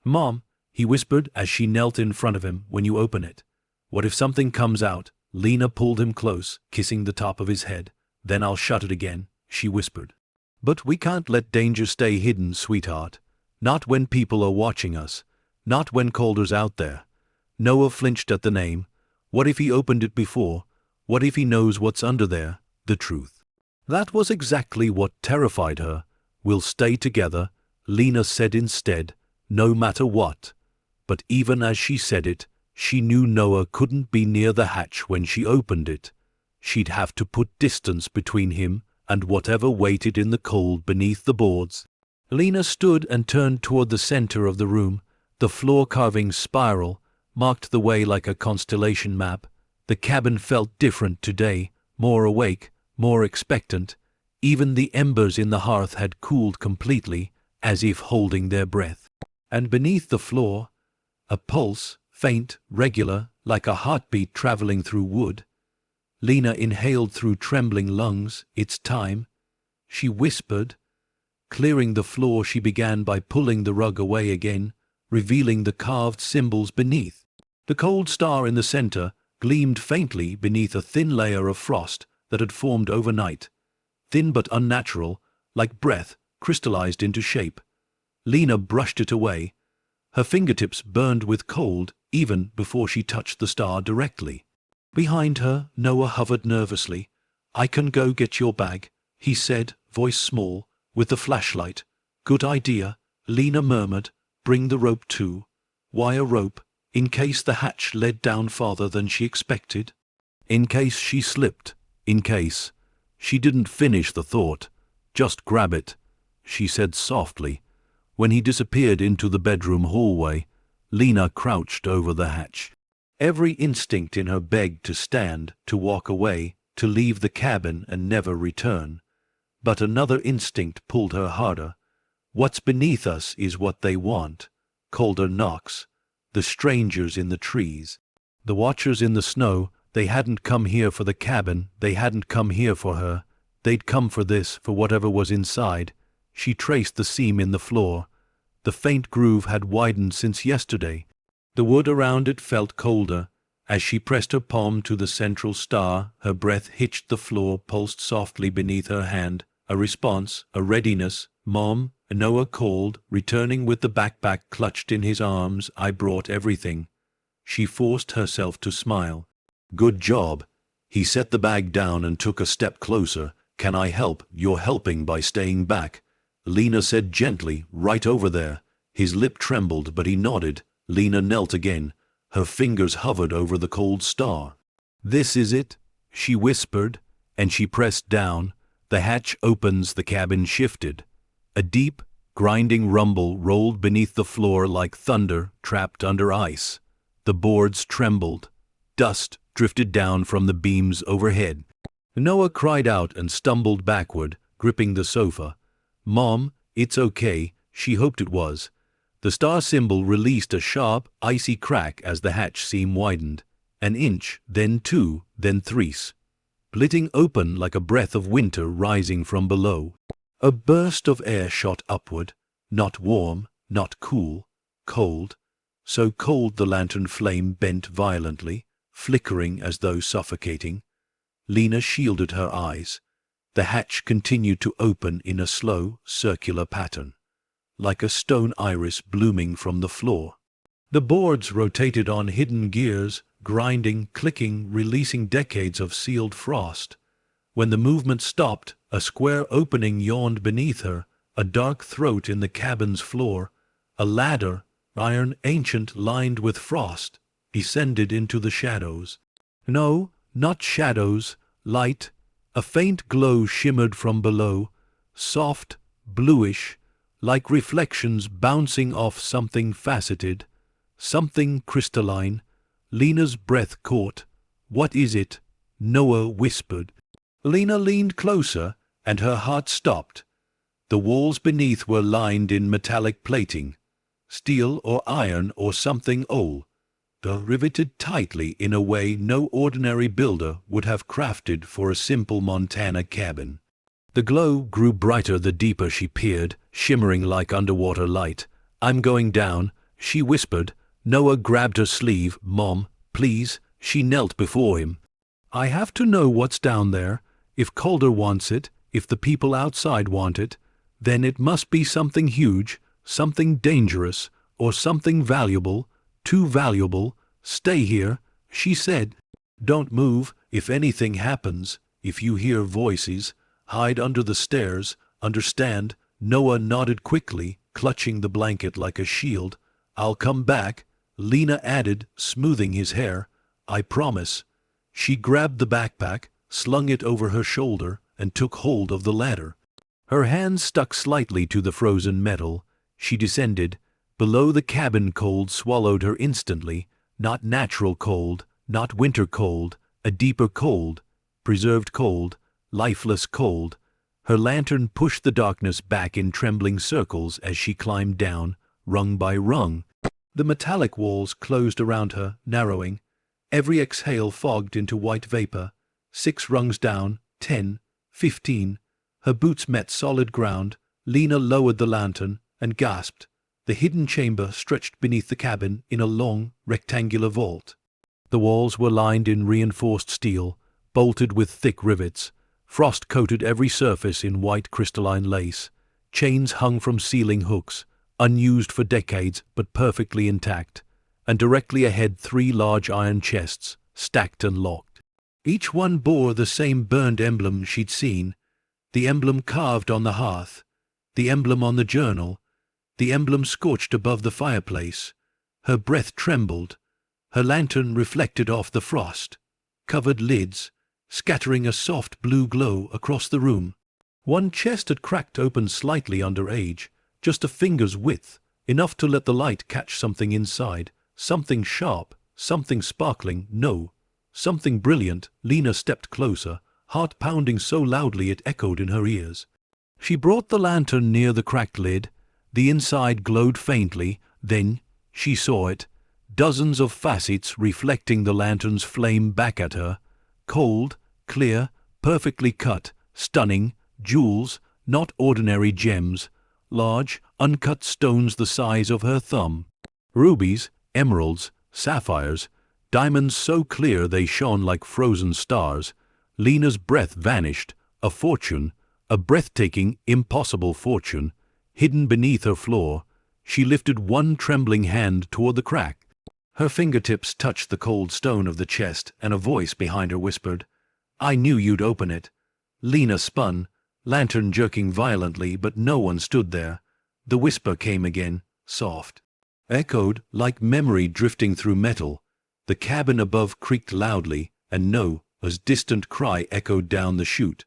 Mom, he whispered as she knelt in front of him, when you open it. What if something comes out? Lena pulled him close, kissing the top of his head. Then I'll shut it again, she whispered. But we can't let danger stay hidden, sweetheart. Not when people are watching us. Not when Calder's out there. Noah flinched at the name. What if he opened it before? What if he knows what's under there? The truth. That was exactly what terrified her. We'll stay together, Lena said instead, no matter what. But even as she said it, she knew Noah couldn't be near the hatch when she opened it. She'd have to put distance between him and whatever waited in the cold beneath the boards. Lena stood and turned toward the center of the room. The floor-carving spiral marked the way like a constellation map. The cabin felt different today, more awake, more expectant. Even the embers in the hearth had cooled completely, as if holding their breath. And beneath the floor, a pulse, faint, regular, like a heartbeat traveling through wood. Lena inhaled through trembling lungs. "It's time," she whispered. Clearing the floor, she began by pulling the rug away again, revealing the carved symbols beneath. The cold star in the center gleamed faintly beneath a thin layer of frost that had formed overnight. Thin but unnatural, like breath, crystallized into shape. Lena brushed it away. Her fingertips burned with cold even before she touched the star directly. Behind her, Noah hovered nervously. "I can go get your bag," he said, voice small, with the flashlight. "Good idea," Lena murmured. "Bring the rope too." "Why a rope?" "In case the hatch led down farther than she expected. In case she slipped. In case." She didn't finish the thought. "Just grab it," she said softly. When he disappeared into the bedroom hallway, Lena crouched over the hatch. Every instinct in her begged to stand, to walk away, to leave the cabin and never return. But another instinct pulled her harder. What's beneath us is what they want. Calder knocks. The strangers in the trees. The watchers in the snow. They hadn't come here for the cabin. They hadn't come here for her. They'd come for this, for whatever was inside. She traced the seam in the floor. The faint groove had widened since yesterday. The wood around it felt colder. As she pressed her palm to the central star, her breath hitched the floor, pulsed softly beneath her hand. A response, a readiness. "Mom," Noah called, returning with the backpack clutched in his arms. "I brought everything." She forced herself to smile. "Good job." He set the bag down and took a step closer. "Can I help?" "You're helping by staying back," Lena said gently. "Right over there." His lip trembled, but he nodded. Lena knelt again. Her fingers hovered over the cold star. "This is it," she whispered, and she pressed down. The hatch opens, the cabin shifted. A deep, grinding rumble rolled beneath the floor like thunder trapped under ice. The boards trembled. Dust drifted down from the beams overhead. Noah cried out and stumbled backward, gripping the sofa. "Mom, it's okay," she hoped it was. The star symbol released a sharp, icy crack as the hatch seam widened. An inch, then two, then three, splitting open like a breath of winter rising from below. A burst of air shot upward, not warm, not cool, cold. So cold the lantern flame bent violently, flickering as though suffocating. Lena shielded her eyes. The hatch continued to open in a slow, circular pattern, like a stone iris blooming from the floor. The boards rotated on hidden gears, grinding, clicking, releasing decades of sealed frost. When the movement stopped, a square opening yawned beneath her, a dark throat in the cabin's floor. A ladder, iron ancient lined with frost, descended into the shadows. No, not shadows, light. A faint glow shimmered from below, soft, bluish, like reflections bouncing off something faceted, something crystalline. Lena's breath caught. "What is it?" Noah whispered. Lena leaned closer, and her heart stopped. The walls beneath were lined in metallic plating, steel or iron or something old, riveted tightly in a way no ordinary builder would have crafted for a simple Montana cabin. The glow grew brighter the deeper she peered, shimmering like underwater light. "I'm going down," she whispered. Noah grabbed her sleeve. "Mom, please." She knelt before him. "I have to know what's down there. If Calder wants it, if the people outside want it, then it must be something huge, something dangerous, or something valuable, too valuable. Stay here," she said. "Don't move. If anything happens, if you hear voices, hide under the stairs, understand?" Noah nodded quickly, clutching the blanket like a shield. "I'll come back," Lena added, smoothing his hair. "I promise." She grabbed the backpack, slung it over her shoulder, and took hold of the ladder. Her hands stuck slightly to the frozen metal. She descended. Below, the cabin cold swallowed her instantly. Not natural cold, not winter cold, a deeper cold, preserved cold, lifeless cold. Her lantern pushed the darkness back in trembling circles as she climbed down, rung by rung. The metallic walls closed around her, narrowing. Every exhale fogged into white vapor. 6 rungs down, 10, 15. Her boots met solid ground. Lena lowered the lantern and gasped. The hidden chamber stretched beneath the cabin in a long, rectangular vault. The walls were lined in reinforced steel, bolted with thick rivets. Frost coated every surface in white crystalline lace. Chains hung from ceiling hooks, unused for decades but perfectly intact. And directly ahead 3 large iron chests, stacked and locked. Each one bore the same burned emblem she'd seen, the emblem carved on the hearth, the emblem on the journal, the emblem scorched above the fireplace. Her breath trembled. Her lantern reflected off the frost, covered lids, scattering a soft blue glow across the room. One chest had cracked open slightly under age, just a finger's width, enough to let the light catch something inside, something sharp, something sparkling, no, something brilliant. Lena stepped closer, heart pounding so loudly it echoed in her ears. She brought the lantern near the cracked lid. The inside glowed faintly. Then she saw it, dozens of facets reflecting the lantern's flame back at her. Cold, clear, perfectly cut, stunning, jewels, not ordinary gems, large, uncut stones the size of her thumb. Rubies, emeralds, sapphires, diamonds so clear they shone like frozen stars. Lena's breath vanished. A fortune, a breathtaking, impossible fortune, hidden beneath her floor. She lifted one trembling hand toward the crack. Her fingertips touched the cold stone of the chest, and a voice behind her whispered, "I knew you'd open it." Lena spun, lantern jerking violently, but no one stood there. The whisper came again, soft, echoed like memory drifting through metal. The cabin above creaked loudly, and Noah's distant cry echoed down the chute.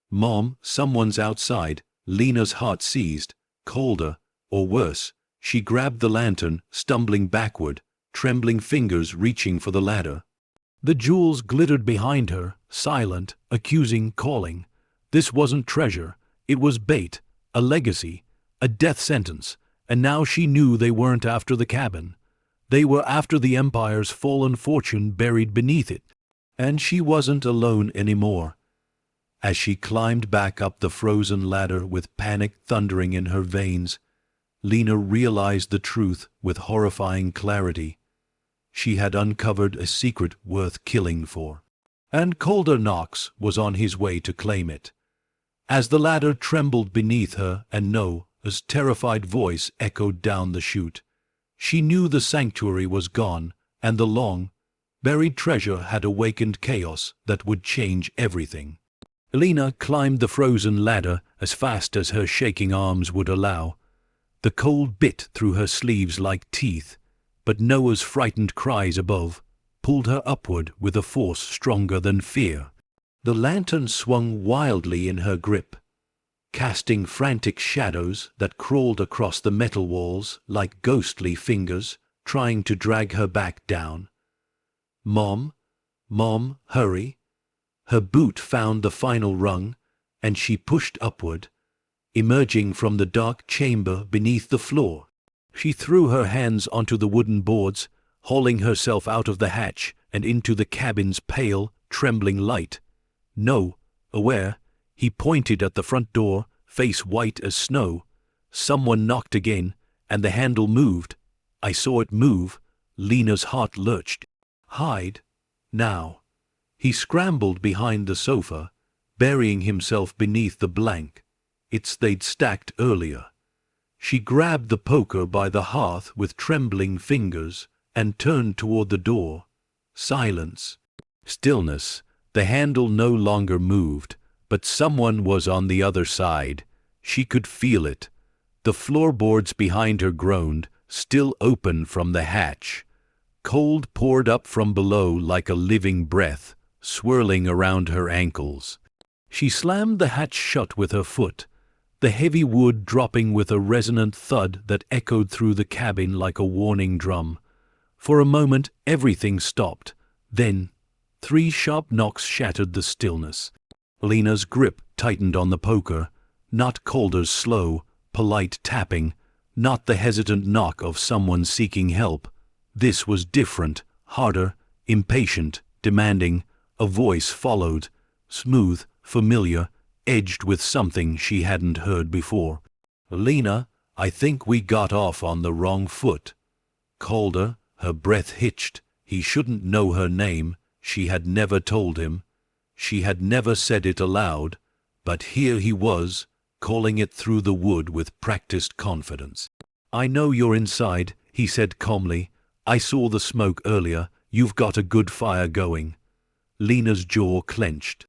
"Mom, someone's outside." Lena's heart seized. Colder, or worse. She grabbed the lantern, stumbling backward, trembling fingers reaching for the ladder. The jewels glittered behind her, silent, accusing, calling. This wasn't treasure. It was bait, a legacy, a death sentence, and now she knew they weren't after the cabin. They were after the Empire's fallen fortune buried beneath it. And she wasn't alone anymore. As she climbed back up the frozen ladder with panic thundering in her veins, Lena realized the truth with horrifying clarity. She had uncovered a secret worth killing for. And Calder Knox was on his way to claim it. As the ladder trembled beneath her and Noah's terrified voice echoed down the chute, she knew the sanctuary was gone, and the long, buried treasure had awakened chaos that would change everything. Lena climbed the frozen ladder as fast as her shaking arms would allow. The cold bit through her sleeves like teeth, but Noah's frightened cries above pulled her upward with a force stronger than fear. The lantern swung wildly in her grip, casting frantic shadows that crawled across the metal walls like ghostly fingers trying to drag her back down. "Mom, Mom, hurry." Her boot found the final rung, and she pushed upward, emerging from the dark chamber beneath the floor. She threw her hands onto the wooden boards, hauling herself out of the hatch and into the cabin's pale, trembling light. Aware, he pointed at the front door, face white as snow. Someone knocked again, and the handle moved. I saw it move. Lena's heart lurched. Hide. Now. He scrambled behind the sofa, burying himself beneath the blank. They'd stacked earlier. She grabbed the poker by the hearth with trembling fingers and turned toward the door. Silence. Stillness. The handle no longer moved, but someone was on the other side. She could feel it. The floorboards behind her groaned, still open from the hatch. Cold poured up from below like a living breath, swirling around her ankles. She slammed the hatch shut with her foot, the heavy wood dropping with a resonant thud that echoed through the cabin like a warning drum. For a moment everything stopped. Then 3 sharp knocks shattered the stillness. Lena's grip tightened on the poker, not Calder's slow, polite tapping, not the hesitant knock of someone seeking help. This was different, harder, impatient, demanding. A voice followed, smooth, familiar, edged with something she hadn't heard before. "Lena, I think we got off on the wrong foot." Calder, her breath hitched. He shouldn't know her name. She had never told him. She had never said it aloud. But here he was, calling it through the wood with practiced confidence. "I know you're inside," he said calmly. "I saw the smoke earlier. You've got a good fire going." Lena's jaw clenched.